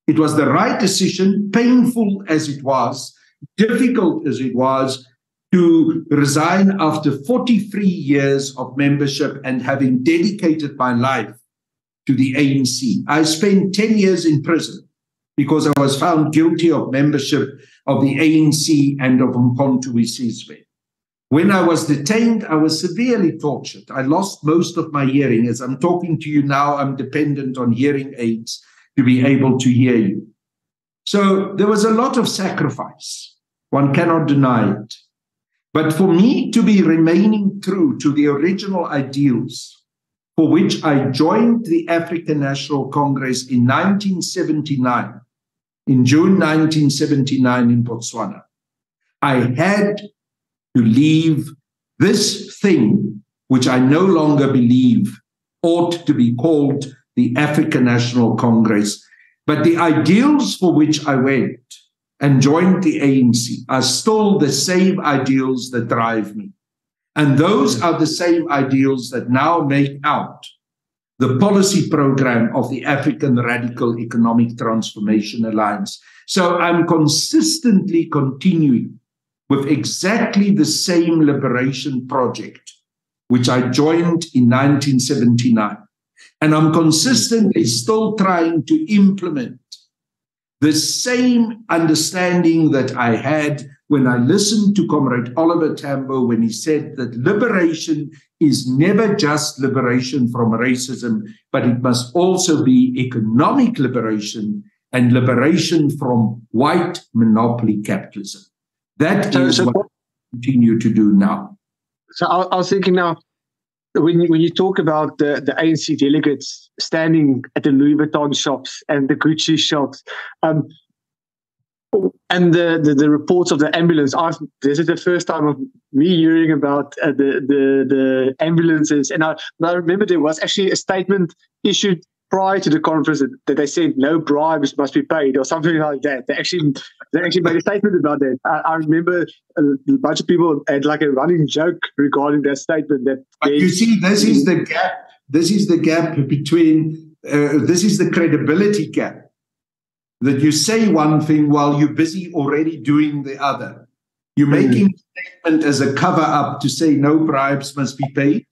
It was the right decision, painful as it was, difficult as it was, to resign after 43 years of membership and having dedicated my life to the ANC. I spent 10 years in prison because I was found guilty of membership of the ANC and of Umkhonto we Sizwe. When I was detained, I was severely tortured. I lost most of my hearing. As I'm talking to you now, I'm dependent on hearing aids to be able to hear you. So there was a lot of sacrifice. One cannot deny it. But for me to be remaining true to the original ideals for which I joined the African National Congress in 1979, in June 1979 in Botswana, I had to leave this thing, which I no longer believe ought to be called the African National Congress, but the ideals for which I went and joined the ANC are still the same ideals that drive me. And those are the same ideals that now make out the policy program of the African Radical Economic Transformation Alliance. So I'm consistently continuing with exactly the same liberation project, which I joined in 1979. And I'm consistently still trying to implement the same understanding that I had when I listened to Comrade Oliver Tambo when he said that liberation is never just liberation from racism, but it must also be economic liberation and liberation from white monopoly capitalism. That is what I continue to do now. So I was thinking now, when you talk about the ANC delegates standing at the Louis Vuitton shops and the Gucci shops, and the reports of the ambulance, this is the first time of me hearing about the ambulances. And I remember there was actually a statement issued prior to the conference that they said no bribes must be paid or something like that. They actually made a statement about that. I remember a bunch of people had like a running joke regarding that statement. But you see, this is the gap. This is the gap between, this is the credibility gap. That you say one thing while you're busy already doing the other. You're making a statement as a cover-up to say no bribes must be paid,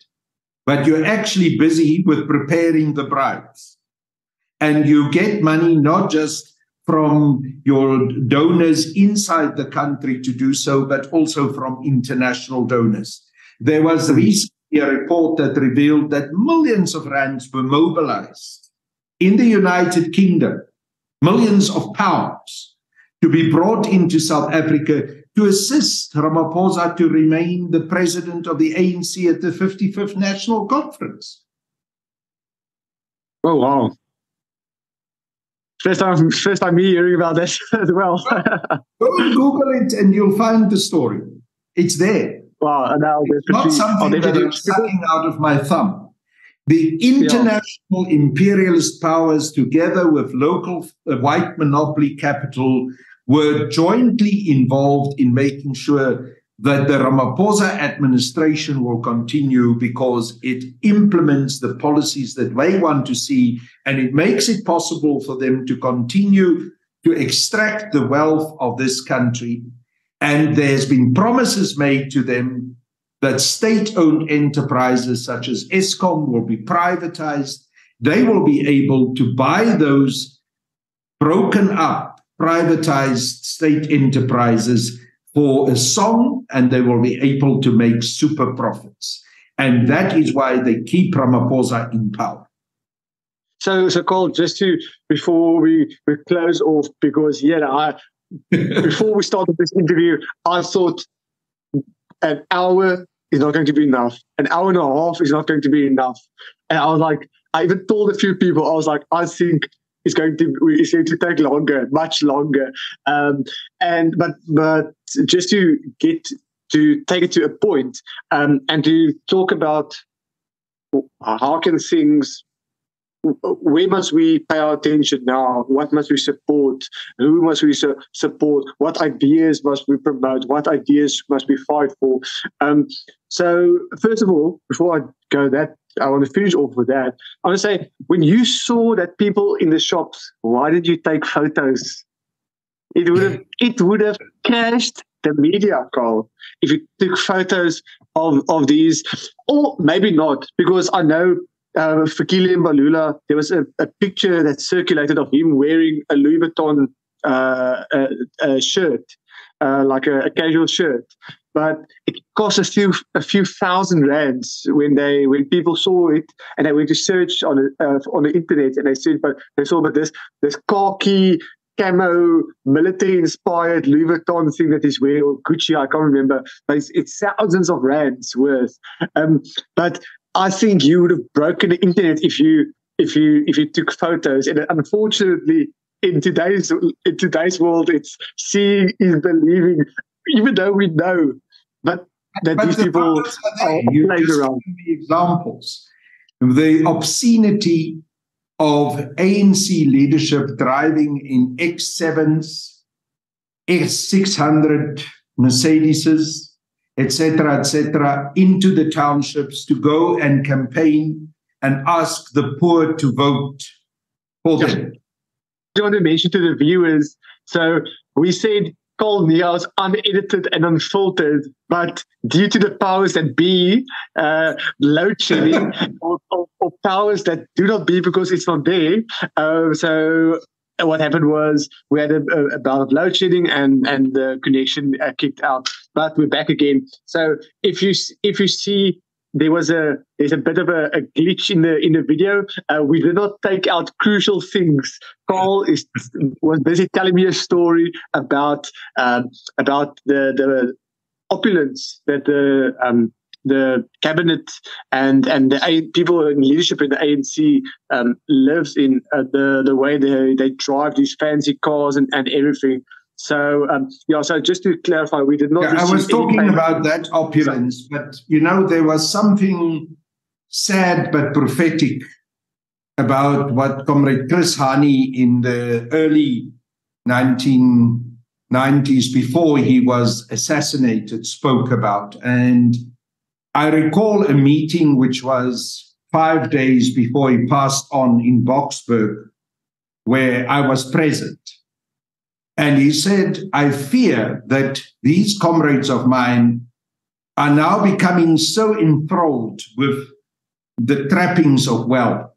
but you're actually busy with preparing the bribes. And you get money not just from your donors inside the country to do so, but also from international donors. There was recently a report that revealed that millions of rands were mobilized in the United Kingdom, millions of pounds, to be brought into South Africa to assist Ramaphosa to remain the president of the ANC at the 55th National Conference. Oh, wow. First time me hearing about this as well. Go and Google it and you'll find the story. It's there. Wow, and now it's not something that I'm sucking out of my thumb. The international imperialist powers, together with local white monopoly capital, were jointly involved in making sure that the Ramaphosa administration will continue because it implements the policies that they want to see, and it makes it possible for them to continue to extract the wealth of this country. And there's been promises made to them that state-owned enterprises such as Eskom will be privatized. They will be able to buy those broken up, privatized state enterprises for a song, and they will be able to make super profits. And that is why they keep Ramaphosa in power. So Carl, just before we close off, because before we started this interview, I thought an hour is not going to be enough. An hour and a half is not going to be enough. And I was like, I even told a few people, I was like, I think it's going to take longer, much longer. But just to take it to a point, and to talk about how can things where must we pay our attention now? What must we support? Who must we support? What ideas must we promote? What ideas must we fight for? So first of all, before I go that, I want to finish off with that. I want to say, when you saw that people in the shops, why did you take photos? It would have cashed the media, Carl, if you took photos of these, or maybe not, because I know Fikile Mbalula, there was a picture that circulated of him wearing a Louis Vuitton shirt, like a casual shirt, but it cost a few thousand rands when people saw it and they went to search on the internet, and they saw this khaki camo military inspired Louis Vuitton thing that he's wearing, or Gucci, I can't remember, but it's thousands of rands worth. But I think you would have broken the internet if you took photos. And unfortunately, in today's world, it's seeing is believing, even though we know that these people are playing around. The examples, the obscenity of ANC leadership driving in X7s, X600 Mercedeses, etc., into the townships to go and campaign and ask the poor to vote for them. I want to mention to the viewers, so we said Carl Niehaus unedited and unfiltered, but due to the powers that be, load shedding or powers that do not be because it's not there. So what happened was we had a bout of load shedding and the connection kicked out, but we're back again. So if you see there's a bit of a glitch in the video. We did not take out crucial things. Carl was busy telling me a story about the opulence that the cabinet and the people in leadership in the ANC lives in, the way they drive these fancy cars and everything. So, so just to clarify, we did not... I was talking about that opulence, but, there was something sad but prophetic about what Comrade Chris Hani in the early 1990s, before he was assassinated, spoke about. And I recall a meeting which was 5 days before he passed on in Boksburg, where I was present. And he said, I fear that these comrades of mine are now becoming so enthralled with the trappings of wealth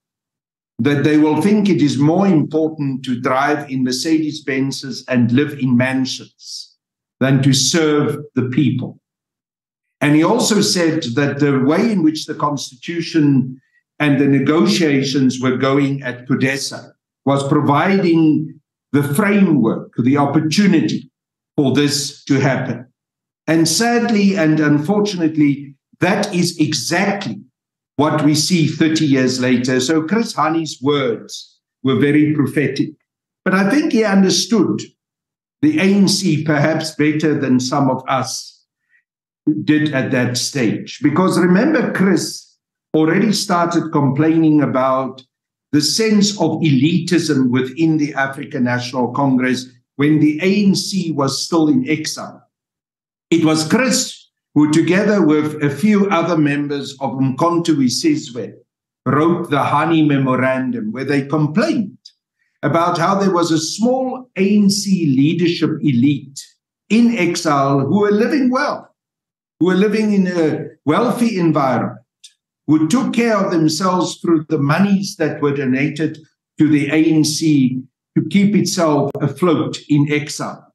that they will think it is more important to drive in Mercedes-Benzes and live in mansions than to serve the people. And he also said that the way in which the Constitution and the negotiations were going at Kudesa was providing the framework, the opportunity for this to happen. And sadly and unfortunately, that is exactly what we see 30 years later. So Chris Hani's words were very prophetic. But I think he understood the ANC perhaps better than some of us did at that stage. Because remember, Chris already started complaining about the sense of elitism within the African National Congress when the ANC was still in exile. It was Chris who, together with a few other members of Umkhonto we Sizwe, wrote the Hani Memorandum, where they complained about how there was a small ANC leadership elite in exile who were living well, who were living in a wealthy environment, who took care of themselves through the monies that were donated to the ANC to keep itself afloat in exile.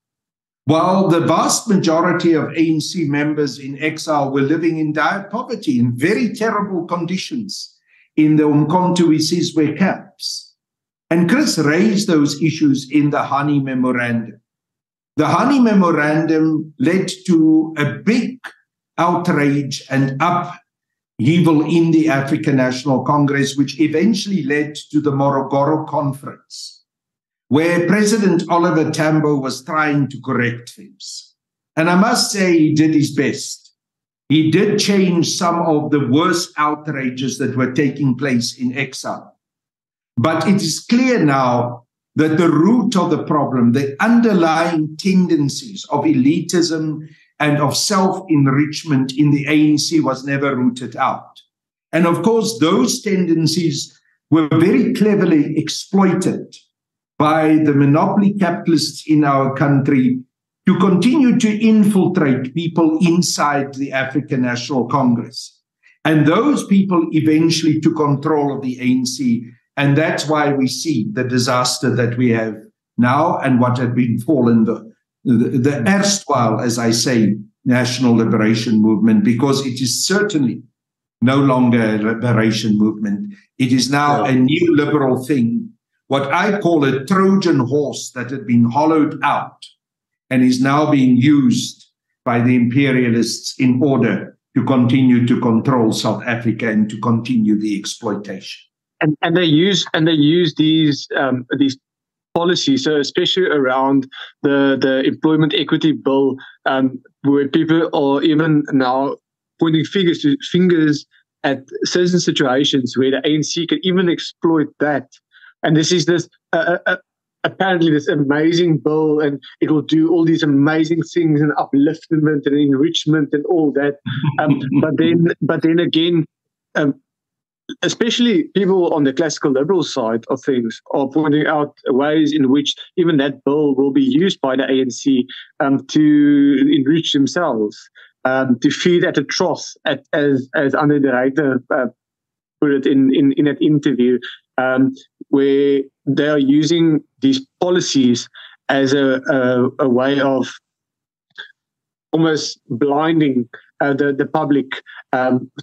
While the vast majority of ANC members in exile were living in dire poverty, in very terrible conditions in the Umkhonto we Sizwe camps. And Chris raised those issues in the Hani Memorandum. The Hani Memorandum led to a big outrage and upheaval in the African National Congress, which eventually led to the Morogoro Conference, where President Oliver Tambo was trying to correct things. And I must say he did his best. He did change some of the worst outrages that were taking place in exile. But it is clear now that the root of the problem, the underlying tendencies of elitism and of self-enrichment in the ANC was never rooted out. And of course, those tendencies were very cleverly exploited by the monopoly capitalists in our country to continue to infiltrate people inside the African National Congress. And those people eventually took control of the ANC. And that's why we see the disaster that we have now and what had been fallen the erstwhile, as I say, National Liberation Movement, because it is certainly no longer a liberation movement. It is now a new liberal thing, what I call a Trojan horse that had been hollowed out and is now being used by the imperialists in order to continue to control South Africa and to continue the exploitation. And they use these policies, so especially around the employment equity bill, where people are even now pointing fingers at certain situations where the ANC can even exploit that. And this is apparently this amazing bill, and it will do all these amazing things and upliftment and enrichment and all that. But then again, especially people on the classical liberal side of things are pointing out ways in which even that bill will be used by the ANC to enrich themselves, to feed at a trough, as Andre de Ruyter put it in that interview, where they are using these policies as a way of almost blinding the public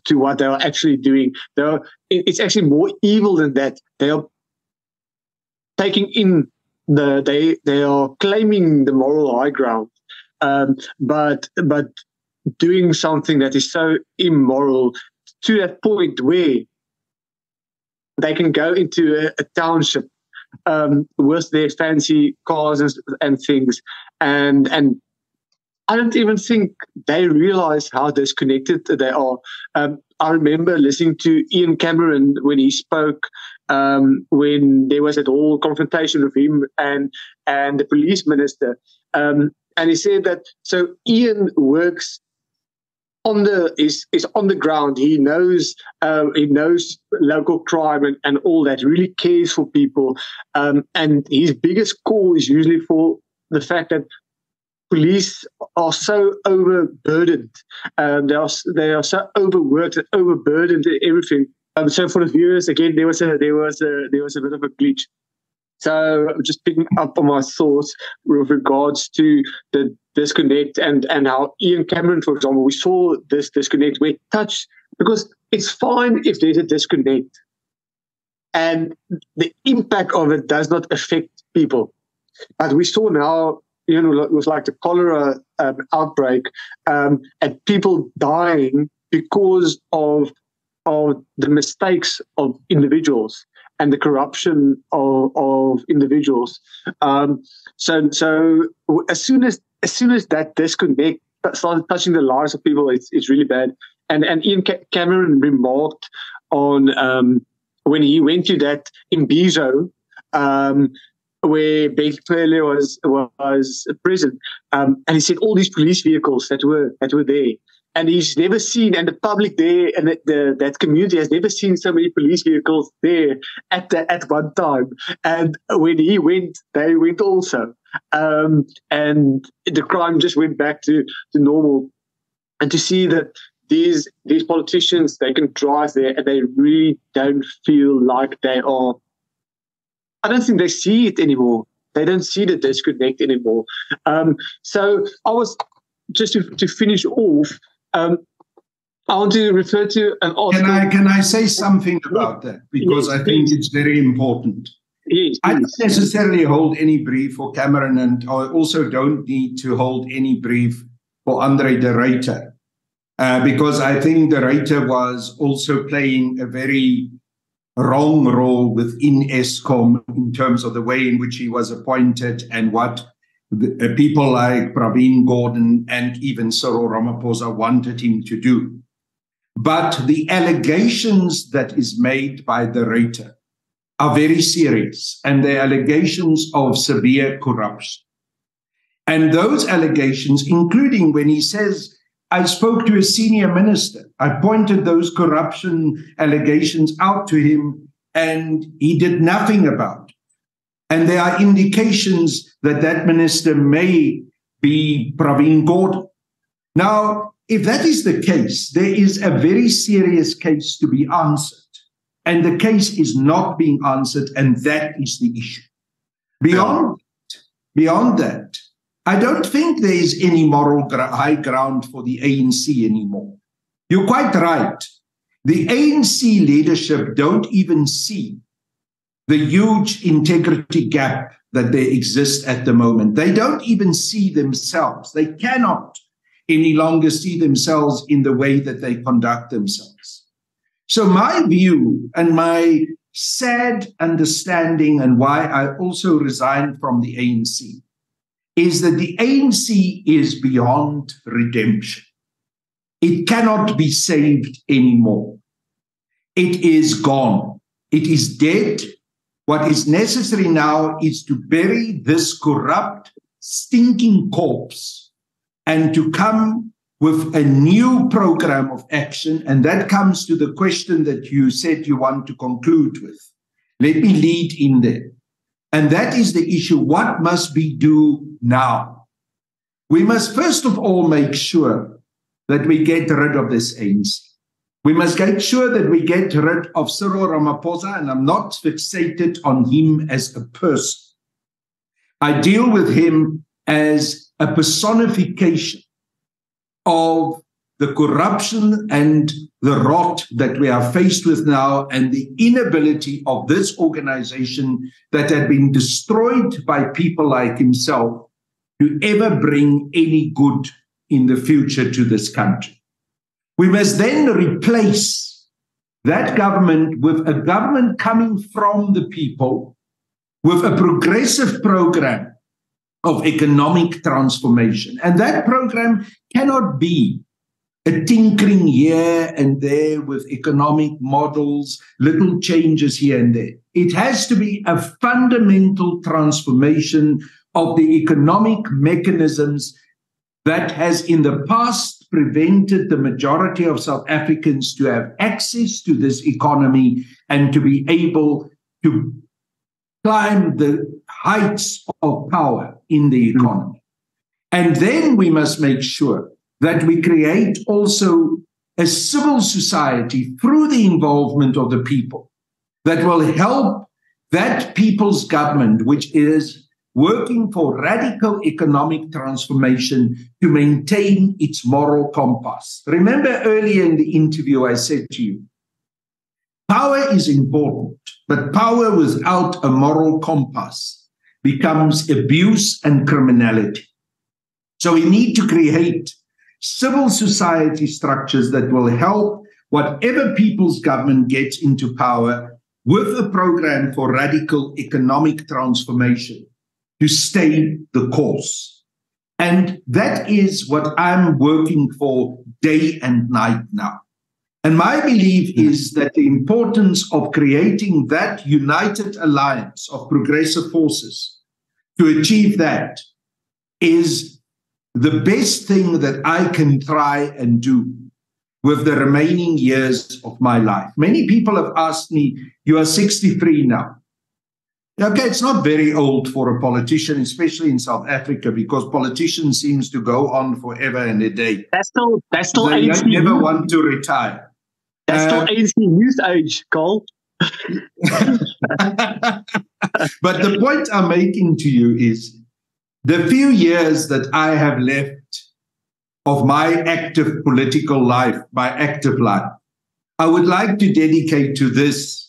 to what they are actually doing. It's actually more evil than that. They are taking in they are claiming the moral high ground, but doing something that is so immoral to that point where they can go into a township with their fancy cars and things, and I don't even think they realize how disconnected they are. I remember listening to Ian Cameron when he spoke, when there was that whole confrontation with him and the police minister, and he said that so Ian works is on the ground. He knows local crime and all that. Really cares for people, and his biggest call is usually for the fact that police are so overburdened. They are so overworked and overburdened and everything. So for the viewers, again, there was a bit of a glitch. So I'm just picking up on my thoughts with regards to the disconnect and how Ian Cameron, for example, we saw this disconnect where it touched, because it's fine if there's a disconnect and the impact of it does not affect people. But we saw now, it was like the cholera outbreak, and people dying because of the mistakes of individuals and the corruption of individuals. So as soon as that disconnect started touching the lives of people, it's really bad. And Ian Cameron remarked on when he went to that Imbizo, where Becky Clearly was present, and he said all these police vehicles that were there, and he's never seen, and the public there and that community has never seen so many police vehicles there at one time. And when he went, they went also, and the crime just went back to normal. And to see that these politicians, they can drive there and they really don't feel like they are. I don't think they see it anymore. They don't see the disconnect anymore. So I was, just to finish off, I want to refer to an article. Can I say something about that? Because yes, I think it's very important. Yes, I don't necessarily hold any brief for Cameron, and I also don't need to hold any brief for Andre de Ruyter, because I the Ruyter was also playing a very wrong role within ESCOM in terms of the way in which he was appointed and what people like Pravin Gordhan and even Cyril Ramaphosa wanted him to do. But the allegations that is made by de Ruyter are very serious, and they're allegations of severe corruption. And those allegations, including when he says, I spoke to a senior minister, I pointed those corruption allegations out to him, and he did nothing about it. And there are indications that that minister may be Pravin Gordhan. Now, if that is the case, there is a very serious case to be answered. And the case is not being answered, and that is the issue. Beyond that, I don't think there is any moral high ground for the ANC anymore. You're quite right. The ANC leadership don't even see the huge integrity gap that there exists at the moment. They don't even see themselves. They cannot any longer see themselves in the way that they conduct themselves. So my view and my sad understanding, and why I also resigned from the ANC, is that the ANC is beyond redemption. It cannot be saved anymore. It is gone. It is dead. What is necessary now is to bury this corrupt, stinking corpse and to come with a new program of action. And that comes to the question that you said you want to conclude with. Let me lead in there. And that is the issue. What must we do now? We must first of all make sure that we get rid of this ANC. We must make sure that we get rid of Cyril Ramaphosa, and I'm not fixated on him as a person. I deal with him as a personification of the corruption and the rot that we are faced with now, and the inability of this organization that had been destroyed by people like himself to ever bring any good in the future to this country. We must then replace that government with a government coming from the people, with a progressive program of economic transformation. And that program cannot be a tinkering here and there with economic models, little changes here and there. It has to be a fundamental transformation of the economic mechanisms that has in the past prevented the majority of South Africans to have access to this economy and to be able to climb the heights of power in the economy. And then we must make sure that we create also a civil society through the involvement of the people that will help that people's government, which is working for radical economic transformation, to maintain its moral compass. Remember earlier in the interview, I said to you, power is important, but power without a moral compass becomes abuse and criminality. So we need to create civil society structures that will help whatever people's government gets into power with a program for radical economic transformation to stay the course. And that is what I'm working for day and night now. And my belief is that the importance of creating that united alliance of progressive forces to achieve that is the best thing that I can try and do with the remaining years of my life. Many people have asked me, you are 63 now. Okay, it's not very old for a politician, especially in South Africa, because politicians seems to go on forever and a day. That's still they ANC. never want to retire. That's still ANC youth age, Cole. But the point I'm making to you is the few years that I have left of my active political life, my active life, I would like to dedicate to this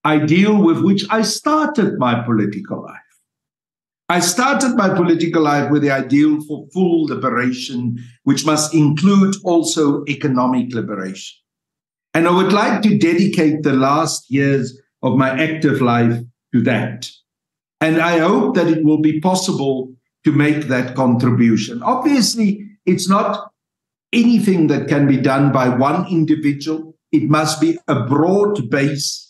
ideal with which I started my political life. I started my political life with the ideal for full liberation, which must include also economic liberation. And I would like to dedicate the last years of my active life to that. And I hope that it will be possible to make that contribution. Obviously, it's not anything that can be done by one individual. It must be a broad base.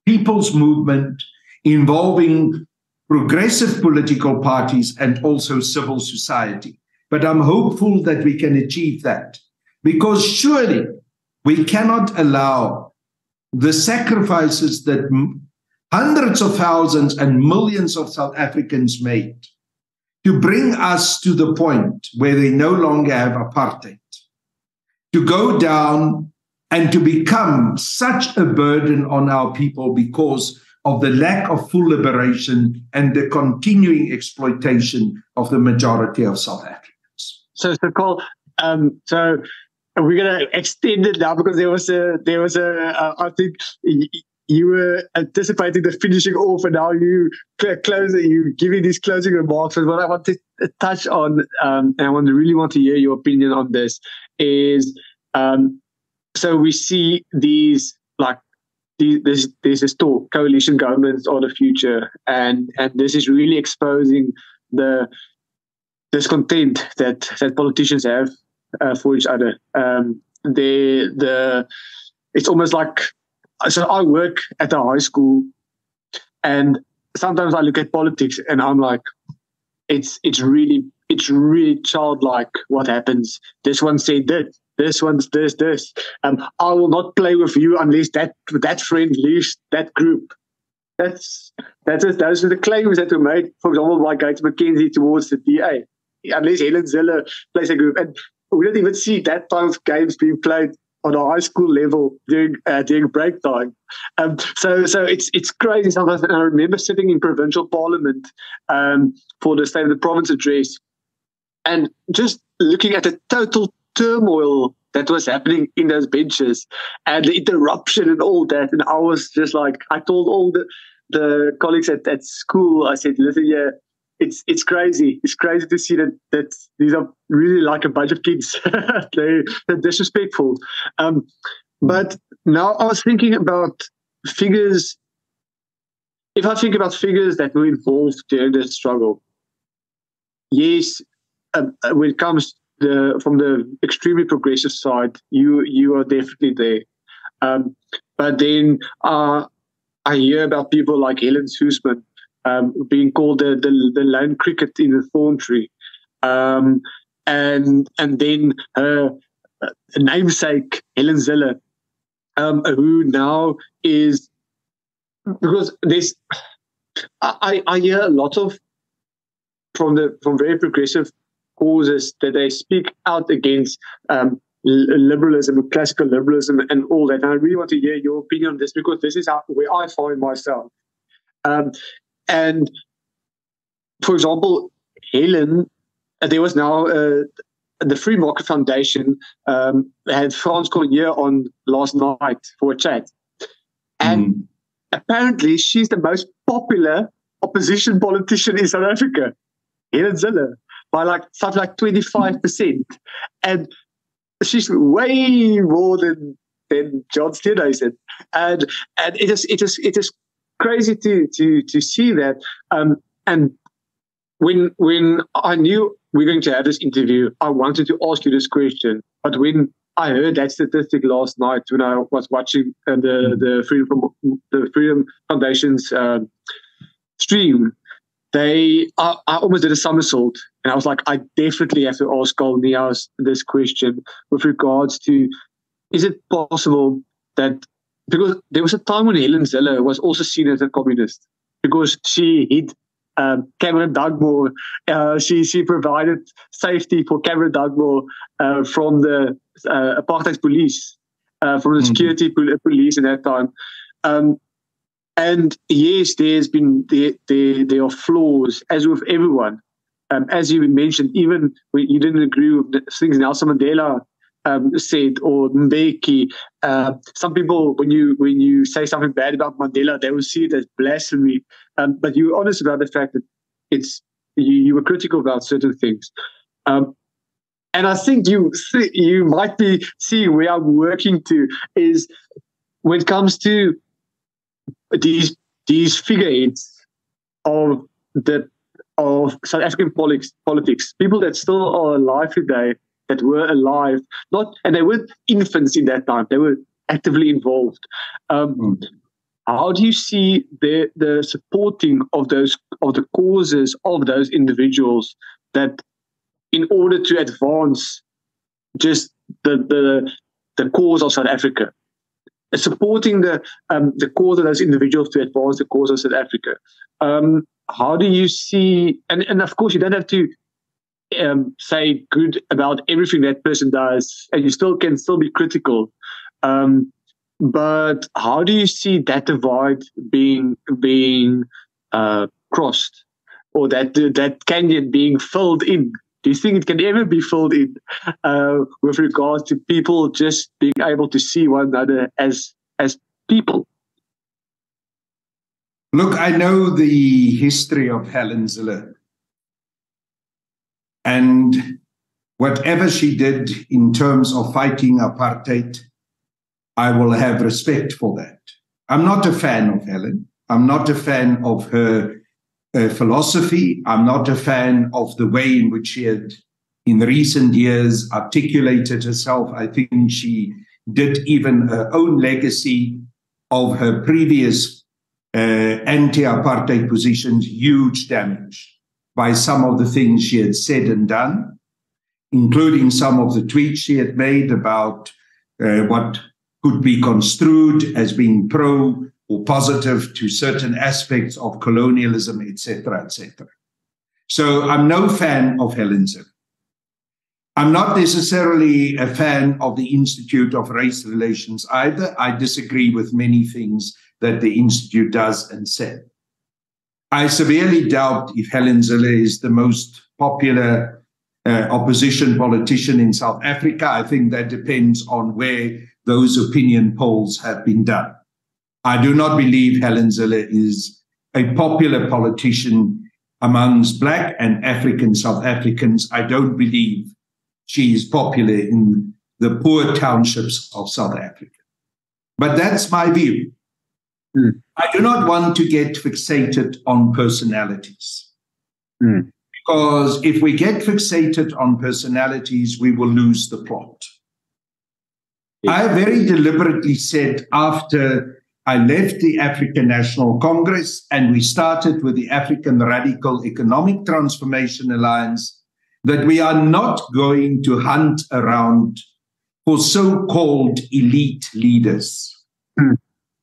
people's movement involving progressive political parties and also civil society. But I'm hopeful that we can achieve that, because surely we cannot allow the sacrifices that hundreds of thousands and millions of South Africans made to bring us to the point where they no longer have apartheid, to go down and to become such a burden on our people because of the lack of full liberation and the continuing exploitation of the majority of South Africans. So Carl, so we're going to extend it now, because there was a I think you were anticipating the finishing off, and now you giving these closing remarks. And what I want to touch on, and I really want to hear your opinion on this, is so we see these there's this talk, coalition governments are the future, and this is really exposing the discontent that politicians have for each other. It's almost like, so I work at a high school, and sometimes I look at politics and I'm like, it's really childlike what happens. This one said that. This one's this. I will not play with you unless that friend leaves that group. Those are the claims that were made, for example, by Gates McKenzie towards the DA. Unless Helen Zille plays a group. And we don't even see that type of games being played on a high school level during break time. So it's crazy sometimes. And I remember sitting in provincial parliament for the State of the Province address, and just looking at the total turmoil that was happening in those benches and the interruption and all that. And I was just like, I told all the colleagues at school, I said, listen, yeah, it's crazy. It's crazy to see that these are really like a bunch of kids. They're disrespectful. But now I was thinking about figures. If I think about figures that were involved during the struggle, yes, when it comes from the extremely progressive side, you are definitely there. But then I hear about people like Helen Suzman being called the lone cricket in the thorn tree, and then her namesake Helen Zille, who now is, because there's I hear a lot of from very progressive causes that they speak out against liberalism, classical liberalism, and all that. And I really want to hear your opinion on this, because this is where I find myself. And for example, Helen, there was now the Free Market Foundation had Frans Cronje on last night for a chat, and apparently she's the most popular opposition politician in South Africa, Helen Zille, by something like 25%, and she's way more than John Steenhuisen, and it is crazy to see that. And when I knew we were going to have this interview, I wanted to ask you this question, but when I heard that statistic last night when I was watching the Freedom Foundation's stream, I almost did a somersault, and I was like, I definitely have to ask Carl Niehaus this question with regards to, is it possible that, because there was a time when Helen Zille was also seen as a communist because she hid Cameron Dugmore. She provided safety for Cameron Dugmore from the apartheid police, from the security police in that time. And yes, there are flaws, as with everyone. As you mentioned, even when you didn't agree with the things Nelson Mandela said, or Mbeki, some people, when you say something bad about Mandela, they will see it as blasphemy. But you're honest about the fact that you were critical about certain things. And I think you might be seeing where I'm working to is when it comes to these figureheads of South African politics, people that still are alive today, that were alive, and they weren't infants in that time, they were actively involved. how do you see the supporting of the causes of those individuals that, in order to advance just the cause of South Africa, supporting the cause of those individuals to advance the cause of South Africa? How do you see? And of course, you don't have to say good about everything that person does, and you can still be critical. But how do you see that divide being crossed, or that canyon being filled in? Do you think it can ever be filled in with regards to people just being able to see one another as people? Look, I know the history of Helen Zille. And whatever she did in terms of fighting apartheid, I will have respect for that. I'm not a fan of Helen. I'm not a fan of her philosophy. I'm not a fan of the way in which she had, in recent years, articulated herself. I think she did even her own legacy of her previous anti-apartheid positions huge damage by some of the things she had said and done, including some of the tweets she had made about what could be construed as being pro or positive to certain aspects of colonialism, etc., etc. So I'm no fan of Helen Zille. I'm not necessarily a fan of the Institute of Race Relations either. I disagree with many things that the Institute does and said. I severely doubt if Helen Zille is the most popular opposition politician in South Africa. I think that depends on where those opinion polls have been done. I do not believe Helen Zille is a popular politician amongst Black and African South Africans. I don't believe she is popular in the poor townships of South Africa. But that's my view. I do not want to get fixated on personalities. Because if we get fixated on personalities, we will lose the plot. I very deliberately said, after I left the African National Congress and we started with the African Radical Economic Transformation Alliance, that we are not going to hunt around for so-called elite leaders.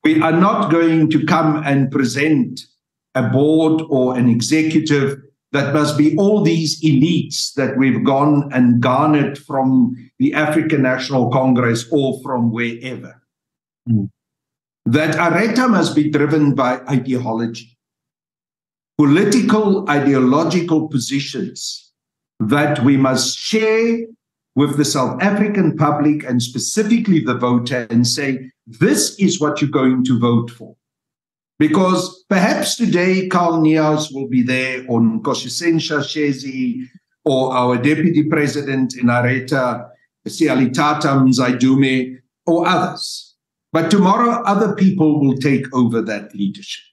We are not going to come and present a board or an executive that must be all these elites that we've gone and garnered from the African National Congress or from wherever. That Areta must be driven by ideology, political, ideological positions that we must share with the South African public and specifically the voter and say, this is what you're going to vote for. Because perhaps today Carl Niehaus will be there, or Nkosazana Shezi, or our Deputy President in Areta, Sialitata Mzaidume, or others. But tomorrow other people will take over that leadership.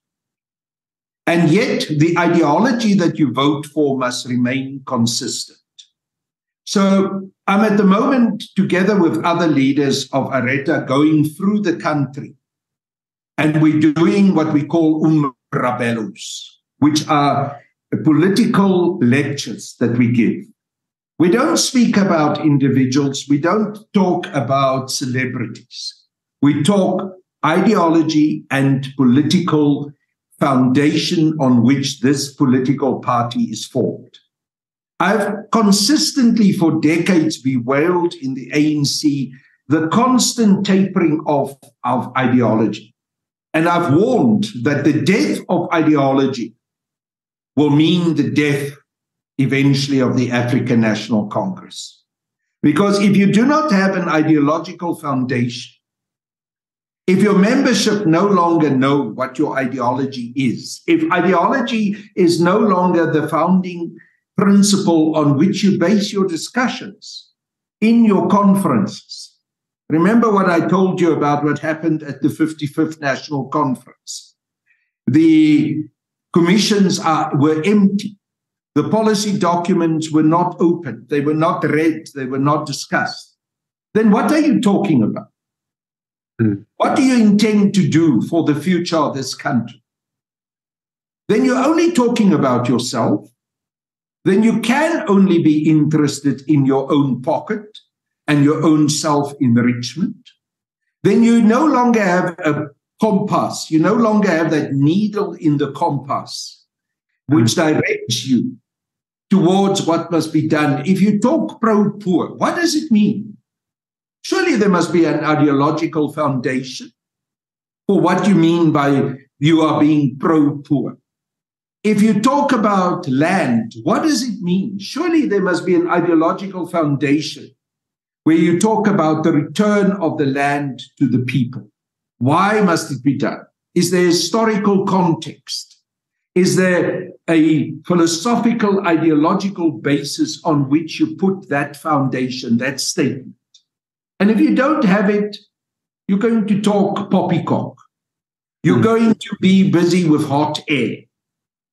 And yet the ideology that you vote for must remain consistent. So I'm at the moment, together with other leaders of Areta, going through the country. And we're doing what we call umbrabellos, which are political lectures that we give. We don't speak about individuals. We don't talk about celebrities. We talk ideology and political foundation on which this political party is formed. I've consistently for decades bewailed in the ANC the constant tapering of ideology. And I've warned that the death of ideology will mean the death eventually of the African National Congress. Because if you do not have an ideological foundation, if your membership no longer know what your ideology is, if ideology is no longer the founding principle on which you base your discussions in your conferences. Remember what I told you about what happened at the 55th National Conference. The commissions were empty. The policy documents were not open. They were not read. They were not discussed. Then what are you talking about? What do you intend to do for the future of this country? Then you're only talking about yourself. Then you can only be interested in your own pocket and your own self-enrichment. Then you no longer have a compass. You no longer have that needle in the compass which directs you towards what must be done. If you talk pro-poor, what does it mean? Surely there must be an ideological foundation for what you mean by you are being pro-poor. If you talk about land, what does it mean? Surely there must be an ideological foundation where you talk about the return of the land to the people. Why must it be done? Is there historical context? Is there a philosophical, ideological basis on which you put that foundation, that statement? And if you don't have it, you're going to talk poppycock. You're going to be busy with hot air.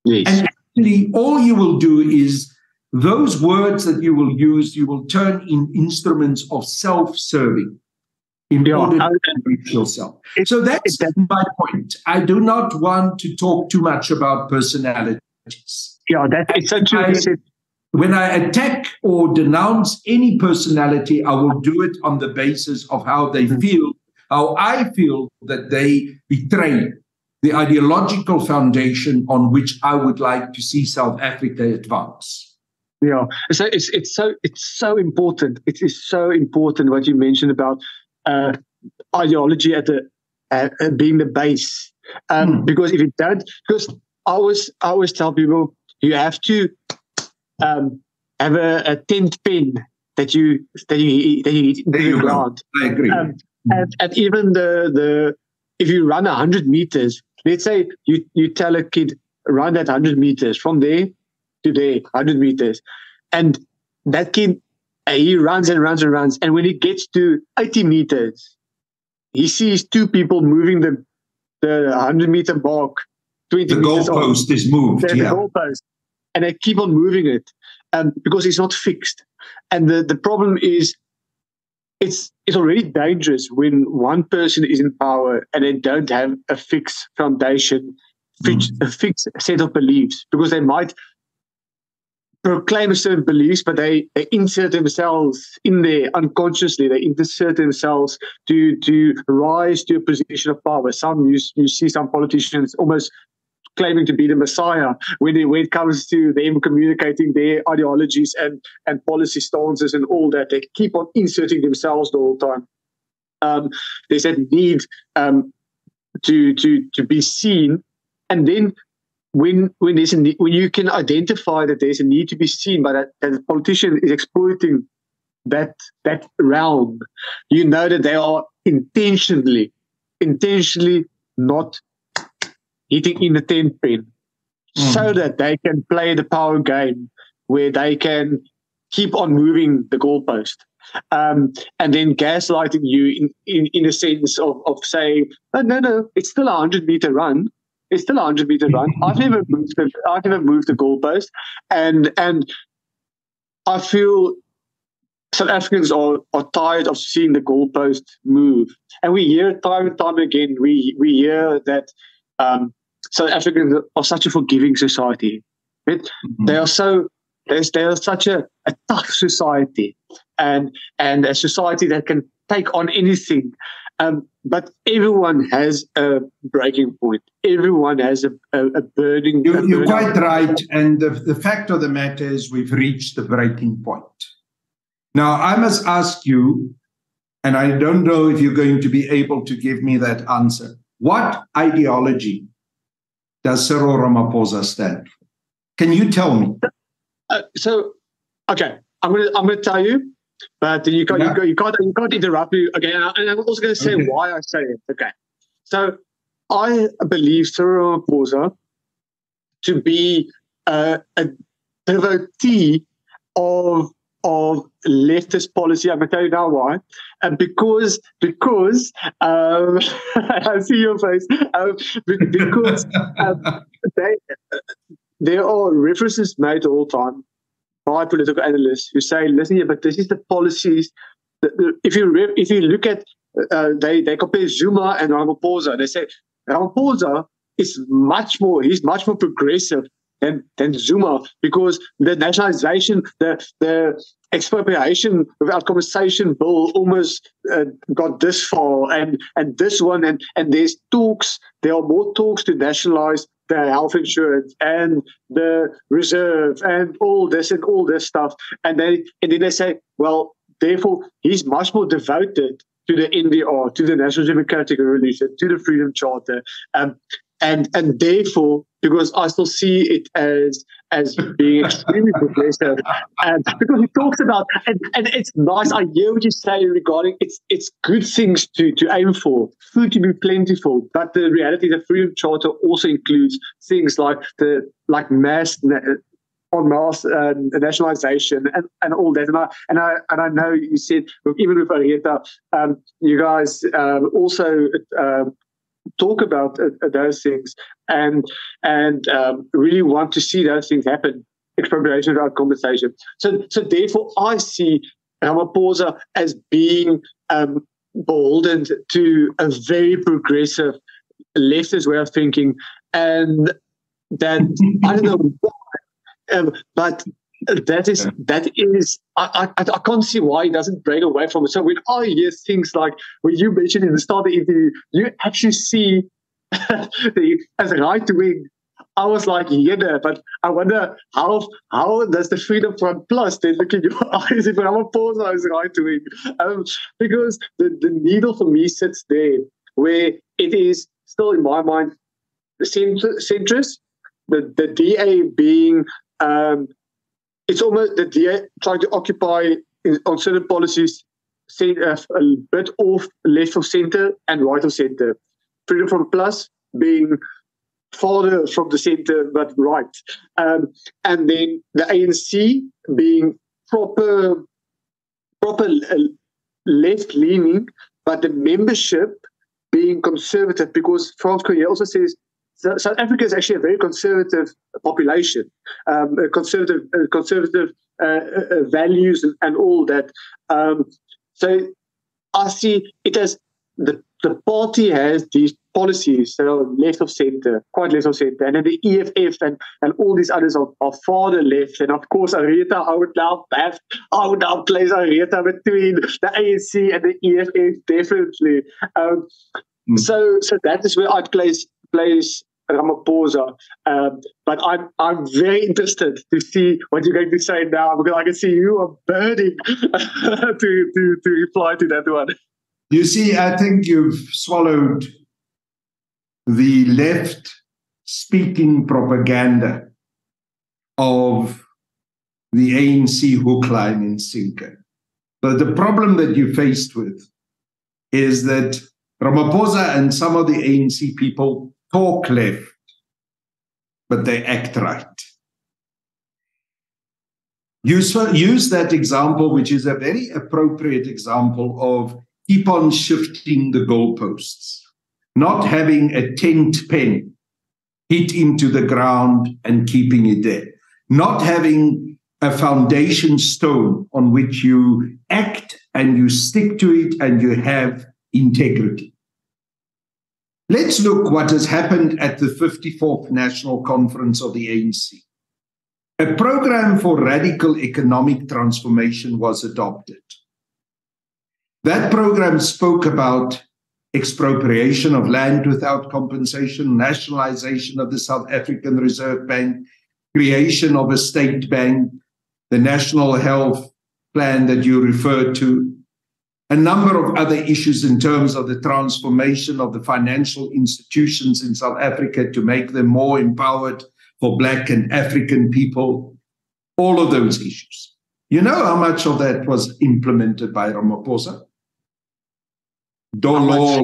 Yes. And actually, all you will do is those words that you will use, you will turn in instruments of self-serving in order to reach yourself. So that's my point. I do not want to talk too much about personalities. Yeah, it's so true. When I attack or denounce any personality, I will do it on the basis of how they feel, how I feel that they betray the ideological foundation on which I would like to see South Africa advance. Yeah, so it's so important. It is so important what you mentioned about ideology at being the base. Because if you don't, because I always tell people you have to have a 10th pen that you hit in the ground. I agree. And even the if you run 100 meters. Let's say you tell a kid, run that 100 meters from there to there, 100 meters. And that kid, he runs and runs and runs. And when he gets to 80 meters, he sees two people moving the 100-meter mark 20 meters. The goalpost is moved. The goalpost. And they keep on moving it because it's not fixed. And the problem is, it's already dangerous when one person is in power and they don't have a fixed foundation, a fixed set of beliefs, because they might proclaim certain beliefs, but they insert themselves in there unconsciously. They insert themselves to rise to a position of power. You see some politicians almost claiming to be the Messiah when it comes to them communicating their ideologies and policy stances and all that. They keep on inserting themselves the whole time. There's that need to be seen, and then when there's a need, when you can identify that there's a need to be seen, but that the politician is exploiting that realm, you know that they are intentionally not hitting in the 10th pin, so that they can play the power game where they can keep on moving the goalpost, and then gaslighting you in a sense of saying, no, it's still a 100-meter run. It's still a 100-meter run. I've never moved the goalpost, and I feel South Africans are tired of seeing the goalpost move, and we hear time and time again. We hear that South Africans are such a forgiving society. Right? They are such a tough society, and a society that can take on anything. But everyone has a breaking point. Everyone has a burning. You're quite right. And the fact of the matter is we've reached the breaking point. Now, I must ask you, and I don't know if you're going to be able to give me that answer. What ideology does Cyril Ramaphosa stand for? Can you tell me? Okay, I'm going to tell you. But you can't interrupt me. Okay, and I'm also going to say why I say it. Okay, so I believe Cyril Ramaphosa to be a devotee of leftist policy. I'm going to tell you now why. And because I see your face. Because there are references made all the time by political analysts who say, listen here, but this is the policies. If you look at they compare Zuma and Ramaphosa. They say Ramaphosa he's much more progressive than Zuma, because the nationalization, the expropriation without compensation bill almost got this far, and this one, and there are more talks to nationalize the health insurance and the reserve and all this stuff, and then they say, well, therefore he's much more devoted to the NDR, to the National Democratic Revolution, to the Freedom Charter, and therefore, because I still see it as being extremely progressive, and because he talks about, and it's nice. I hear what you say regarding it's good things to aim for, food to be plentiful, but the reality, the Freedom Charter also includes things like mass nationalization and all that, and I know you said even with Arieta, you guys also talk about those things and really want to see those things happen. Expropriation without compensation. So therefore, I see Ramaphosa as being beholden to a very progressive leftist way of thinking, and that I don't know why, but that is I can't see why he doesn't break away from it. So when I hear things like when you mentioned in the start of the interview, you actually see as right wing. I was like, yeah, but I wonder how does the Freedom Front Plus then look in your eyes if Ramaphosa is right wing? Because the needle for me sits there, where it is still in my mind the centrist, the DA being. It's almost the DA trying to occupy on certain policies a bit off left of center and right of center. Freedom from Plus being farther from the center but right. And then the ANC being proper left-leaning, but the membership being conservative, because Frans Cronje also says South Africa is actually a very conservative population, conservative values and all that. So I see it as the party has these policies that are left of center, quite left of center, and then the EFF and all these others are farther left. And of course, Arieta, I would now place Arieta between the ANC and the EFF, definitely. So that is where I'd place Ramaphosa, but I'm very interested to see what you're going to say now, because I can see you are burning to reply to that one. You see, I think you've swallowed the left-speaking propaganda of the ANC hook, line, and sinker. But the problem that you're faced with is that Ramaphosa and some of the ANC people talk left, but they act right. Use that example, which is a very appropriate example of keep on shifting the goalposts, not having a tent pen hit into the ground and keeping it there, not having a foundation stone on which you act and you stick to it and you have integrity. Let's look what has happened at the 54th National Conference of the ANC. A program for radical economic transformation was adopted. That program spoke about expropriation of land without compensation, nationalization of the South African Reserve Bank, creation of a state bank, the national health plan that you referred to, a number of other issues in terms of the transformation of the financial institutions in South Africa to make them more empowered for Black and African people, all of those issues. You know how much of that was implemented by Ramaphosa? Dollar.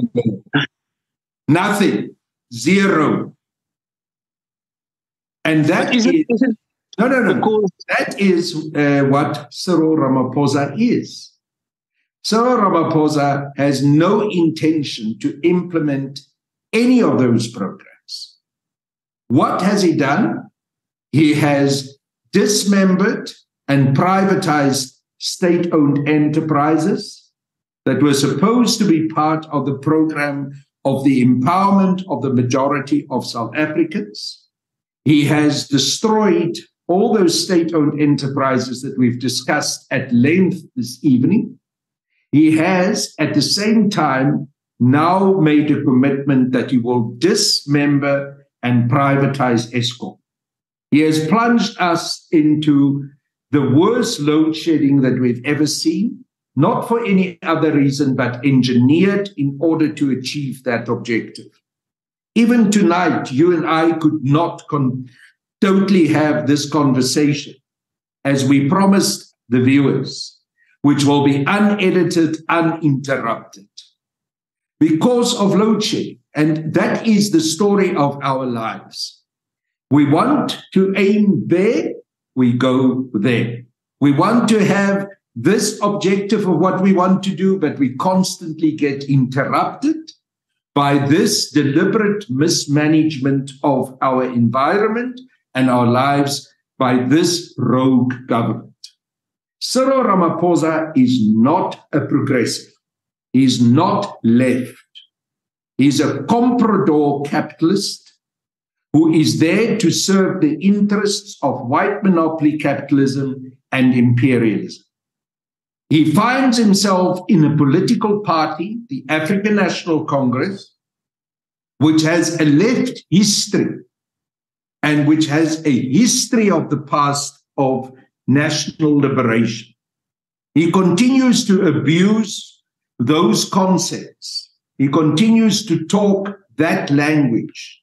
Nothing. Zero. And that no. That is what Cyril Ramaphosa is. Cyril Ramaphosa has no intention to implement any of those programs. What has he done? He has dismembered and privatized state-owned enterprises, that were supposed to be part of the program of the empowerment of the majority of South Africans. He has destroyed all those state-owned enterprises that we've discussed at length this evening. He has, at the same time, now made a commitment that he will dismember and privatize Eskom. He has plunged us into the worst load shedding that we've ever seen, not for any other reason, but engineered in order to achieve that objective. Even tonight, you and I could not totally have this conversation, as we promised the viewers, which will be unedited, uninterrupted, because of load shedding. And that is the story of our lives. We want to aim there, we go there. We want to have this objective of what we want to do, but we constantly get interrupted by this deliberate mismanagement of our environment and our lives by this rogue government. Cyril Ramaphosa is not a progressive. He's not left. He's a comprador capitalist who is there to serve the interests of white monopoly capitalism and imperialism. He finds himself in a political party, the African National Congress, which has a left history and which has a history of the past of national liberation. He continues to abuse those concepts. He continues to talk that language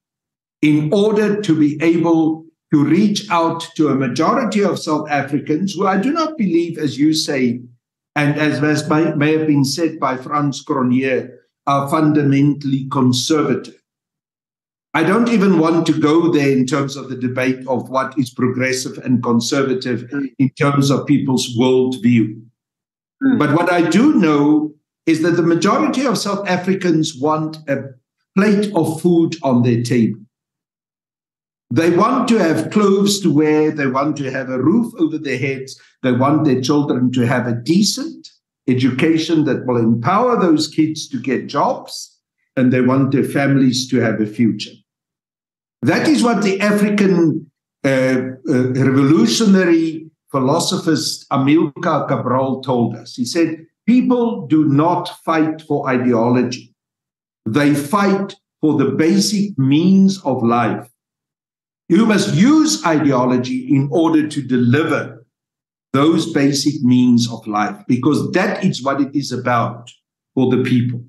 in order to be able to reach out to a majority of South Africans who I do not believe, as you say, and as may have been said by Frans Cronje, are fundamentally conservative. I don't even want to go there in terms of the debate of what is progressive and conservative in terms of people's worldview. But what I do know is that the majority of South Africans want a plate of food on their table. They want to have clothes to wear. They want to have a roof over their heads. They want their children to have a decent education that will empower those kids to get jobs, and they want their families to have a future. That is what the African revolutionary philosophist Amilcar Cabral told us. He said, people do not fight for ideology. They fight for the basic means of life. You must use ideology in order to deliver those basic means of life, because that is what it is about for the people.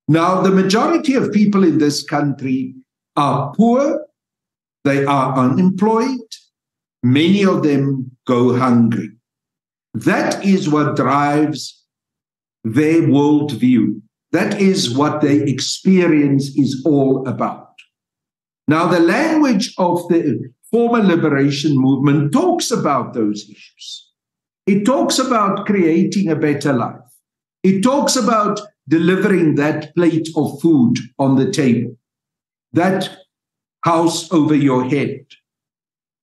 Now, the majority of people in this country are poor, they are unemployed, many of them go hungry. That is what drives their worldview. That is what their experience is all about. Now, the language of the former liberation movement talks about those issues. It talks about creating a better life. It talks about delivering that plate of food on the table, that house over your head.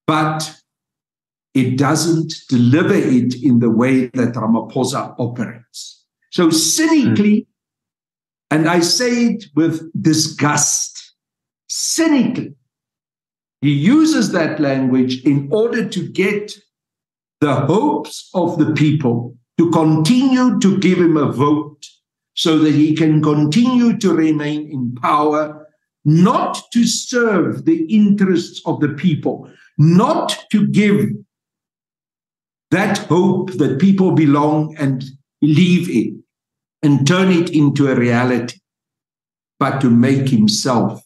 But it doesn't deliver it in the way that Ramaphosa operates. So cynically, and I say it with disgust, cynically, he uses that language in order to get the hopes of the people to continue to give him a vote so that he can continue to remain in power, not to serve the interests of the people, not to give that hope that people belong and believe in and turn it into a reality, but to make himself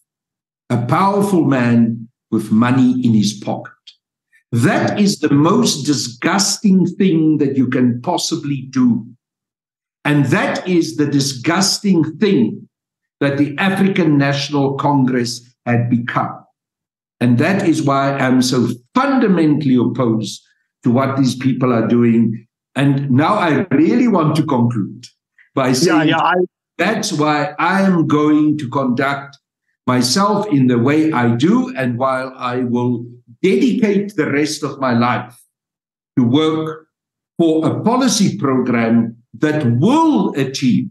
a powerful man with money in his pocket. That is the most disgusting thing that you can possibly do. And that is the disgusting thing that the African National Congress had become. And that is why I'm so fundamentally opposed to what these people are doing. And now I really want to conclude by saying that's why I am going to conduct myself in the way I do, and while I will dedicate the rest of my life to work for a policy program that will achieve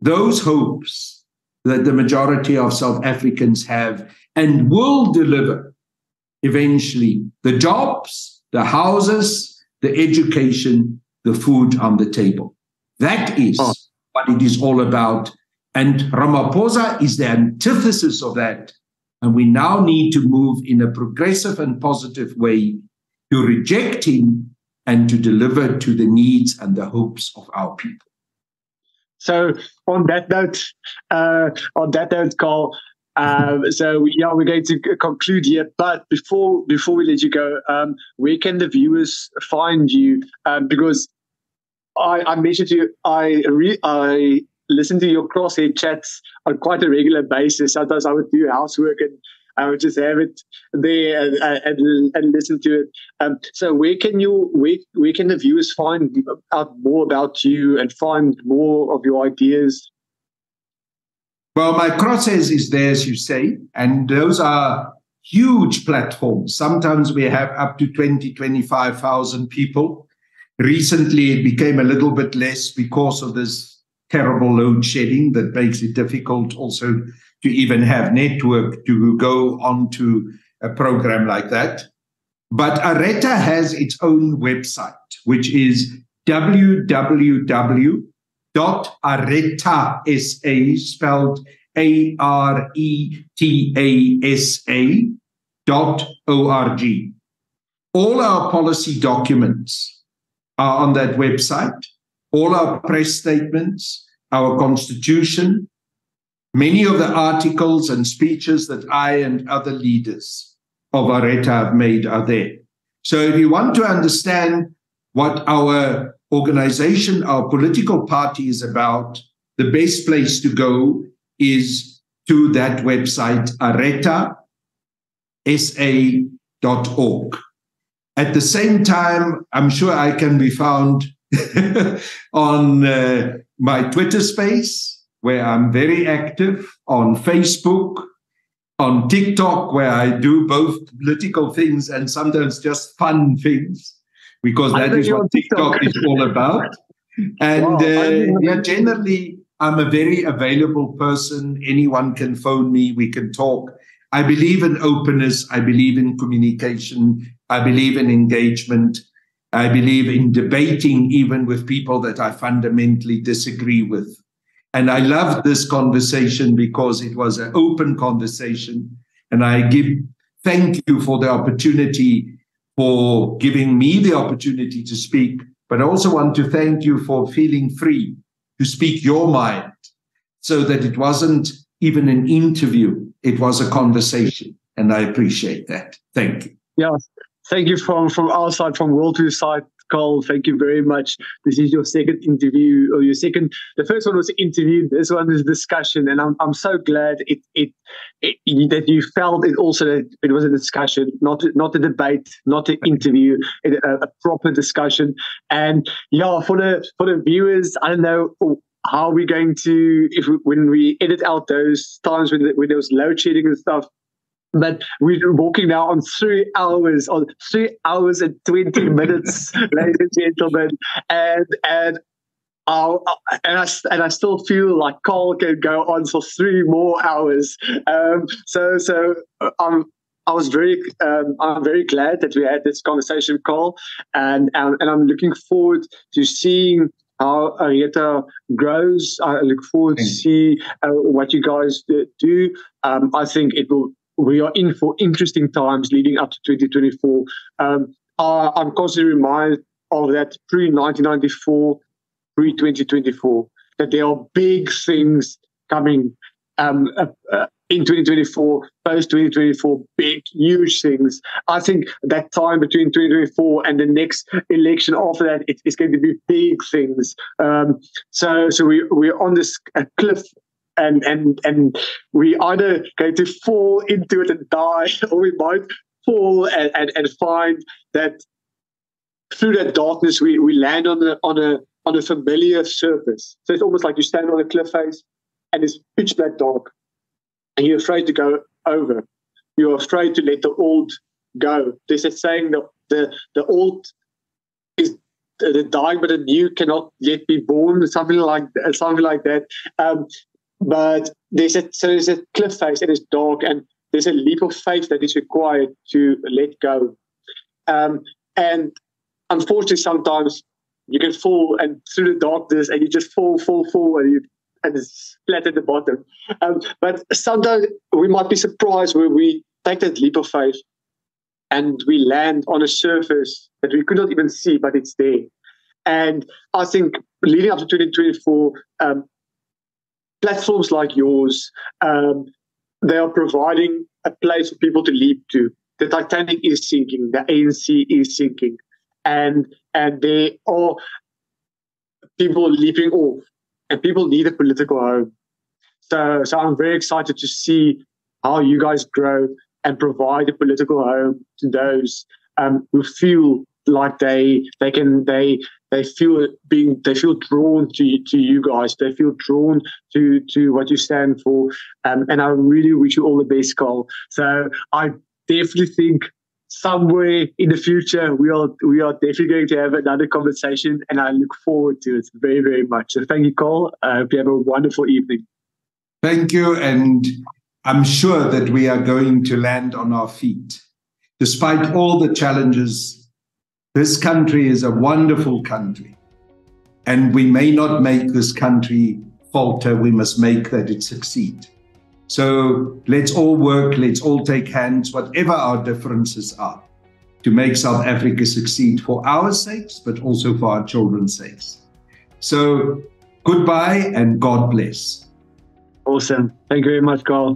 those hopes that the majority of South Africans have and will deliver eventually the jobs, the houses, the education, the food on the table. That is what it is all about. And Ramaphosa is the antithesis of that. And we now need to move in a progressive and positive way to reject him and to deliver to the needs and the hopes of our people. So on that note, Carl, we're going to conclude here. But before we let you go, where can the viewers find you? Because I mentioned to you, I listen to your crosshair chats on quite a regular basis. Sometimes I would do housework and I would just have it there and listen to it. So where can the viewers find out more about you and find more of your ideas? Well, my crosshairs is there, as you say, and those are huge platforms. Sometimes we have up to 20, 25,000 people. Recently, it became a little bit less because of this terrible load shedding that makes it difficult also to even have network to go onto a program like that. But Areta has its own website, which is www.aretasa, spelled ARETASA.org. All our policy documents are on that website. All our press statements, our constitution, many of the articles and speeches that I and other leaders of Areta have made are there. So if you want to understand what our organization, our political party is about, the best place to go is to that website, aretasa.org. At the same time, I'm sure I can be found on my Twitter space, where I'm very active, on Facebook, on TikTok, where I do both political things and sometimes just fun things, because that is what TikTok is all about. And generally, I'm a very available person. Anyone can phone me. We can talk. I believe in openness. I believe in communication. I believe in engagement. I believe in debating even with people that I fundamentally disagree with. And I loved this conversation because it was an open conversation. And I thank you for the opportunity, for giving me the opportunity to speak. But I also want to thank you for feeling free to speak your mind, so that it wasn't even an interview. It was a conversation. And I appreciate that. Thank you. Yeah. Thank you from our side, from WorldView side, Carl. Thank you very much. This is your second interview, or the first one was interview. This one is discussion, and I'm so glad that you felt it also that it was a discussion, not a debate, not an interview, a proper discussion. And yeah, for the viewers, I don't know how we're going to when we edit out those times when there was load shedding and stuff. But we're walking now on 3 hours, and 20 minutes, ladies and gentlemen, and I still feel like Carl can go on for 3 more hours. I'm very glad that we had this conversation, Carl, and I'm looking forward to seeing how Areta grows. I look forward to see what you guys do. I think we are in for interesting times leading up to 2024. I'm constantly reminded of that pre-1994, pre-2024, that there are big things coming in 2024, post-2024, big, huge things. I think that time between 2024 and the next election after that, it's going to be big things. So we're on this cliff, and we either going to fall into it and die, or we might fall and find that through that darkness we land on a familiar surface. So it's almost like you stand on a cliff face and it's pitch black dark, and you're afraid to go over. You're afraid to let the old go. There's a saying that the old the dying but the new cannot yet be born, something like that. But there's a cliff face and it's dark, and there's a leap of faith that is required to let go. And unfortunately, sometimes you can fall and through the darkness, and you just fall, and it's flat at the bottom. But sometimes we might be surprised where we take that leap of faith and we land on a surface that we could not even see, but it's there. And I think leading up to 2024, platforms like yours, they are providing a place for people to leap to. The Titanic is sinking, the ANC is sinking, and there are people leaping off, and people need a political home. So I'm very excited to see how you guys grow and provide a political home to those who feel like they feel drawn to you guys. They feel drawn to what you stand for. And I really wish you all the best, Carl. So I definitely think somewhere in the future we are definitely going to have another conversation, and I look forward to it very, very much. So thank you, Carl. I hope you have a wonderful evening. Thank you, and I'm sure that we are going to land on our feet. Despite all the challenges, this country is a wonderful country, and we may not make this country falter. We must make that it succeed. So let's all work, let's all take hands, whatever our differences are, to make South Africa succeed for our sakes, but also for our children's sakes. So goodbye and God bless. Awesome. Thank you very much, Carl.